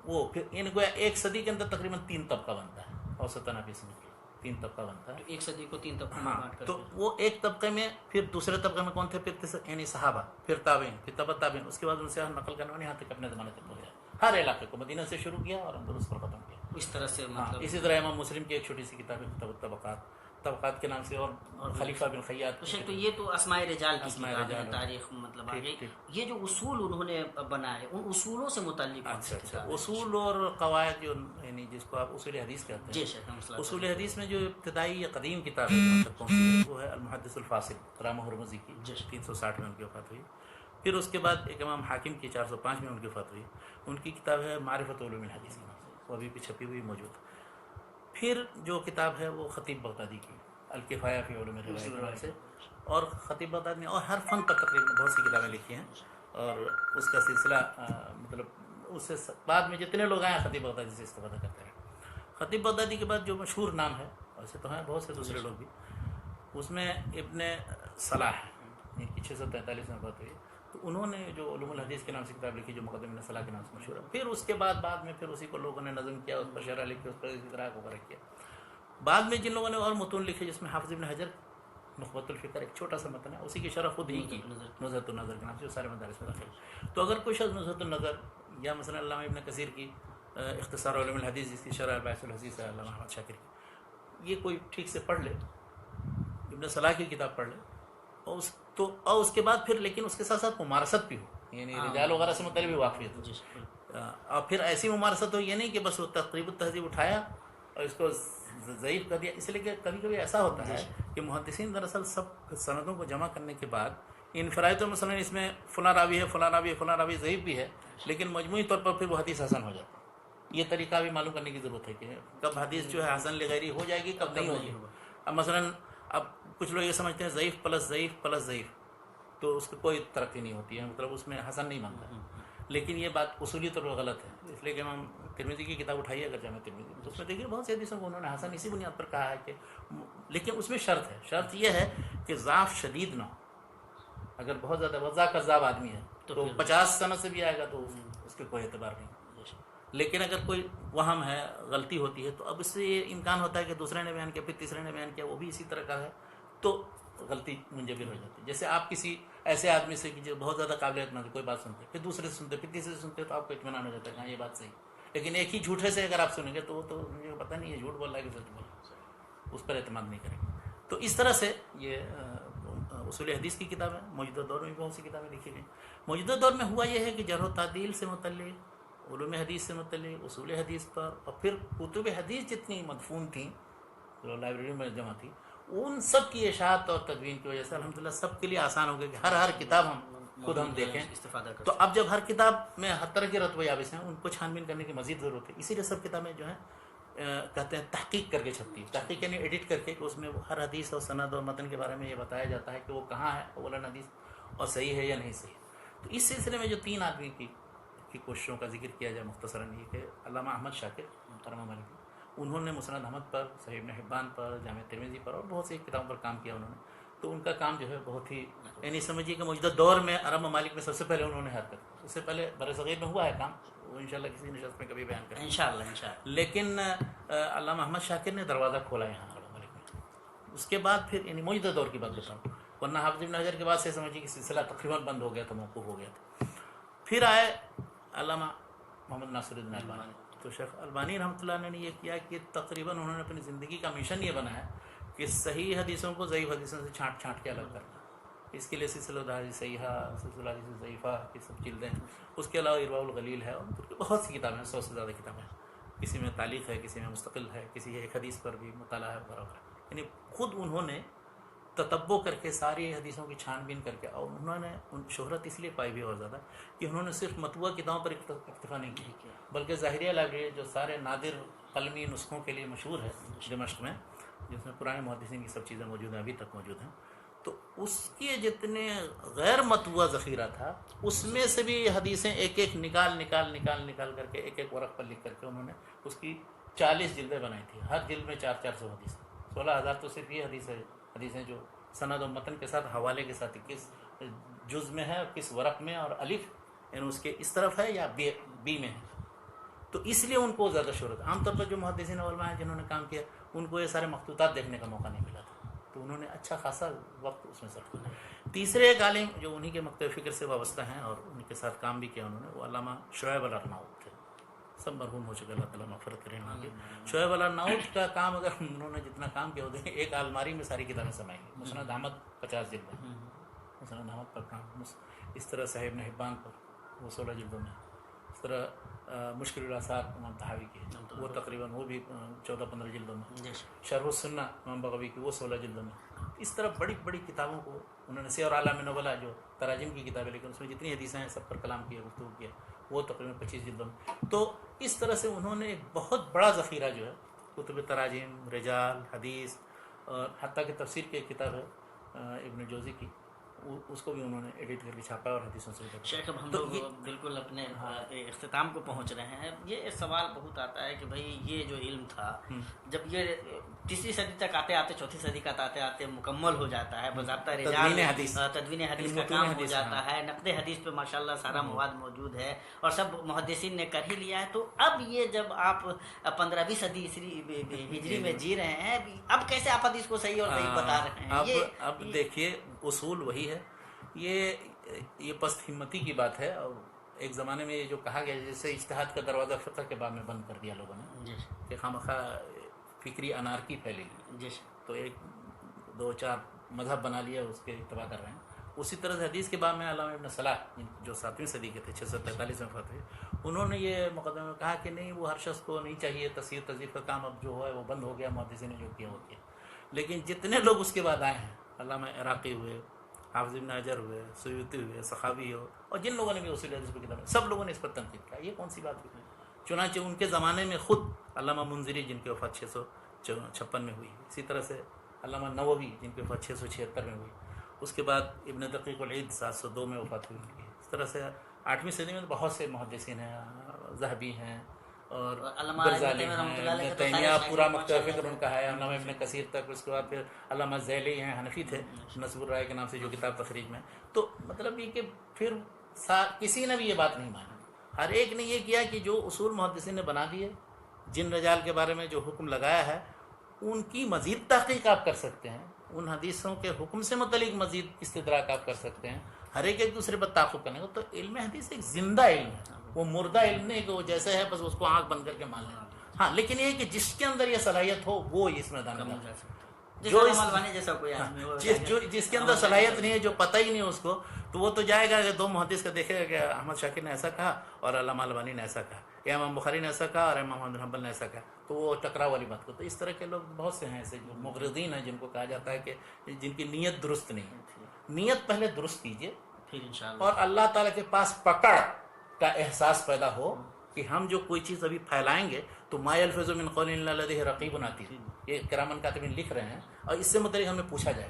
Speaker 1: وہ پھر ان کو ایک صدی کے اندر تقریباً 3 طبقہ بنتا ہے، اوسطاً آپ یہ سمجھ 3 طبقہ بنتا ہے.
Speaker 2: ایک صدی کو 3 طبقہ.
Speaker 1: ہاں، تو وہ ایک طبقے میں، پھر دوسرے طبقے میں کون تھے، پھر یعنی صحابہ، پھر تابعین، پھر تبع تابعین، اس کے بعد ان سے نقل کرنے والے یہاں تک اپنے زمانے تک پہنچ گئے. ہر علاقے کو مدینہ سے شروع کیا اور اندلس پر ختم کیا.
Speaker 2: اس طرح سے
Speaker 1: اسی طرح امام مسلم کی ایک چھوٹی سی کتاب ہے کتاب الطبقات. طبقات کے نام سے، اور خلیفہ بن خیاط.
Speaker 2: تو شیخ تو یہ تو اسماء رجال کی
Speaker 1: اسماء
Speaker 2: کتاب ہے،
Speaker 1: رجال.
Speaker 2: تاریخ مطلب
Speaker 1: ٹھیک،
Speaker 2: آگے
Speaker 1: ٹھیک.
Speaker 2: یہ جو اصول انہوں نے بنائے ان اصولوں سے متعلق کون سی
Speaker 1: اچھا
Speaker 2: کتاب ہے؟
Speaker 1: اصول اور قواعد جو یعنی جس کو آپ اصول حدیث کہتے ہیں.
Speaker 2: جی شیخ مسئلہ
Speaker 1: اصول حدیث میں جو ابتدائی یا قدیم کتاب ہے جو تک پہنچی ہے وہ ہے المحدث الفاصل رامہ ہرمزی کی،
Speaker 2: جی.
Speaker 1: 360 میں ان کی وفات ہوئی. پھر اس کے بعد ایک امام حاکم کی 405 میں ان کی وفات ہوئی، ان کی کتاب ہے معرفت علوم الحدیث کے نام سے، وہ ابھی بھی چھپی ہوئی موجود. پھر جو کتاب ہے وہ خطیب بغدادی کی الکفایہ فی علوم الروایت کے نام سے، اور خطیب بغدادی نے اور ہر فن پر تقریباً بہت سی کتابیں لکھی ہیں، اور اس کا سلسلہ مطلب اس سے بعد میں جتنے لوگ آئے خطیب بغدادی سے استفادہ کرتے ہیں. خطیب بغدادی کے بعد جو مشہور نام ہے، ویسے تو ہیں بہت سے دوسرے لوگ بھی، اس میں ابن صلاح جن کی 643 میں بات ہوئی، تو انہوں نے جو علوم الحدیث کے نام سے کتاب لکھی جو مقدمہ ابن صلاح کے نام سے مشہور ہے. پھر اس کے بعد میں پھر اسی کو لوگوں نے نظم کیا، اس پر شرح لکھی، اس پر اسی طرح کو فرق کیا. بعد میں جن لوگوں نے اور متون لکھے جس میں حافظ ابن حجر نخبۃ الفکر ایک چھوٹا سا متن ہے، اسی کی شرح خود ہی کی نزہۃ النظر کے نام سے، وہ سارے مدارس میں داخل. تو اگر کوئی شخص نزہۃ النظر یا مثلا علامہ ابن کثیر کی اختصار علوم الحدیث جس کی شرح الباعث الحدیث ہے علامہ احمد شاکر کی، یہ کوئی ٹھیک سے پڑھ لے، ابن صلاح کی کتاب پڑھ لے، اور اس کے بعد پھر لیکن اس کے ساتھ ساتھ ممارست بھی ہو، یعنی رجال وغیرہ سے متعلق بھی واقفیت ہو. اور پھر ایسی ممارست ہو، یہ نہیں کہ بس وہ تقریب التہذیب اٹھایا اور اس کو ضعیف کر دیا. اس لیے کہ کبھی کبھی ایسا ہوتا ہے کہ محدثین دراصل سب سندوں کو جمع کرنے کے بعد انفرادی طور مثلا اس میں فلاں راوی ہے، فلاں راوی ہے، فلاں راوی ضعیف بھی ہے، لیکن مجموعی طور پر پھر وہ حدیث حسن ہو جاتا ہے. یہ طریقہ بھی معلوم کرنے کی ضرورت ہے کہ کب حدیث جو ہے حسن لغیری ہو جائے گی، کب نہیں ہوگی. اب مثلا کچھ لوگ یہ سمجھتے ہیں ضعیف پلس ضعیف پلس ضعیف، تو اس کی کوئی ترقی نہیں ہوتی ہے، مطلب اس میں حسن نہیں بنتا ہے. لیکن یہ بات اصولی طور پر غلط ہے. اس لیے کہ ہم ترمذی کی کتاب اٹھائیے اگر جامع ترمذی، تو اس میں دیکھیے بہت سی حدیثوں کو انہوں نے حسن اسی بنیاد پر کہا ہے کہ، لیکن اس میں شرط ہے، شرط یہ ہے کہ ضعف شدید نہ ہو. اگر بہت زیادہ وضع کذاب آدمی ہے تو 50 سنت سے بھی آئے گا تو اس کے کوئی اعتبار نہیں. لیکن اگر کوئی وہم ہے، غلطی ہوتی ہے، تو اب اس سے یہ امکان ہوتا ہے کہ دوسرے نے بیان کیا، پھر تیسرے نے بیان کیا، وہ بھی اسی طرح کا ہے، تو غلطی منجبر ہو جاتی ہے. جیسے آپ کسی ایسے آدمی سے جو بہت زیادہ قابل اعتماد ہے کوئی بات سنتے، پھر دوسرے سے سنتے، پھر تیسرے سے سنتے، تو آپ کو اطمینان ہو جاتا ہے کہ ہاں یہ بات صحیح. لیکن ایک ہی جھوٹے سے اگر آپ سنیں گے تو وہ تو مجھے پتہ نہیں یہ جھوٹ بول رہا ہے کہ سچ بول رہا ہے، اس پر اعتماد نہیں کریں گے. تو اس طرح سے یہ اصول حدیث کی کتاب ہے. موجودہ دور میں بھی بہت سی کتابیں لکھی گئیں. موجودہ دور میں ہوا یہ ہے کہ جرح و تعدیل سے متعلق، علوم حدیث سے متعلق، اصول حدیث پر، اور پھر کتب حدیث جتنی مدفون تھیں جو لائبریری میں جمع تھی، ان سب کی اشاعت اور تدوین کی وجہ سے الحمدللہ سب کے لیے آسان ہو گیا کہ ہر کتاب خود ہم دیکھیں
Speaker 2: استفادہ کر.
Speaker 1: تو اب جب ہر کتاب میں ہر طرح کے رتبہ یابس ہیں، ان کو چھان بین کرنے کی مزید ضرورت ہے. اسی لیے سب کتابیں جو ہیں کہتے ہیں تحقیق کر کے چھپتی ہے. تحقیق یعنی ایڈٹ کر کے کہ اس میں ہر حدیث اور سند اور متن کے بارے میں یہ بتایا جاتا ہے کہ وہ کہاں ہے اولاً حدیث، اور صحیح ہے یا نہیں صحیح. تو اس سلسلے میں جو 3 آدمی کی کوششوں کا ذکر کیا جائے مختصراً، یہ کہ علامہ احمد شاکر محترمہ مالکی، انہوں نے مسند احمد پر، صحیح ابن حبان پر، جامع ترمذی پر اور بہت سی کتابوں پر کام کیا انہوں نے. تو ان کا کام جو ہے بہت ہی، یعنی سمجھیے کہ موجودہ دور میں عرب ممالک میں سب سے پہلے انہوں نے حرکت، اس سے پہلے برصغیر میں ہوا ہے کام، وہ انشاءاللہ کسی نشست میں کبھی بیان کریں گے
Speaker 2: انشاءاللہ.
Speaker 1: لیکن علامہ احمد شاکر نے دروازہ کھولا یہاں عرب ممالک میں. اس کے بعد پھر یعنی موجودہ دور کی بات بتاؤں، ورنہ حافظ ابن حجر کے بعد سے سمجھیے کہ سلسلہ تقریباً بند ہو گیا تھا، موقوف ہو گیا تھا. پھر آئے علامہ محمد ناصر الدین البانی. تو شیخ البانی رحمۃ اللہ نے یہ کیا کہ تقریباً انہوں نے اپنی زندگی کا مشن یہ بنایا کہ صحیح حدیثوں کو ضعیف حدیثوں سے چھانٹ کے الگ کرنا. اس کے لیے سلسلہ حدیث صحیحہ، سلسلہ حدیث ضعیفہ کی سب جلدیں، اس کے علاوہ ارواء الغلیل ہے، اور بہت سی کتابیں ہیں، 100 سے زیادہ کتابیں ہیں. کسی میں تعلیق ہے، کسی میں مستقل ہے، کسی ایک حدیث پر بھی مطالعہ ہے وغیرہ وغیرہ. یعنی خود انہوں نے تتبع کر کے ساری حدیثوں کی چھان بین کر کے، اور انہوں نے شہرت اس لیے پائی بھی اور زیادہ کہ انہوں نے صرف مطبوعہ کتابوں پر اکتفا نہیں کی، بلکہ ظاہریہ لائبریری جو سارے نادر قلمی نسخوں کے لیے مشہور ہے دمشق میں، جس میں پرانے محدثین کی سب چیزیں موجود ہیں، ابھی تک موجود ہیں، تو اس کے جتنے غیر مطبوعہ ذخیرہ تھا اس میں سے بھی حدیثیں ایک ایک نکال کر کے ایک ورق پر لکھ کر کے انہوں نے اس کی 40 جلدیں بنائی تھی. ہر جلد میں 400 حدیث، 16,000 تو صرف یہ حدیثیں جو سند و متن کے ساتھ حوالے کے ساتھ کس جز میں ہے، کس ورق میں، اور الف یعنی اس کے اس طرف ہے یا بی میں ہے. تو اس لیے ان کو زیادہ شہرت. عام طور پر جو محدثین علماء ہیں جنہوں نے کام کیا ان کو یہ سارے مخطوطات دیکھنے کا موقع نہیں ملا تھا، تو انہوں نے اچھا خاصا وقت اس میں صرف کیا. تیسرے ایک عالم جو انہی کے مکتب فکر سے وابستہ ہیں اور ان کے ساتھ کام بھی کیا انہوں نے، وہ علامہ شعیب الارناؤط تھے. سب مرحوم ہو چکے، اللہ تعالیٰ مغفرت کریں ان کی۔ شعیب الارناؤٹ کا کام اگر انہوں نے جتنا کام کیا ہوتے ہیں، ایک الماری میں ساری کتابیں سمائیں گی۔ مسند احمد 50 جلد ہے، مسند احمد پر کام، اس طرح صحیح ابن حبان پر وہ 16 جلدوں میں، اس طرح مشکل الاثار امام طحاوی کی وہ تقریباً وہ بھی 14-15 جلدوں میں، شرح السنہ امام بغوی کی وہ 16 جلدوں میں۔ اس طرح بڑی بڑی کتابوں کو انہوں نے، سیر اعلام نبلا جو تراجم کی کتاب ہے لیکن اس میں جتنی حدیثیں ہیں سب پر کلام کیا، گفتگو کیا، وہ تقریباً 25 جلدوں میں۔ تو اس طرح سے انہوں نے ایک بہت بڑا ذخیرہ جو ہے کتب تراجم، رجال، حدیث، اور حتیٰ کہ تفسیر کی ایک کتاب ہے ابن جوزی کی، اس کو بھی انہوں نے ایڈٹ کر کے چھاپا اور حدیثوں سے۔
Speaker 2: شیخ اب ہم لوگ بالکل اپنے اختتام کو پہنچ رہے ہیں۔ یہ ایک سوال بہت آتا ہے کہ بھائی یہ جو علم تھا جب یہ 3 صدی تک آتے آتے 4 صدی کا آتے آتے مکمل ہو جاتا ہے، باضابطہ رجال تدوین حدیث کا کام ہو جاتا ہے، نقد حدیث پہ ماشاءاللہ سارا مواد موجود ہے اور سب محدثین نے کر ہی لیا ہے، تو اب یہ جب آپ 15ویں صدی ہجری میں جی رہے ہیں، اب کیسے آپ حدیث کو صحیح اور صحیح بتا رہے ہیں؟
Speaker 1: اب دیکھیے اصول وہی ہے، یہ پست ہمتی کی بات ہے۔ اور ایک زمانے میں یہ جو کہا گیا جیسے اجتہاد کا دروازہ فقہ کے باب میں بند کر دیا لوگوں نے کہ خامخواہ فکری انارکی پھیلے گی، تو 1-2-4 مذہب بنا لیا، اس کے اتباع کر رہے ہیں۔ اسی طرح سے حدیث کے باب میں علامہ ابن صلاح جو 7ویں صدی کے تھے، 643 میں وفات ہوئے، انہوں نے یہ مقدمے میں کہا کہ نہیں، وہ ہر شخص کو نہیں چاہیے، تصحیح تذیف کا کام اب جو ہے وہ بند ہو گیا، محدثین نے جو کیا وہ کیا۔ لیکن جتنے لوگ اس کے بعد آئے ہیں، علامہ عراقی ہوئے، حافظ ابن حجر ہوئے، سیوطی ہوئے، سخاوی ہو، اور جن لوگوں نے بھی اصول حدیث کی کتابیں، سب لوگوں نے اس پر تنقید کیا، یہ کون سی بات ہوئی؟ چنانچہ ان کے زمانے میں خود علامہ منذری جن کی وفات 656 میں ہوئی، اسی طرح سے علامہ نووی جن کی وفات 676 میں ہوئی، اس کے بعد ابن دقیق العید 702 میں وفات ہوئی ان کی۔ اس طرح سے 8ویں صدی میں بہت سے محدثین ہیں، ذہبی ہیں اور غزالی ہیں، ابن تیمیہ پورا مختلف فکر ان کا ہے، علامہ ابن کثیر تک، اس کے بعد پھر علامہ ذیلی ہیں، حنفی تھے، نصب الرائے کے نام سے جو کتاب تخریج میں۔ تو مطلب یہ کہ پھر کسی نے بھی یہ بات نہیں مانی، ہر ایک نے یہ کیا کہ جو اصول محدثین نے بنا دیے، جن رجال کے بارے میں جو حکم لگایا ہے ان کی مزید تحقیق آپ کر سکتے ہیں، ان حدیثوں کے حکم سے متعلق مزید استدراک آپ کر سکتے ہیں، ہر ایک دوسرے پر تعاقب کرنے کو۔ تو علم حدیث ایک زندہ علم ہے، وہ مردہ علم نہیں کہ وہ جیسے ہے بس اس کو آنکھ بند کر کے مان لیں۔ ہاں، لیکن یہ کہ جس کے اندر یہ صلاحیت ہو وہ اس میدان میں جا سکتا ہے، جس کے اندر صلاحیت نہیں ہے، جو پتہ ہی نہیں اس کو، تو وہ تو جائے گا کہ 2 محدث کا دیکھے گا کہ احمد شاکر نے ایسا کہا اور علامہ البانی نے ایسا کہا، یا امام بخاری نے ایسا کہا اور امام احمد بن حنبل نے ایسا کہا، تو وہ ٹکراؤ والی بات کو۔ تو اس طرح کے لوگ بہت سے ہیں ایسے جو مغرضین ہیں، جن کو کہا جاتا ہے کہ جن کی نیت درست نہیں ہے۔ نیت پہلے درست کیجئے،
Speaker 2: پھر انشاءاللہ، اور
Speaker 1: اللہ تعالیٰ کے پاس پکڑ کا احساس پیدا ہو کہ ہم جو کوئی چیز ابھی پھیلائیں گے تو ما یلفظ من قول الا لدیہ رقیب عتید، یہ کرامن کاتبین لکھ رہے ہیں، اور اس سے متعلق ہمیں پوچھا جائے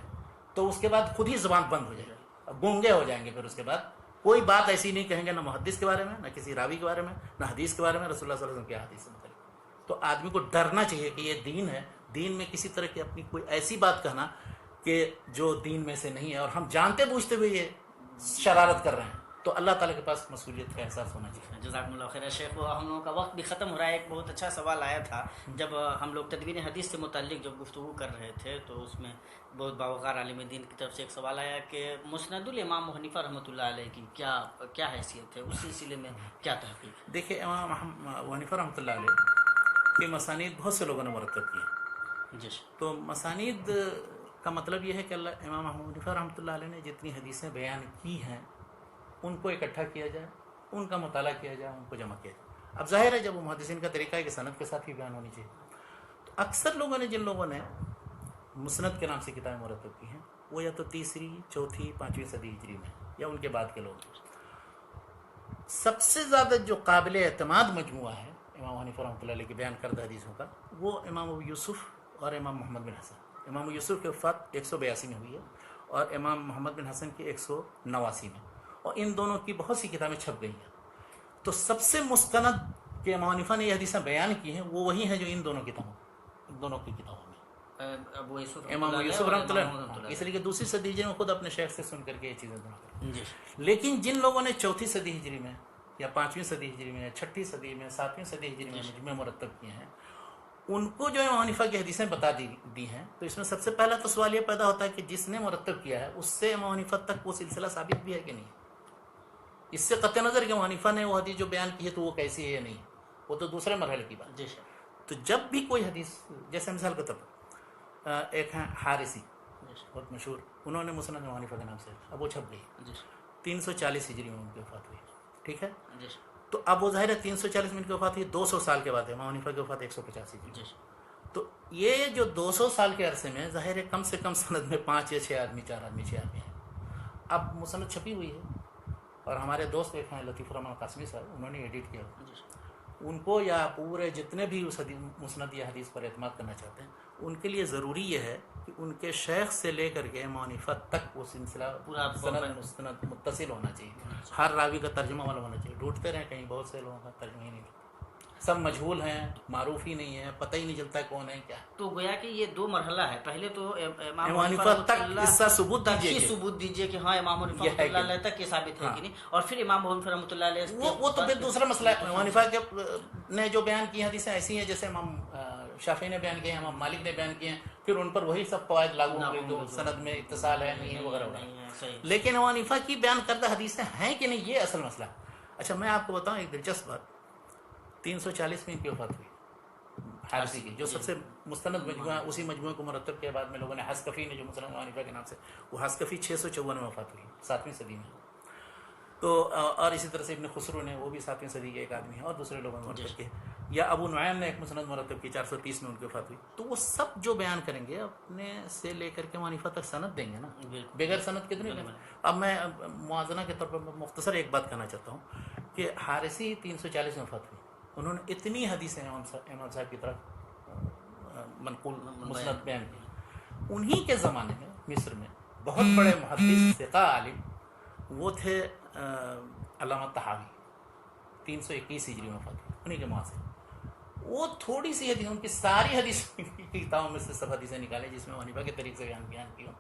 Speaker 1: تو اس کے بعد خود ہی زبان بند ہو جائے گی، گونگے ہو جائیں گے، پھر اس کے بعد کوئی بات ایسی نہیں کہیں گے، نہ محدث کے بارے میں، نہ کسی راوی کے بارے میں، نہ حدیث کے بارے میں، رسول اللہ صلی اللہ علیہ وسلم کی حدیث سے متعلق۔ تو آدمی کو ڈرنا چاہیے کہ یہ دین ہے، دین میں کسی طرح کی اپنی کوئی ایسی بات کہنا کہ جو دین میں سے نہیں ہے، اور ہم جانتے بوجھتے ہوئے یہ شرارت کر رہے ہیں، تو اللہ تعالیٰ کے پاس مسئولیت کا احساس ہونا چاہیے۔
Speaker 2: جزاکم اللہ خیر شیخ، ہم لوگوں کا وقت بھی ختم ہو رہا ہے۔ ایک بہت اچھا سوال آیا تھا جب ہم لوگ تدوین حدیث سے متعلق جب گفتگو کر رہے تھے، تو اس میں بہت باوقار عالم دین کی طرف سے ایک سوال آیا کہ مسند الامام حنیفہ رحمۃ اللہ علیہ کی کیا حیثیت ہے، اس سلسلے میں کیا تحقیق ہے؟
Speaker 1: دیکھیے، امام حنیفہ رحمۃ اللہ علیہ کی مسانید بہت سے لوگوں نے مرتب کی،
Speaker 2: جی،
Speaker 1: تو مسانید کا مطلب یہ ہے کہ امام حنیفہ رحمۃ اللہ علیہ نے جتنی حدیثیں بیان کی ہیں ان کو اکٹھا کیا جائے، ان کا مطالعہ کیا جائے، ان کو جمع کیا جائے۔ اب ظاہر ہے جب وہ محدثین کا طریقہ ہے کہ سند کے ساتھ ہی بیان ہونی چاہیے، تو اکثر لوگوں نے، جن لوگوں نے مسند کے نام سے کتابیں مرتب کی ہیں، وہ یا تو 3ری، 4تھی، 5ویں صدی ہجری میں، یا ان کے بعد کے لوگ۔ سب سے زیادہ جو قابل اعتماد مجموعہ ہے امام حنیفہ رحمۃ اللہ علیہ کے بیان کردہ حدیثوں کا، وہ امام ابو یوسف اور امام محمد بن حسن۔ امام یوسف کی وفات 182 میں ہوئی ہے، اور امام محمد بن حسن کی 189 میں، اور ان دونوں کی بہت سی کتابیں چھپ گئی ہیں۔ تو سب سے مستند کہ امام حنیفہ نے یہ حدیثیں بیان کی ہیں، وہ وہی ہیں جو ان دونوں کی کتابوں میں، امام یوسف رحمۃ اللہ، اس لیے کہ 2ری صدی ہجری میں خود اپنے شیخ سے سن کر کے یہ چیزیں بنا۔ لیکن جن لوگوں نے 4تھی صدی ہجری میں، یا 5ویں صدی ہجری میں، یا 6ٹھی صدی میں، 7ویں صدی ہجری میں مجموعے مرتب کیے ہیں، ان کو جو امام حنیفہ کی حدیثیں بتا دی ہیں، تو اس میں سب سے پہلا تو سوال یہ پیدا ہوتا ہے کہ جس نے مرتب کیا ہے اس سے امام حنیفہ تک وہ سلسلہ ثابت بھی ہے کہ نہیں۔ اس سے قطع نظر کہ امام حنیفہ نے وہ حدیث جو بیان کی ہے تو وہ کیسی ہے یا نہیں، وہ تو دوسرے مرحلے کی بات.
Speaker 2: جی سر.
Speaker 1: تو جب بھی کوئی حدیث، جیسے مثال کے طور پر ایک ہیں حارثی بہت مشہور، انہوں نے مسند امام حنیفہ کے نام سے، اب وہ چھپ گئی 340 ہجری میں ان کی وفات ہوئی. ٹھیک ہے. تو اب وہ ظاہر ہے 340 میں ان کی وفات ہوئی، 200 سال کے بعد ہے. امام حنیفہ کی وفات 185 ہجری. تو یہ جو 200 سال کے عرصے میں ظاہر ہے کم سے کم سند میں 5 یا 6 آدمی، 4 آدمی، 6 آدمی ہیں. اب مسند چھپی ہوئی ہے اور ہمارے دوست ایک ہیں لطیف الرحمان قاسمی صاحب، انہوں نے ایڈٹ کیا. ان کو یا پورے جتنے بھی اس مسند یا حدیث پر اعتماد کرنا چاہتے ہیں، ان کے لیے ضروری یہ ہے کہ ان کے شیخ سے لے کر کے امام حنیفہ تک وہ سلسلہ پورا سند متصل ہونا چاہیے. ہر راوی کا ترجمہ والا ہونا چاہیے. ڈھونڈتے رہیں کہیں بہت سے لوگوں کا ترجمہ ہی نہیں ملتا، سب مجہول ہیں، معروف ہی نہیں ہے، پتہ ہی نہیں چلتا ہے کون ہے کیا.
Speaker 2: تو گویا کہ یہ دو مرحلہ ہے. پہلے تو
Speaker 1: امام حنیفہ تک اس کا ثبوت
Speaker 2: دیجیے کہ ہاں امام حنیفہ رحمۃ اللہ علیہ تک یہ ثابت ہے کہ نہیں، اور پھر امام حنیفہ رحمۃ اللہ علیہ
Speaker 1: وہ تو پھر دوسرا مسئلہ ہے. امام حنیفہ کے نے جو بیان کی حدیثیں ایسی ہیں جیسے امام شافعی نے بیان کیے ہیں، امام مالک نے بیان کیے ہیں، پھر ان پر وہی سب قواعد لاگو ہوں گے جو سند میں اتصال ہے نہیں ہے وغیرہ وغیرہ. لیکن امام حنیفہ کی بیان کردہ حدیثیں ہیں کہ نہیں، یہ اصل مسئلہ ہے. اچھا میں آپ کو بتاؤں ایک دلچسپ بات. 340 میں ان کی وفات ہوئی حارثی کی، جو سب سے مستند مجموعہ، اسی مجموعے کو مرتب کے بعد میں لوگوں نے حسکفی نے جو مسند امام حنیفہ کے نام سے، وہ حسکفی 654 میں وفات ہوئی 7ویں صدی میں. تو اور اسی طرح سے ابن خسرو نے، وہ بھی 7ویں صدی کے ایک آدمی ہیں، اور دوسرے لوگوں نے مرتب کیے. یا ابو نعیم نے ایک مسند مرتب کی 430 میں ان کی وفات ہوئی. تو وہ سب جو بیان کریں گے اپنے سے لے کر کے امام حنیفہ تک سند دیں گے نا، بغیر سند کتنے دیں. اب میں موازنہ کے طور پر مختصر ایک بات کہنا چاہتا ہوں کہ حارثی 340 میں وفات ہوئی. انہوں نے اتنی حدیثیں امام صاحب کی طرف منقول مسند بیان کی. انہی کے زمانے میں مصر میں بہت بڑے محدث ثقہ عالم وہ تھے علامہ طحاوی، 321 ہجری میں وفات ہوئی. انہی کے معاصر وہ تھوڑی سی حدیث، ان کی ساری حدیث کی کتابوں میں سے سب حدیثیں نکالیں جس میں حنیفہ کے طریقے سے بیان کی ہوں،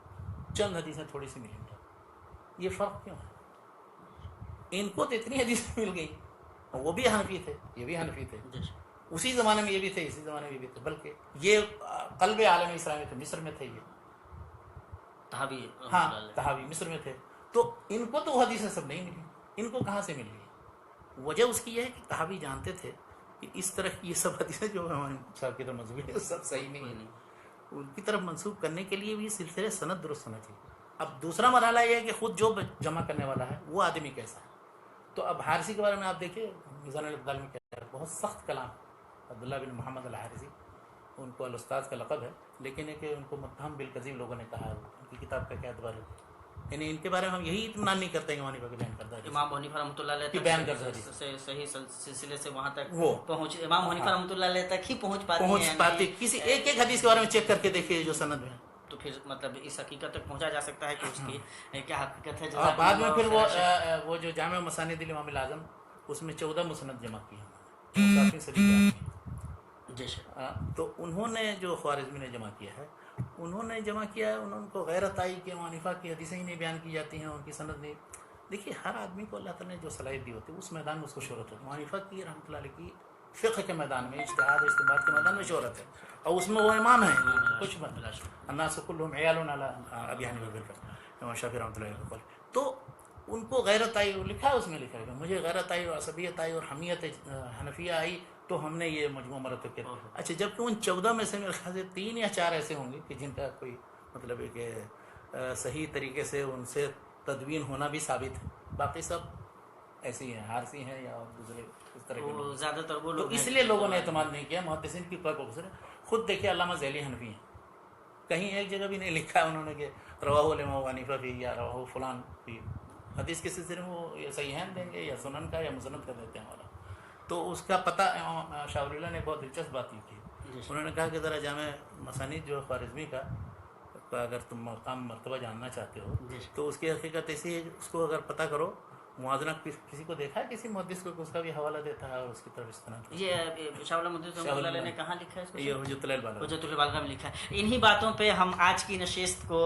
Speaker 1: چند حدیثیں تھوڑی سی ملیں گی. یہ فرق کیوں ہے؟ ان کو تو اتنی حدیثیں مل گئی، وہ بھی حنفی تھے، یہ بھی حنفی تھے، اسی زمانے میں یہ بھی تھے، اسی زمانے میں یہ بھی تھے، بلکہ یہ قلب عالم اسلامی تھے، مصر میں تھے یہ
Speaker 2: طحاوی.
Speaker 1: ہاں طحاوی مصر میں تھے. تو ان کو تو وہ حدیثیں سب نہیں ملی، ان کو کہاں سے مل گئی؟ وجہ اس کی یہ ہے کہ طحاوی جانتے تھے کہ اس طرح کی یہ سب حدیثیں جو ہمارے صاحب کی طرف منسوب ہے سب صحیح نہیں ہے. ان کی طرف منسوب کرنے کے لیے بھی سلسلے سند درست ہونا چاہیے. اب دوسرا مرحلہ یہ ہے کہ خود جو جمع کرنے والا ہے وہ آدمی کیسا ہے. تو اب حارثی کے بارے میں آپ دیکھیے میزان الابدال میں کیا ہے، بہت سخت کلام. عبداللہ بن محمد الحارثی ان کو الاستاذ کا لقب ہے، لیکن ہے کہ ان کو متہم بالکذب لوگوں نے کہا. ان کی کتاب کا کیا اعتبار ہے؟ یعنی ان کے بارے میں ہم یہی اطمینان نہیں کرتے کہ امام حنیفہ کے بیان کردہ حدیث،
Speaker 2: امام حنیفہ رحمۃ اللہ علیہ تک
Speaker 1: بیان کردہ حدیث
Speaker 2: سے صحیح سلسلے سے وہاں تک پہنچ، امام حنیفہ رحمۃ اللہ علیہ تک ہی پہنچ پاتی.
Speaker 1: کسی ایک حدیث کے بارے میں چیک کر کے دیکھیے جو سند میں،
Speaker 2: تو پھر مطلب اس حقیقت تک پہنچا جا سکتا ہے کہ اس کی کیا حقیقت ہے.
Speaker 1: بعد میں پھر وہ جو جامع مسانید الامام الاعظم، اس میں 14 مسند جمع کیے ہیں 7ویں صدی کے. تو انہوں نے جو خوارزمی نے جمع کیا ہے، انہوں نے جمع کیا ہے، انہوں کو غیرت آئی کہ امام حنیفہ کی حدیثیں ہی نہیں بیان کی جاتی ہیں، ان کی سند نہیں. دیکھیے ہر آدمی کو اللہ تعالیٰ نے جو صلاحیت دی ہوتی ہے اس میدان میں اس کو شہرت ہوتی ہے. امام حنیفہ کی رحمۃ اللہ علیہ کی فقہ کے میدان میں، اجتہاد و استنباط کے میدان میں شہرت ہے، اور اس میں وہ امام ہیں. کچھ الناس کلھم عیال علی ابی حنیفہ، امام شافعی رحمۃ اللہ علیہ. تو ان کو غیرت آئی، لکھا ہے اس میں، لکھا ہے مجھے غیرت آئی اور عصبیت آئی اور حمیت حنفیہ آئی، تو ہم نے یہ مجموعہ مرتب کیا. اچھا جبکہ ان 14 میں سے میرے خیال سے 3 یا 4 ایسے ہوں گے کہ جن کا کوئی مطلب ہے کہ صحیح طریقے سے ان سے تدوین ہونا بھی ثابت ہے، باقی سب ایسی ہیں، حارثی ہیں یا دوسرے اس طرح کے
Speaker 2: زیادہ تر وہ
Speaker 1: لوگ. اس لیے لوگوں نے اعتماد نہیں کیا. محدثین کی خود دیکھیے علامہ ذیلی حنفی ہیں، کہیں ایک جگہ بھی نہیں لکھا ہے انہوں نے کہ رواہ امام حنیفہ بھی یا رواہ فلان بھی. حدیث کے سلسلے میں وہ یا صحیحین دیں گے یا سنن کا یا مسند کا دیتے ہیں والا. تو اس کا پتہ امام شاہ ولی اللہ نے بہت دلچسپ بات لکھی. انہوں نے کہا کہ ذرا جامع مسانید جو خوارزمی کا اگر تم مقام مرتبہ جاننا چاہتے ہو تو اس کی حقیقت ایسی ہے، اس کو اگر پتہ کرو، موازنہ کسی کو دیکھا ہے کسی محدث کو اس کا بھی حوالہ دیتا ہے اور اس کی طرف استناد.
Speaker 2: یہ شاہ محدث رحمۃ اللہ علیہ نے کہاں لکھا ہے اس کو؟
Speaker 1: یہ حجۃ البالغہ
Speaker 2: میں لکھا ہے. انہی باتوں پہ ہم آج کی نشست کو